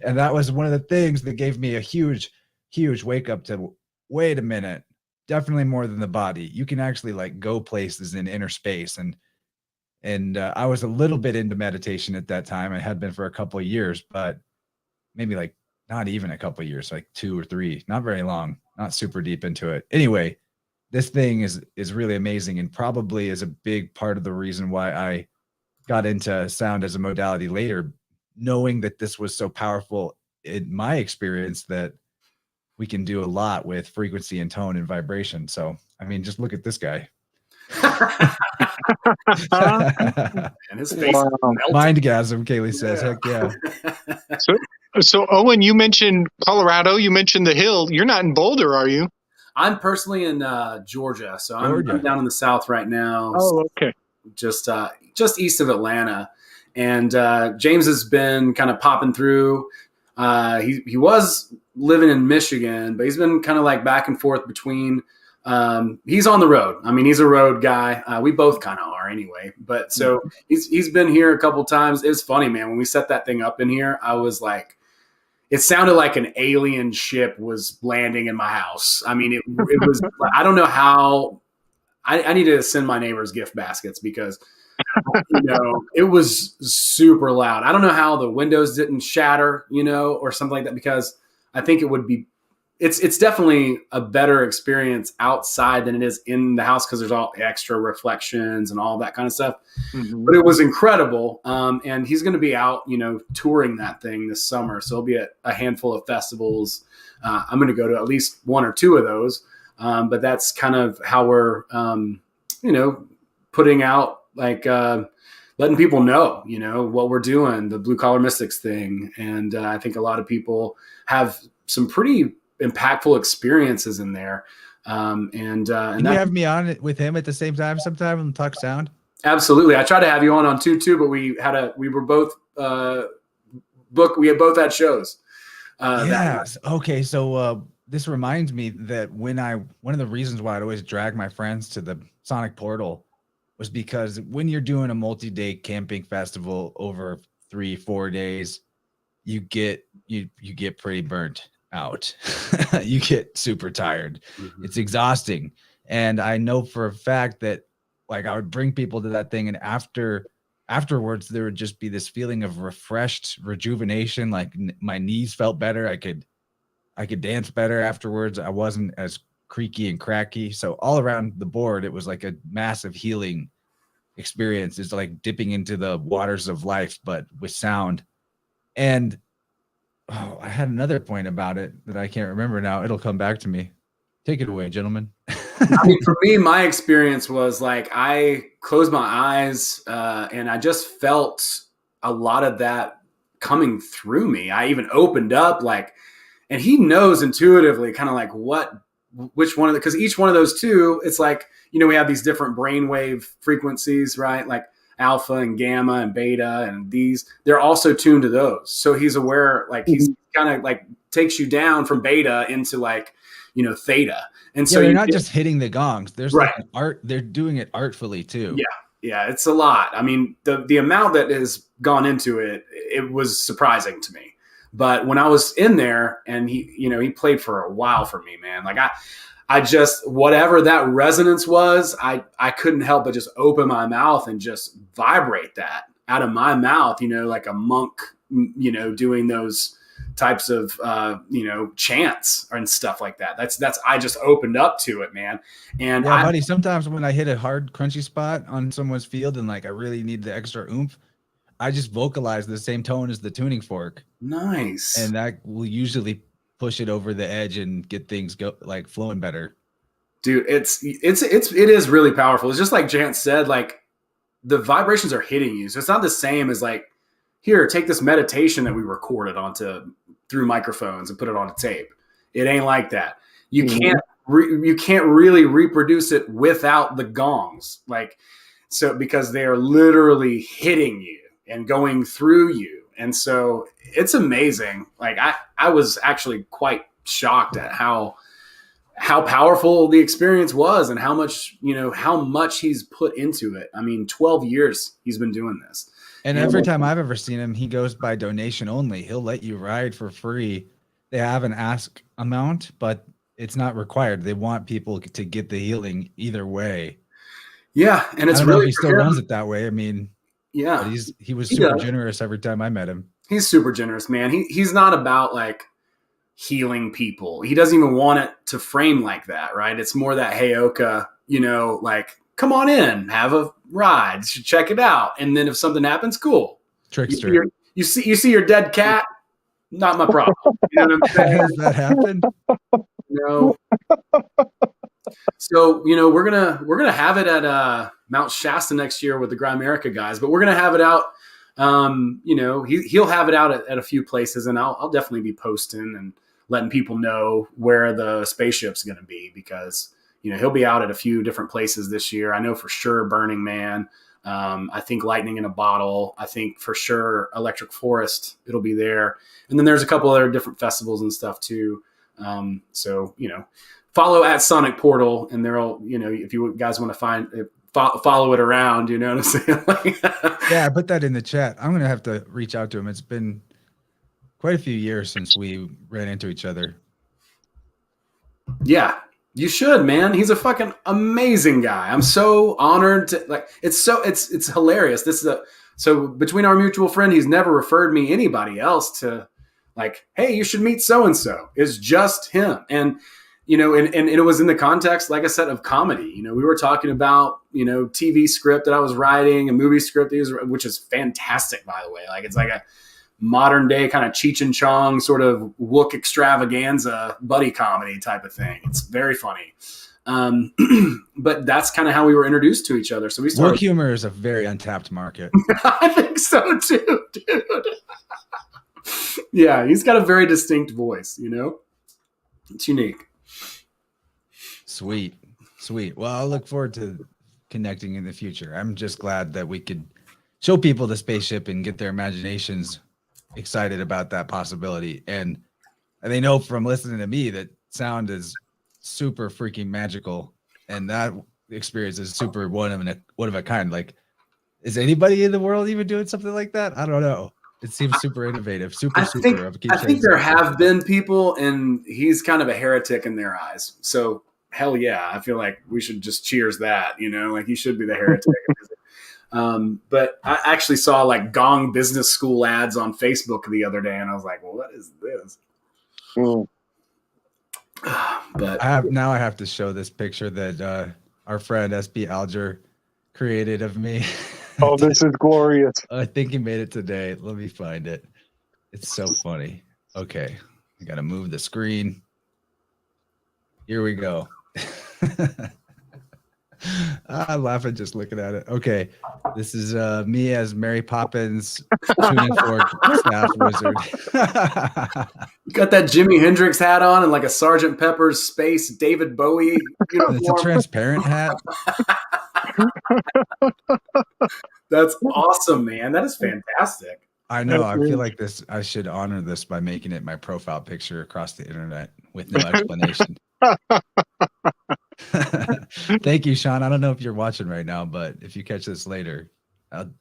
And that was one of the things that gave me a huge wake up to, wait a minute, definitely more than the body. You can actually like go places in inner space. And I was a little bit into meditation at that time. I had been for a couple of years, but maybe like not even a couple of years, like 2 or 3, not very long, not super deep into it. Anyway, this thing is really amazing and probably is a big part of the reason why I got into sound as a modality later, knowing that this was so powerful in my experience that we can do a lot with frequency and tone and vibration. So, I mean, just look at this guy. And his face Wow. Mindgasm, Kaylee says. Heck yeah. So Owen, you mentioned Colorado, you mentioned the Hill. You're not in Boulder, are you? I'm personally in Georgia, so I'm Georgia. down in the South right now. Oh, okay. Just east of Atlanta. And James has been kind of popping through. He was living in Michigan, but he's been kind of like back and forth between. He's on the road. I mean, he's a road guy. We both kind of are anyway. But so he's been here a couple times. It was funny, man. When we set that thing up in here, I was like, it sounded like an alien ship was landing in my house. I mean, it was. I don't know how. I need to send my neighbors gift baskets because it was super loud. I don't know how the windows didn't shatter, or something like that, because I think it would be. It's definitely a better experience outside than it is in the house because there's all extra reflections and all that kind of stuff. Mm-hmm. But it was incredible. And he's going to be out, touring that thing this summer. So he'll be at a handful of festivals. I'm going to go to at least 1 or 2 of those. But that's kind of how we're, putting out, like, letting people know, what we're doing, the Blue Collar Mystics thing. And I think a lot of people have some pretty impactful experiences in there. And you have me on it with him at the same time sometime and talk sound? Absolutely. I tried to have you on 2 too, but we were both we had both had shows. Yes. Okay. So this reminds me that one of the reasons why I'd always drag my friends to the Sonic Portal was because when you're doing a multi-day camping festival over 3-4 days, you get pretty burnt out. You get super tired. Mm-hmm. It's exhausting. And I know for a fact that, like, I would bring people to that thing, and afterwards there would just be this feeling of refreshed rejuvenation. Like my knees felt better. I could dance better afterwards. I wasn't as creaky and cracky. So all around the board, it was like a massive healing experience. It's like dipping into the waters of life, but with sound. And I had another point about it that I can't remember now. It'll come back to me. Take it away, gentlemen. I mean, for me, my experience was like I closed my eyes and I just felt a lot of that coming through me. I even opened up, like, and he knows intuitively kind of like which one of because each one of those two, it's like, we have these different brainwave frequencies, right? Like alpha and gamma and beta, and they're also tuned to those. So he's aware, like he's kind of like takes you down from beta into like, theta. And so they're not just hitting the gongs. There's right. Like an art. They're doing it artfully too. Yeah. It's a lot. I mean, the amount that has gone into it was surprising to me. But when I was in there and he played for a while for me, man, like I just, whatever that resonance was, I couldn't help but just open my mouth and just vibrate that out of my mouth, like a monk, doing those types of, chants and stuff like that. That's, I just opened up to it, man. And yeah, buddy, sometimes when I hit a hard, crunchy spot on someone's field and like, I really need the extra oomph, I just vocalize the same tone as the tuning fork. Nice. And that will usually push it over the edge and get things like flowing better. Dude, it is really powerful. It's just like Jant said, like the vibrations are hitting you. So it's not the same as like, here, take this meditation that we recorded through microphones and put it on a tape. It ain't like that. You can't really reproduce it without the gongs. Like, so because they are literally hitting you and going through you. And so it's amazing. Like I was actually quite shocked at how powerful the experience was and how much he's put into it. I mean, 12 years he's been doing this. And every time I've ever seen him, he goes by donation only. He'll let you ride for free. They have an ask amount, but it's not required. They want people to get the healing either way. Yeah. And it's really, he still runs it that way. I mean, yeah, but he was super generous every time I met him. He's super generous, man. He's not about like, healing people. He doesn't even want it to frame like that, right? It's more that Heyoka, like, come on in, have a ride, check it out. And then if something happens, cool. Trickster. You see your dead cat, not my problem. You know what I'm saying? Has that happened? No. So, we're gonna have it at Mount Shasta next year with the Grimerica guys, but we're gonna have it out. He'll have it out at a few places, and I'll definitely be posting and letting people know where the spaceship's gonna be, because he'll be out at a few different places this year. I know for sure Burning Man. I think Lightning in a Bottle. I think for sure Electric Forest, it'll be there. And then there's a couple other different festivals and stuff too. So, follow at Sonic Portal, and there'll, if you guys want to follow it around, you know what I'm saying? Yeah, I put that in the chat. I'm going to have to reach out to him. It's been quite a few years since we ran into each other. Yeah. You should, man. He's a fucking amazing guy. I'm so honored to it's hilarious. So between our mutual friend, he's never referred me anybody else to, like, hey, you should meet so-and-so. It's just him. And, and it was in the context, like I said, of comedy. We were talking about, TV script that I was writing, a movie script, which is fantastic, by the way. Like, it's like a modern day kind of Cheech and Chong sort of Wook extravaganza buddy comedy type of thing. It's very funny. But that's kind of how we were introduced to each other. So we started. Wook humor is a very untapped market. I think so too, dude. Yeah, he's got a very distinct voice, It's unique. Sweet. Well, I'll look forward to connecting in the future. I'm just glad that we could show people the spaceship and get their imaginations excited about that possibility. And they know from listening to me that sound is super freaking magical, and that experience is super one of a kind. Like, is anybody in the world even doing something like that? I don't know. It seems super innovative. I think there have been people, and he's kind of a heretic in their eyes. So hell yeah, I feel like we should just cheers that. Like, he should be the heretic. But I actually saw like Gong Business School ads on Facebook the other day, and I was like, well, what is this? But I have to show this picture that our friend SB Alger created of me. Oh, this is glorious. I think he made it today. Let me find it. It's so funny. Okay. I got to move the screen. Here we go. I'm laughing just looking at it. Okay. This is me as Mary Poppins tuning fork staff wizard. You got that Jimi Hendrix hat on and like a Sergeant Pepper's Space David Bowie uniform. It's a transparent hat. That's awesome, man. That is fantastic. I know. I feel like I should honor this by making it my profile picture across the internet with no explanation. Thank you, Sean. I don't know if you're watching right now, but if you catch this later,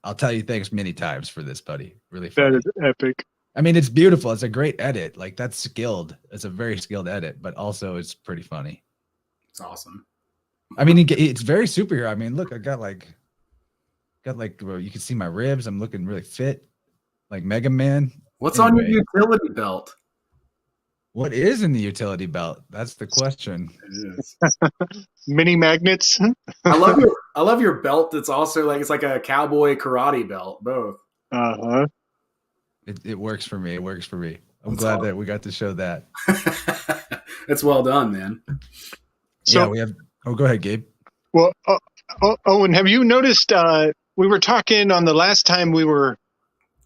I'll tell you thanks many times for this, buddy. Really funny. That is epic. I mean, it's beautiful. It's a great edit. Like, that's skilled. It's a very skilled edit, but also it's pretty funny. It's awesome. I mean, it's very superhero. I mean, look, I got like, well, you can see my ribs. I'm looking really fit, like Mega Man. What's on your utility belt? What is in the utility belt? That's the question. It is. Mini magnets. I love your belt. That's also like, it's like a cowboy karate belt. Both. Uh-huh. It works for me. It works for me. I'm glad that we got to show that. That's well done, man. So, yeah, we have. Oh, go ahead, Gabe. Well, Owen, have you noticed? We were talking on the last time I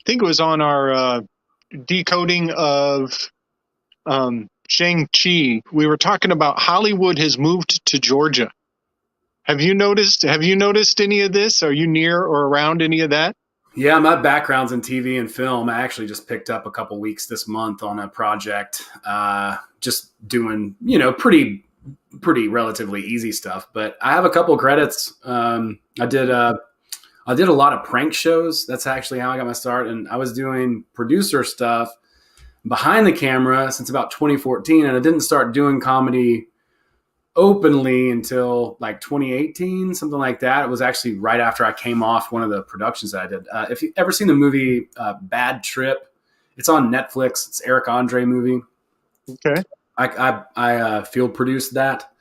think it was on our decoding of Shang-Chi. We were talking about Hollywood has moved to Georgia. Have you noticed any of this? Are you near or around any of that? Yeah, my background's in TV and film. I actually just picked up a couple weeks this month on a project, just doing, pretty relatively easy stuff. But I have a couple credits. I did a lot of prank shows. That's actually how I got my start. And I was doing producer stuff behind the camera since about 2014. And I didn't start doing comedy openly until like 2018, something like that. It was actually right after I came off one of the productions that I did. If you've ever seen the movie Bad Trip, it's on Netflix. It's Eric Andre movie. Okay. I field produced that.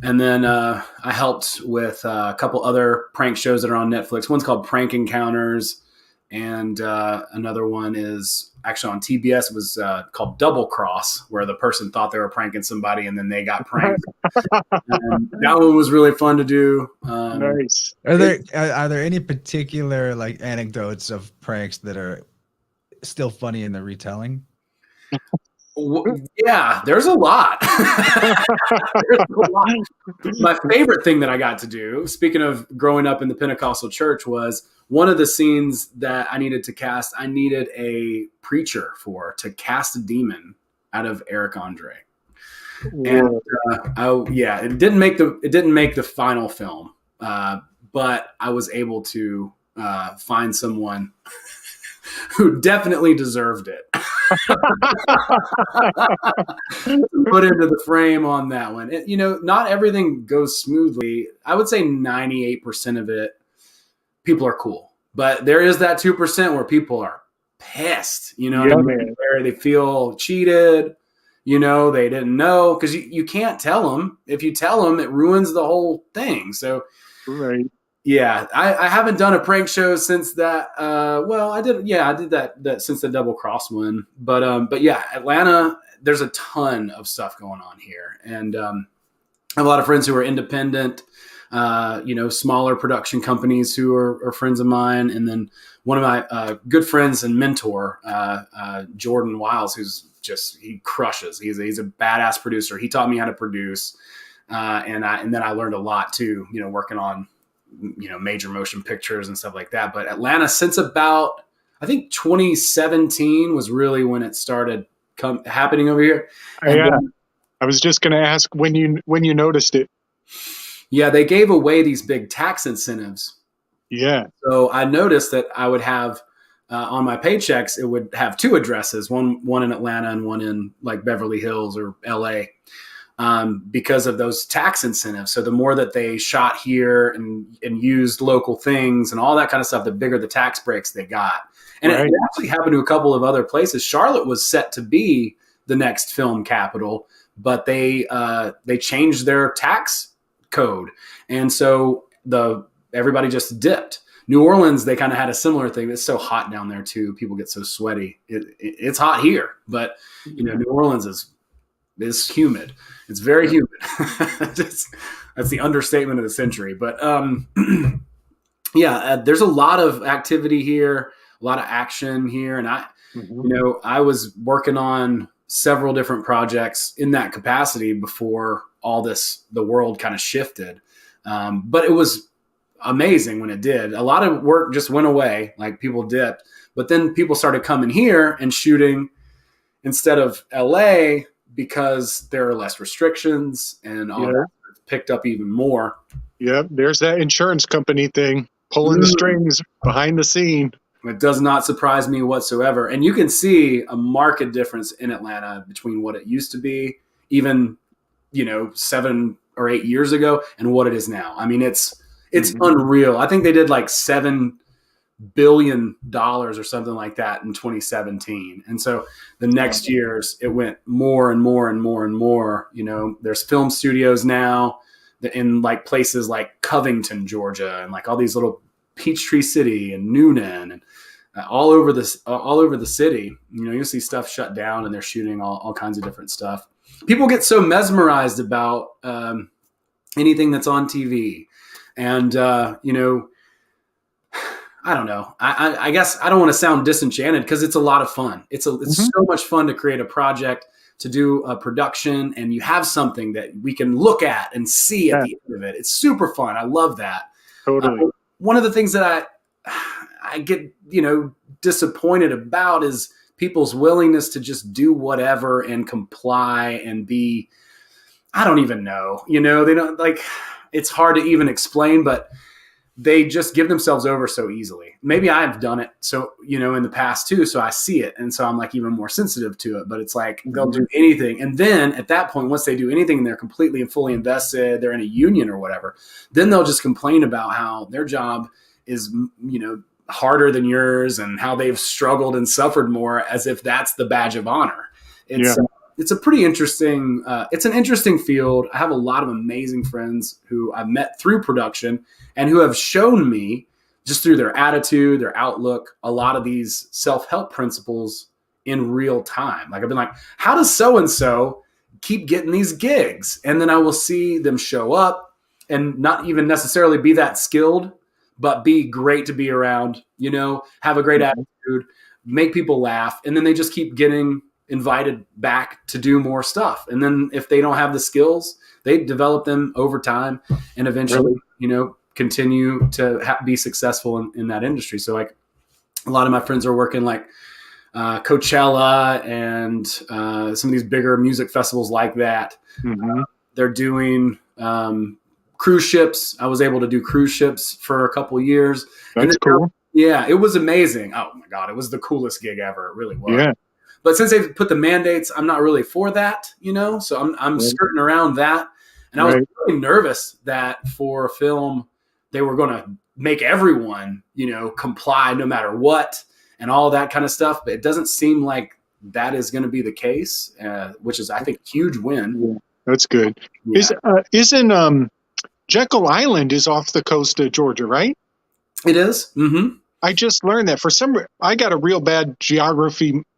And then I helped with a couple other prank shows that are on Netflix. One's called Prank Encounters, and another one is actually on TBS. It was called Double Cross, where the person thought they were pranking somebody and then they got pranked. And that one was really fun to do. Nice. Are there any particular like anecdotes of pranks that are still funny in the retelling? Yeah, there's a lot. There's a lot. My favorite thing that I got to do, speaking of growing up in the Pentecostal church, was one of the scenes that I needed to cast. I needed a preacher to cast a demon out of Eric Andre. And it didn't make the final film, but I was able to find someone who definitely deserved it. Put into the frame on that one. Not everything goes smoothly. I would say 98% of it, people are cool, but there is that 2% where people are pissed. Where they feel cheated. They didn't know, because you can't tell them. If you tell them, it ruins the whole thing. So, right. Yeah, I haven't done a prank show since that. I did. Yeah, I did that since the Double Cross one. But yeah, Atlanta, there's a ton of stuff going on here, and I have a lot of friends who are independent. Smaller production companies who are friends of mine, and then one of my good friends and mentor, Jordan Wiles, he crushes. He's a badass producer. He taught me how to produce, and then I learned a lot too. Working on major motion pictures and stuff like that. But Atlanta, since about, I think 2017 was really when it started happening over here. I was just going to ask when you noticed it. Yeah, they gave away these big tax incentives. Yeah. So I noticed that I would have on my paychecks, it would have two addresses, one in Atlanta and one in like Beverly Hills or LA. Because of those tax incentives. So the more that they shot here and used local things and all that kind of stuff, the bigger the tax breaks they got. And It actually happened to a couple of other places. Charlotte was set to be the next film capital, but they changed their tax code. And so everybody just dipped. New Orleans, they kind of had a similar thing. It's so hot down there too. People get so sweaty. It's hot here, but New Orleans is humid. It's very humid. That's the understatement of the century. But there's a lot of activity here, a lot of action here. And I was working on several different projects in that capacity before the world kind of shifted. But it was amazing when it did. A lot of work just went away, like people dipped. But then people started coming here and shooting instead of LA, because there are less restrictions and all that picked up even more. Yep. There's that insurance company thing pulling the strings behind the scene. It does not surprise me whatsoever. And you can see a marked difference in Atlanta between what it used to be, even, 7 or 8 years ago, and what it is now. I mean, it's unreal. I think they did like $7 billion or something like that in 2017. And so the next years it went more and more and more and more. There's film studios now in like places like Covington, Georgia, and like all these little Peachtree City and Noonan and all over the city. You'll see stuff shut down and they're shooting all kinds of different stuff. People get so mesmerized about anything that's on TV. And, I don't know. I guess I don't want to sound disenchanted, because it's a lot of fun. It's so much fun to create a project, to do a production, and you have something that we can look at and see at the end of it. It's super fun. I love that. Totally. One of the things that I get, disappointed about is people's willingness to just do whatever and comply and be, I don't even know, they don't like, it's hard to even explain, but they just give themselves over so easily. Maybe I've done it so, in the past too. So I see it. And so I'm like even more sensitive to it, but it's like they'll do anything. And then at that point, once they do anything and they're completely and fully invested, they're in a union or whatever, then they'll just complain about how their job is, harder than yours and how they've struggled and suffered more, as if that's the badge of honor. it's a pretty interesting, it's an interesting field. I have a lot of amazing friends who I've met through production and who have shown me just through their attitude, their outlook, a lot of these self-help principles in real time. Like I've been like, how does so-and-so keep getting these gigs? And then I will see them show up and not even necessarily be that skilled, but be great to be around, you know, have a great attitude, make people laugh. And then they just keep getting invited back to do more stuff. And then if they don't have the skills, they develop them over time and eventually, you know, continue to be successful in that industry. So like a lot of my friends are working like Coachella and some of these bigger music festivals like that. They're doing cruise ships. I was able to do cruise ships for a couple of years. That's cool. Yeah, it was amazing. Oh my God, it was the coolest gig ever. It really was. Yeah. But since they've put the mandates, I'm not really for that, you know? So I'm skirting around that. And I was really nervous that for a film, they were going to make everyone, you know, comply no matter what and all that kind of stuff. But it doesn't seem like that is going to be the case, which is, I think, a huge win. Yeah, that's good. Yeah. Isn't Jekyll Island is off the coast of Georgia, right? It is. Mm-hmm. I just learned that. I got a real bad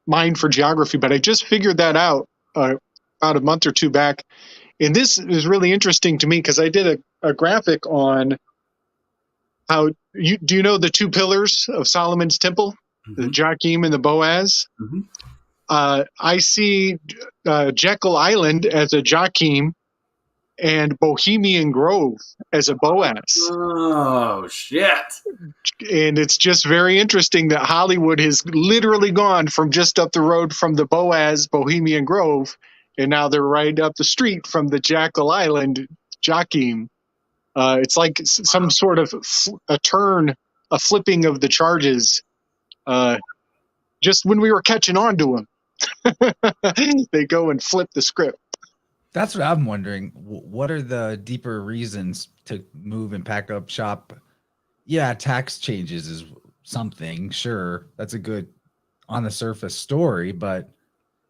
mind for geography, but I just figured that out about a month or two back. And this is really interesting to me because I did a graphic on how do you know the two pillars of Solomon's temple, the Joachim and the Boaz? I see Jekyll Island as a Joachim and Bohemian Grove as a Boaz. Oh, shit. And it's just very interesting that Hollywood has literally gone from just up the road from the Boaz, Bohemian Grove, and now they're right up the street from the Jekyll Island, Joachim. It's like some sort of a flipping of the charges. Just when we were catching on to them, they go and flip the script. That's what I'm wondering. What are the deeper reasons to move and pack up shop? Yeah, tax changes is something. Sure, that's a good on the surface story, but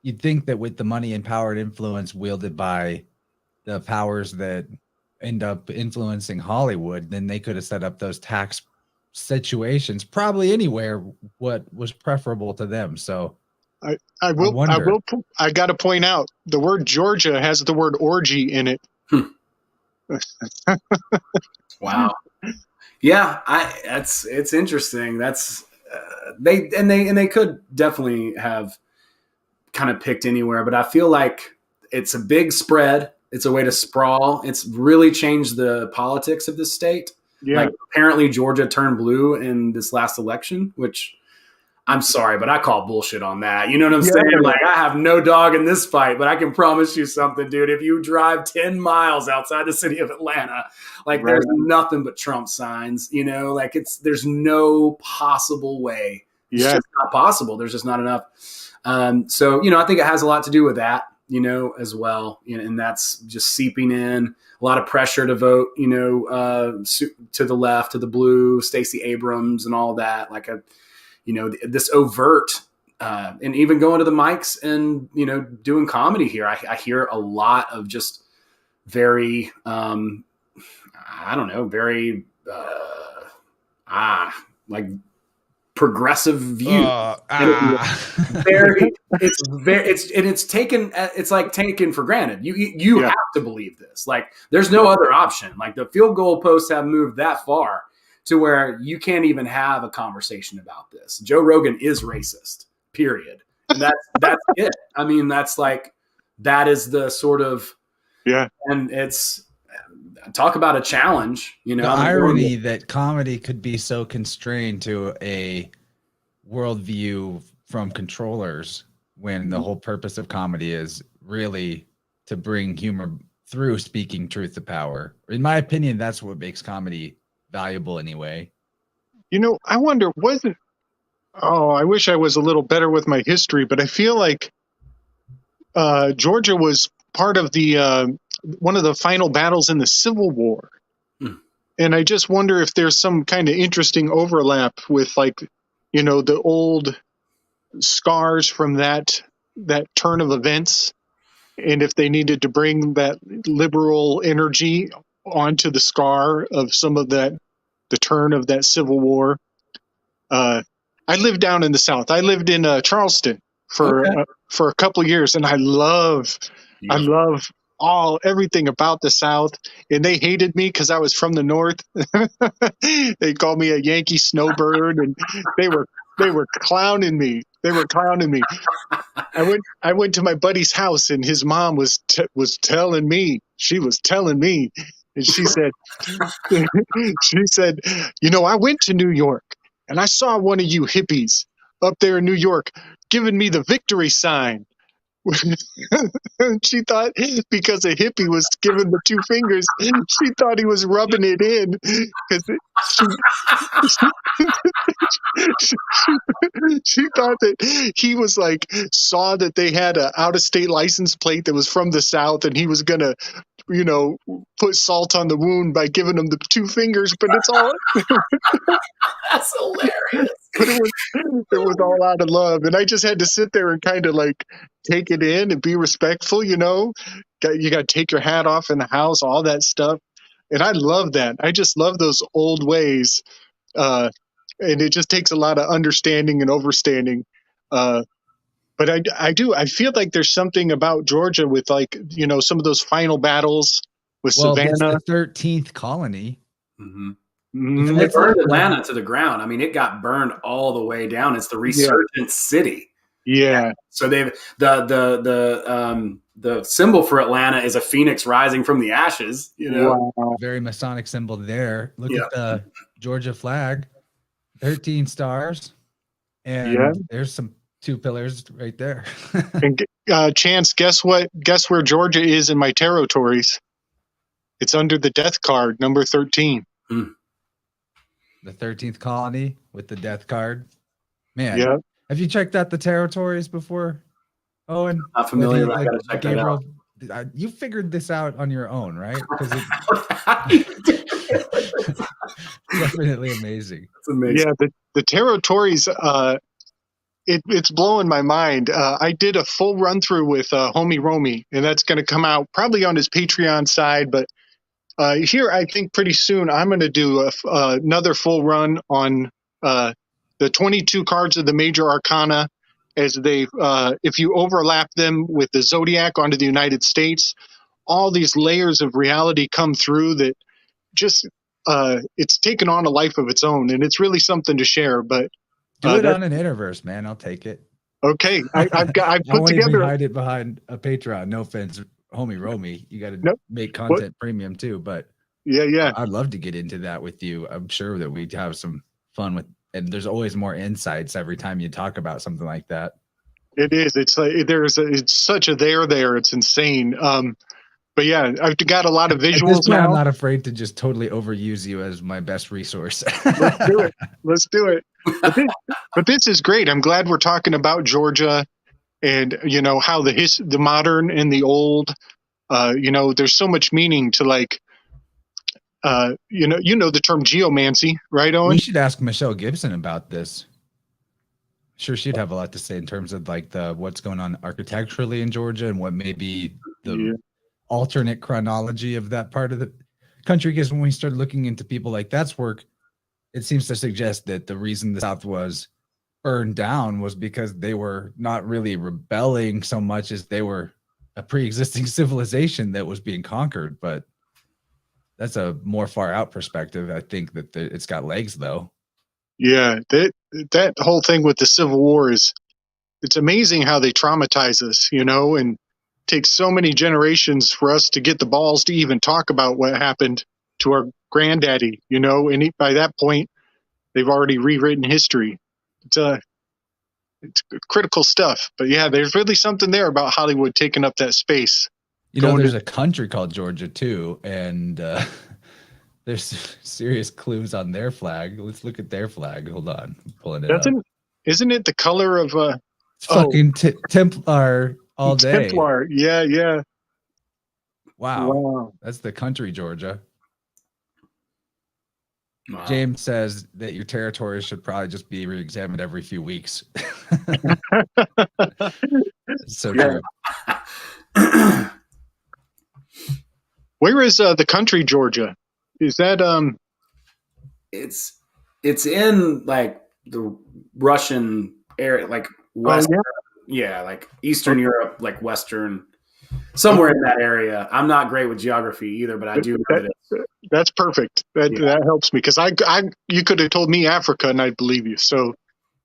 you'd think that with the money and power and influence wielded by the powers that end up influencing Hollywood, then they could have set up those tax situations probably anywhere what was preferable to them. So I got to point out the word Georgia has the word orgy in it. Wow. Yeah, it's interesting. That's they could definitely have kind of picked anywhere, but I feel like it's a big spread. It's a way to sprawl. It's really changed the politics of this state. Yeah. Like apparently Georgia turned blue in this last election, which I'm sorry, but I call bullshit on that. You know what I'm saying? Like I have no dog in this fight, but I can promise you something, dude. If you drive 10 miles outside the city of Atlanta, like there's nothing but Trump signs, you know, like there's no possible way. It's just not possible. There's just not enough. So, you know, I think it has a lot to do with that, you know, as well. You know, and that's just seeping in a lot of pressure to vote, you know, to the left, to the blue, Stacey Abrams and all that. Like you know, this overt, and even going to the mics and, you know, doing comedy here, I hear a lot of just very, I don't know, very, like progressive view. It's taken for granted. You have to believe this. Like there's no other option. Like the field goal posts have moved that far to where you can't even have a conversation about this. Joe Rogan is racist, period. And that's it. I mean, that is the sort of, and it's, talk about a challenge, you know. The irony that comedy could be so constrained to a worldview from controllers when the whole purpose of comedy is really to bring humor through speaking truth to power. In my opinion, that's what makes comedy valuable anyway. You know, I wonder, I wish I was a little better with my history, but I feel like Georgia was part of the one of the final battles in the Civil War. And I just wonder if there's some kind of interesting overlap with, like, you know, the old scars from that turn of events and if they needed to bring that liberal energy onto the scar of some of that, the turn of that Civil War. I lived down in the South. I lived in Charleston for Okay. a couple of years, and I love everything about the South. And they hated me because I was from the North. They called me a Yankee snowbird, and they were clowning me. They were clowning me. I went to my buddy's house, and his mom was telling me. She was telling me, and she said, she said, I went to New York, and I saw one of you hippies up there in New York giving me the victory sign. She thought because a hippie was giving the two fingers, she thought he was rubbing it in. She, she thought that he was like, saw that they had a out of state license plate that was from the South, and he was gonna, put salt on the wound by giving them the two fingers. But it's all That's hilarious. but it was all out of love, and I just had to sit there and kind of like take it in and be respectful. You got to take your hat off in the house, all that stuff, and I love that. I just love those old ways, and it just takes a lot of understanding and overstanding. But I feel like there's something about Georgia with like some of those final battles with It's Savannah. the 13th colony. Mm-hmm. Mhm. They burned Atlanta to the ground. I mean, it got burned all the way down. It's the resurgent city. Yeah. So they've the symbol for Atlanta is a phoenix rising from the ashes. Wow. Very Masonic symbol there. Look Yeah. at the Georgia flag, 13 stars, and there's some 2 pillars right there. And Chance, guess what? Guess where Georgia is in my territories? It's under the death card, number 13. The 13th colony with the death card. Man, Yeah. have you checked out the territories before, Owen? Not familiar, but I gotta check that out. You figured this out on your own, right? Because it's definitely amazing. It's amazing. Yeah, the territories, it's blowing my mind. I did a full run through with Homie Romy, and that's going to come out probably on his Patreon side. But here, I think pretty soon I'm going to do another full run on the 22 cards of the major arcana, as they, if you overlap them with the zodiac onto the United States, all these layers of reality come through that just it's taken on a life of its own, and it's really something to share. But do it on an InnerVerse, man. I'll take it. Okay, I put won't together. Even hide it behind a Patreon. No offense, Homie Romy. You got to make content premium too. But yeah, I'd love to get into that with you. I'm sure that we'd have some fun with, and there's always more insights every time you talk about something like that. It is. It's like it's such a there. It's insane. But yeah, I've got a lot of visuals now. I'm not afraid to just totally overuse you as my best resource. Let's do it. But this is great. I'm glad we're talking about Georgia, and how the modern and the old. There's so much meaning to like. The term geomancy, right, Owen? We should ask Michelle Gibson about this. Sure, she'd have a lot to say in terms of like what's going on architecturally in Georgia and what may be the alternate chronology of that part of the country. Because when we started looking into people like that's work, it seems to suggest that the reason the South was burned down was because they were not really rebelling so much as they were a pre-existing civilization that was being conquered. But that's a more far out perspective. I think that it's got legs though. Yeah, that whole thing with the Civil War it's amazing how they traumatize us, and takes so many generations for us to get the balls to even talk about what happened to our granddaddy, and by that point they've already rewritten history. It's critical stuff. But yeah, there's really something there about Hollywood taking up that space. There's a country called Georgia too, and there's serious clues on their flag. Let's look at their flag. Hold on, I'm pulling it up. Isn't it the color of fucking Templar all day? Templar, yeah. Wow, that's the country, Georgia. Wow. James says that your territory should probably just be re-examined every few weeks. So true. Where is the country Georgia? Is that It's in like the Russian area, like west. yeah. Yeah, like Eastern Europe, like Western, somewhere in that area. I'm not great with geography either, but I do know that it's. That's perfect. That helps me because you could have told me Africa and I'd believe you. So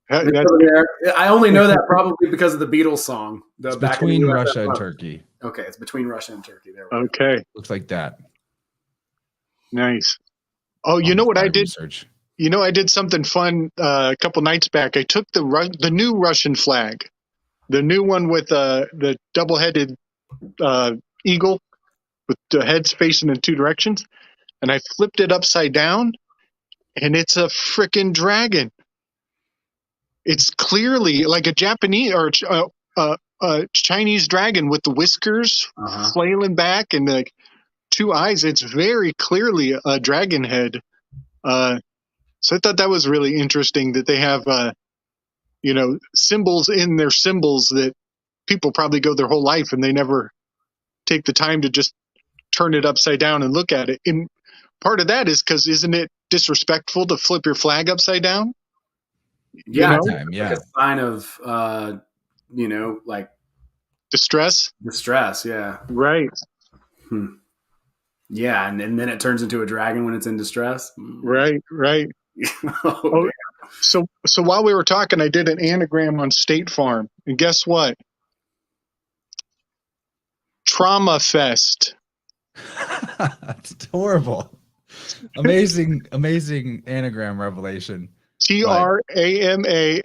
It's over there. I only know that probably because of the Beatles song. It's between Russia and Turkey. Okay, it's between Russia and Turkey. There we okay. go. Looks like that. Nice. Oh, you know what I did? Research. You know, I did something fun a couple nights back. I took the new Russian flag, the new one with the double-headed eagle with the heads facing in two directions, and I flipped it upside down, and it's a freaking dragon. It's clearly like a Japanese or Chinese dragon with the whiskers flailing back and like two eyes. It's very clearly a dragon head. So I thought that was really interesting that they have, symbols in their symbols that people probably go their whole life and they never take the time to just turn it upside down and look at it. And part of that is because isn't it disrespectful to flip your flag upside down? Yeah, yeah. Like a sign of, like distress. Distress, yeah. Right. Yeah, and then it turns into a dragon when it's in distress. Right. So while we were talking, I did an anagram on State Farm, and guess what? Trauma Fest. That's horrible. Amazing anagram revelation. TRAMAFEST.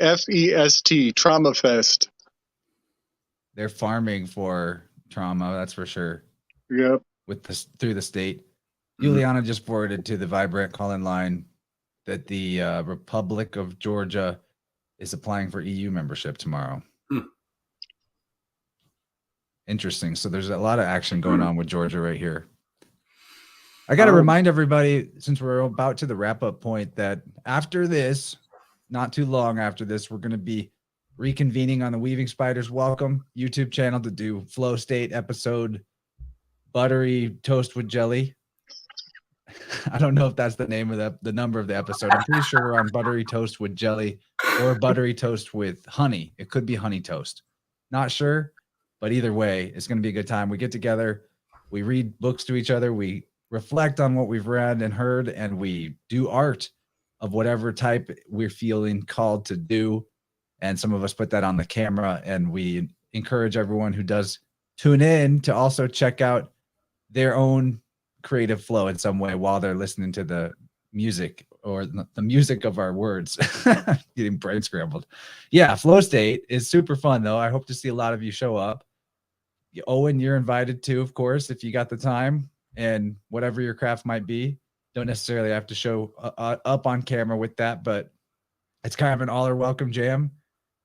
Trauma Fest. They're farming for trauma, that's for sure. Yep. Through the state. Juliana just forwarded to the Vibe Rant call-in line that the Republic of Georgia is applying for EU membership tomorrow. Interesting. So there's a lot of action going on with Georgia right here. I got to remind everybody, since we're about to the wrap-up point, that after this, not too long after this, we're going to be reconvening on the Weaving Spiders Welcome YouTube channel to do Flow State episode Buttery Toast with Jelly. I don't know if that's the name of the number of the episode. I'm pretty sure we're on Buttery Toast with Jelly or Buttery Toast with Honey. It could be Honey Toast. Not sure, but either way, it's going to be a good time. We get together, we read books to each other, we reflect on what we've read and heard, and we do art of whatever type we're feeling called to do. And some of us put that on the camera, and we encourage everyone who does tune in to also check out their own creative flow in some way while they're listening to the music or the music of our words. Getting brain scrambled. Yeah, Flow State is super fun, though. I hope to see a lot of you show up. Owen, you're invited too, of course, if you got the time and whatever your craft might be. Don't necessarily have to show up on camera with that, but it's kind of an all-or-welcome jam.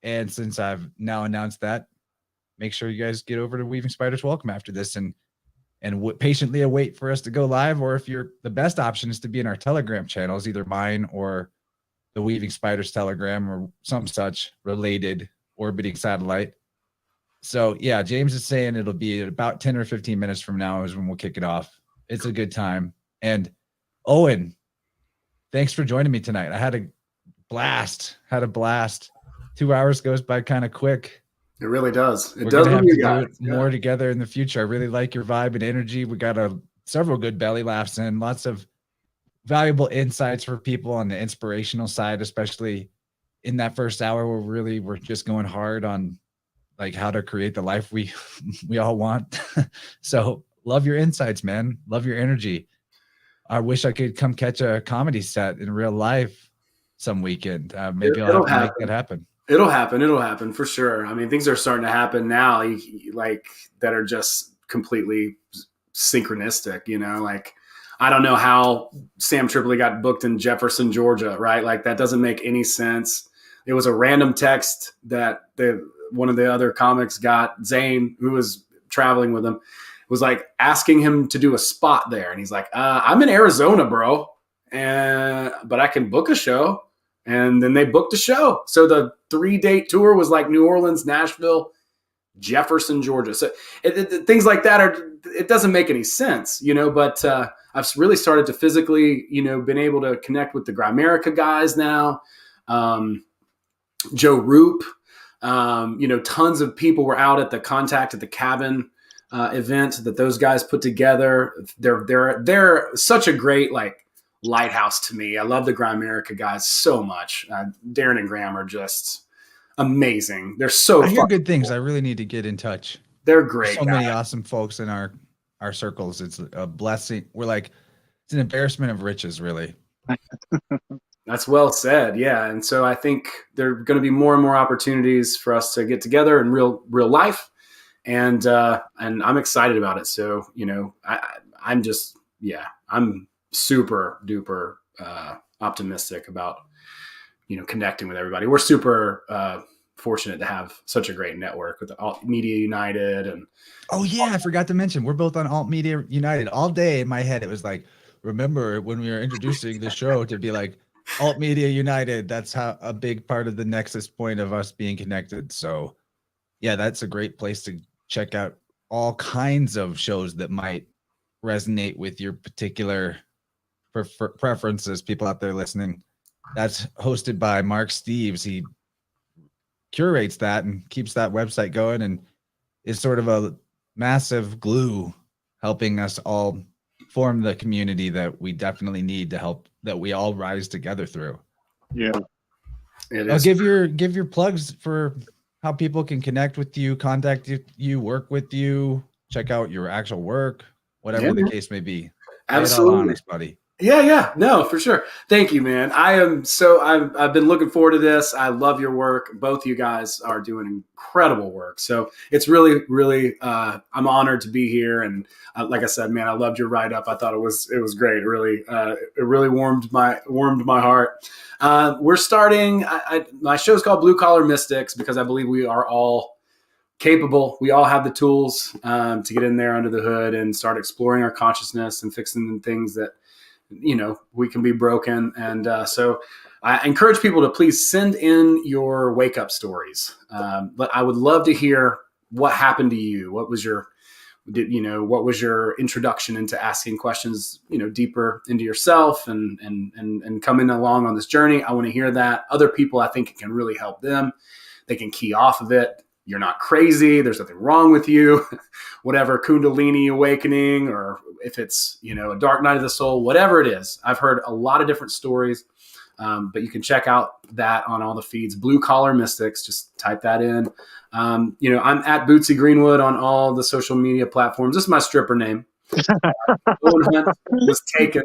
And since I've now announced that, make sure you guys get over to Weaving Spiders Welcome after this and patiently await for us to go live. Or if the best option is to be in our Telegram channels, either mine or the Weaving Spiders Telegram or some such related orbiting satellite. So yeah, James is saying it'll be about 10 or 15 minutes from now is when we'll kick it off. It's a good time. And Owen, thanks for joining me tonight. I had a blast. 2 hours goes by kind of quick. It really does. We're going to have to do more together in the future. I really like your vibe and energy. We got several good belly laughs and lots of valuable insights for people on the inspirational side, especially in that first hour where we're just going hard on like how to create the life we all want. So love your insights, man. Love your energy. I wish I could come catch a comedy set in real life some weekend. Maybe I'll have to make that happen. It'll happen for sure. I mean, things are starting to happen now, like that are just completely synchronistic, like, I don't know how Sam Tripoli got booked in Jefferson, Georgia, right? Like that doesn't make any sense. It was a random text that one of the other comics got, Zane, who was traveling with him, was like asking him to do a spot there. And he's like, I'm in Arizona, bro. But I can book a show. And then they booked a show. So the 3-date tour was like New Orleans, Nashville, Jefferson, Georgia. So things like that it doesn't make any sense, but I've really started to physically, been able to connect with the Grimerica guys now. Joe Roop, tons of people were out at the Contact at the Cabin event that those guys put together. They're such a great lighthouse to me. I love the Grimerica guys so much. Darren and Graham are just amazing. They're so I hear good cool. things. I really need to get in touch. They're great. So many awesome folks in our circles. It's a blessing. It's an embarrassment of riches, really. That's well said. Yeah. And so I think there are going to be more and more opportunities for us to get together in real life. And I'm excited about it. So, I'm super duper optimistic about, connecting with everybody. We're super fortunate to have such a great network with Alt Media United. And oh yeah, I forgot to mention, we're both on Alt Media United. All day in my head, it was like, remember when we were introducing the show to be like Alt Media United. That's how a big part of the nexus point of us being connected. So yeah, that's a great place to check out all kinds of shows that might resonate with your particular preferences. People out there listening, that's hosted by Mark Steves. He curates that and keeps that website going and is sort of a massive glue helping us all form the community that we definitely need to help, that we all rise together through. Yeah. Give your plugs for how people can connect with you, contact you, work with you, check out your actual work, whatever the case may be. Absolutely. Honest, buddy. Yeah. No, for sure. Thank you, man. I've been looking forward to this. I love your work. Both you guys are doing incredible work. So it's really, really, I'm honored to be here. And like I said, man, I loved your write up. I thought it was great. It really warmed my heart. We're starting, my show's called Blue Collar Mystics because I believe we are all capable. We all have the tools to get in there under the hood and start exploring our consciousness and fixing things that, we can be broken. And so I encourage people to please send in your wake up stories. But I would love to hear what happened to you. What was your introduction into asking questions, deeper into yourself and coming along on this journey. I want to hear that. Other people, I think it can really help them. They can key off of it. You're not crazy. There's nothing wrong with you. Whatever Kundalini awakening, or if it's, a dark night of the soul, whatever it is. I've heard a lot of different stories, but you can check out that on all the feeds. Blue Collar Mystics, just type that in. I'm at Bootsy Greenwood on all the social media platforms. This is my stripper name. Owen Hunt was taken.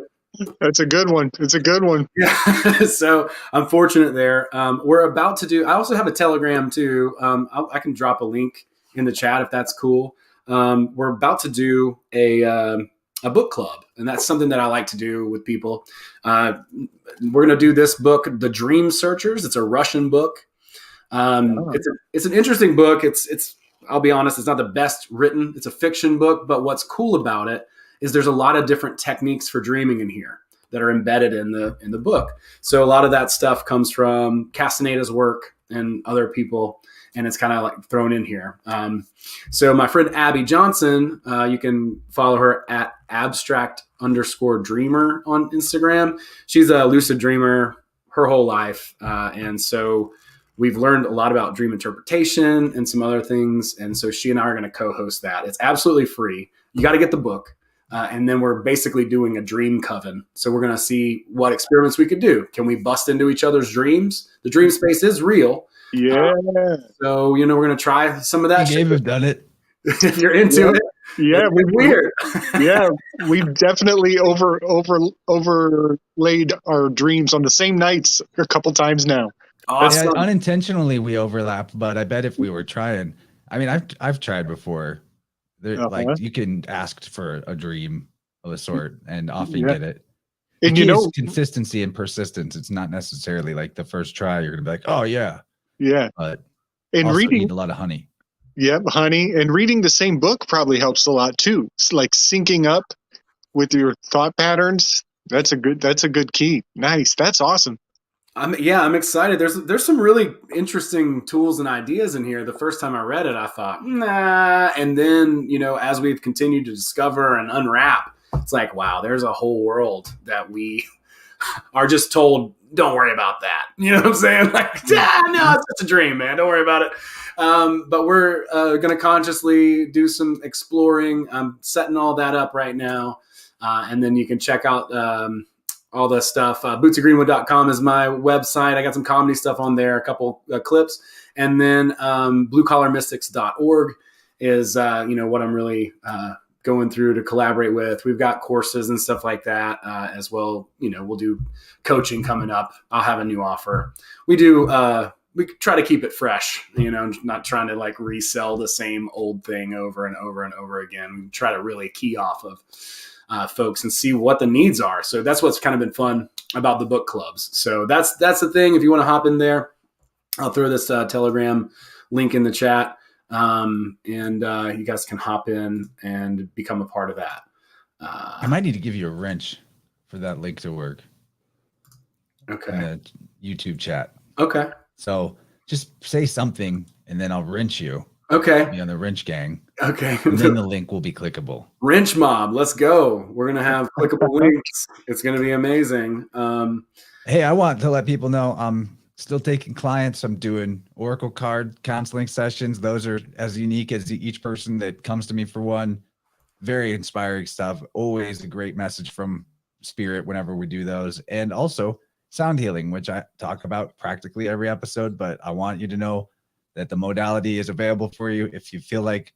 That's a good one. It's a good one. Yeah. So I'm fortunate there. We're about to do, I also have a Telegram too. I can drop a link in the chat if that's cool. We're about to do a book club, and that's something that I like to do with people. We're going to do this book, The Dream Searchers. It's a Russian book. It's an interesting book. It's I'll be honest, it's not the best written. It's a fiction book, but what's cool about it is there's a lot of different techniques for dreaming in here that are embedded in the book. So a lot of that stuff comes from Castaneda's work and other people, and it's kind of like thrown in here. So my friend Abby Johnson, you can follow her at abstract_dreamer on Instagram. She's a lucid dreamer her whole life. And so we've learned a lot about dream interpretation and some other things. And so she and I are going to co-host that. It's absolutely free. You got to get the book. And then we're basically doing a dream coven. So we're going to see what experiments we could do. Can we bust into each other's dreams? The dream space is real. Yeah. So, we're going to try some of that. Gabe have done it. If you're into it. Yeah. Weird. Yeah. We've definitely overlaid our dreams on the same nights a couple times now. Awesome. Yeah, unintentionally we overlap, but I bet if we were trying, I mean, I've tried before. Like you can ask for a dream of a sort and often get it. And consistency and persistence. It's not necessarily like the first try you're gonna be like, oh yeah, but and also reading need a lot of honey. Yep, honey, and reading the same book probably helps a lot too. It's like syncing up with your thought patterns. That's a good key. Nice. That's awesome. I'm excited. There's some really interesting tools and ideas in here. The first time I read it, I thought, nah. And then, as we've continued to discover and unwrap, it's like, wow, there's a whole world that we are just told, don't worry about that. You know what I'm saying? Like, no, it's just a dream, man. Don't worry about it. But we're going to consciously do some exploring. I'm setting all that up right now. And then you can check out all the stuff. BootsyGreenwood.com is my website. I got some comedy stuff on there, a couple clips. And then bluecollarmystics.org is, what I'm really going through to collaborate with. We've got courses and stuff like that as well. We'll do coaching coming up. I'll have a new offer. We try to keep it fresh, not trying to like resell the same old thing over and over and over again. We try to really key off of folks and see what the needs are. So that's what's kind of been fun about the book clubs. So that's the thing. If you want to hop in there, I'll throw this Telegram link in the chat. And you guys can hop in and become a part of that. I might need to give you a wrench for that link to work. Okay. In the YouTube chat. Okay. So just say something and then I'll wrench you. Okay. Be on the wrench gang. Okay. And then the link will be clickable. Wrench mob. Let's go. We're going to have clickable links. It's going to be amazing. Hey, I want to let people know I'm still taking clients. I'm doing Oracle card counseling sessions. Those are as unique as each person that comes to me for one. Very inspiring stuff. Always a great message from spirit whenever we do those. And also sound healing, which I talk about practically every episode, but I want you to know that the modality is available for you if you feel like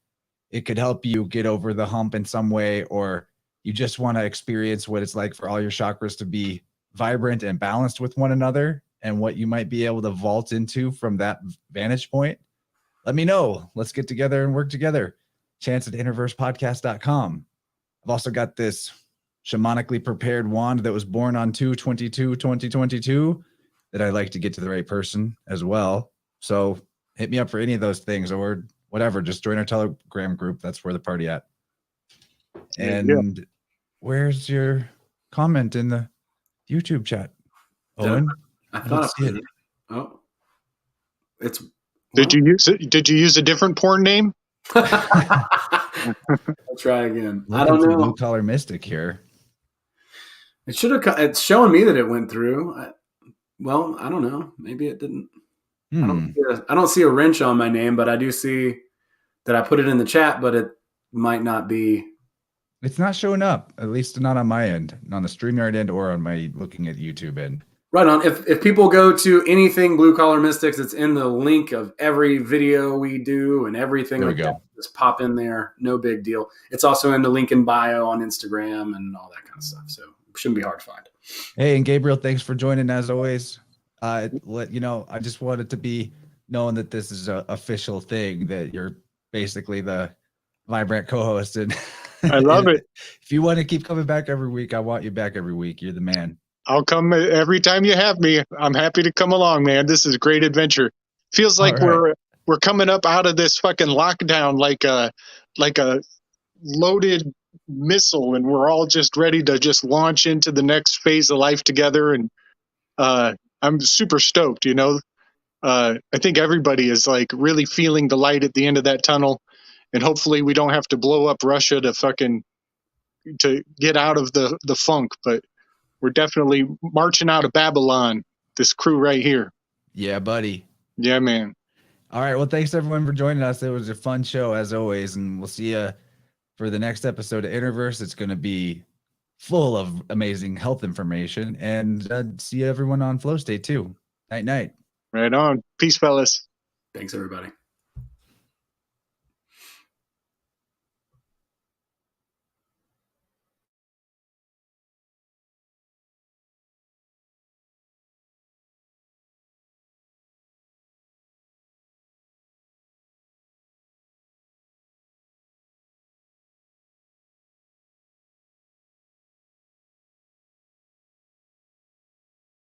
it could help you get over the hump in some way, or you just want to experience what it's like for all your chakras to be vibrant and balanced with one another and what you might be able to vault into from that vantage point. Let me know. Let's get together and work together. Chance at InnerVersePodcast.com. I've also got this shamanically prepared wand that was born on 2/22/2022 that I like to get to the right person as well. So hit me up for any of those things or whatever. Just join our Telegram group. That's where the party at. And Where's your comment in the YouTube chat, Owen? I thought see it. Oh, it's. Did you use a different porn name? I'll try again. I don't know. Blue collar mystic here. It should have. It's showing me that it went through. I don't know. Maybe it didn't. I don't see a wrench on my name, but I do see that I put it in the chat, but it might not be. It's not showing up, at least not on my end, on the StreamYard end or on my looking at YouTube end. Right on. If people go to anything Blue Collar Mystics, it's in the link of every video we do and everything. There we go. Just pop in there. No big deal. It's also in the link in bio on Instagram and all that kind of stuff. So it shouldn't be hard to find. Hey, and Gabriel, thanks for joining as always. I just wanted to be known that this is an official thing, that you're basically the Vibe Rant co-host. And I love it. If you want to keep coming back every week, I want you back every week. You're the man. I'll come every time you have me. I'm happy to come along, man. This is a great adventure. Feels like we're coming up out of this fucking lockdown like a loaded missile, and we're all just ready to just launch into the next phase of life together. And I'm super stoked, I think everybody is like really feeling the light at the end of that tunnel, and hopefully we don't have to blow up Russia to get out of the funk, but we're definitely marching out of Babylon, this crew right here. Yeah, buddy. Yeah, man. All right. Well, thanks everyone for joining us. It was a fun show as always, and we'll see you for the next episode of InnerVerse. It's going to be full of amazing health information, and see everyone on Flow State too. Night, night. Right on. Peace, fellas. Thanks, everybody.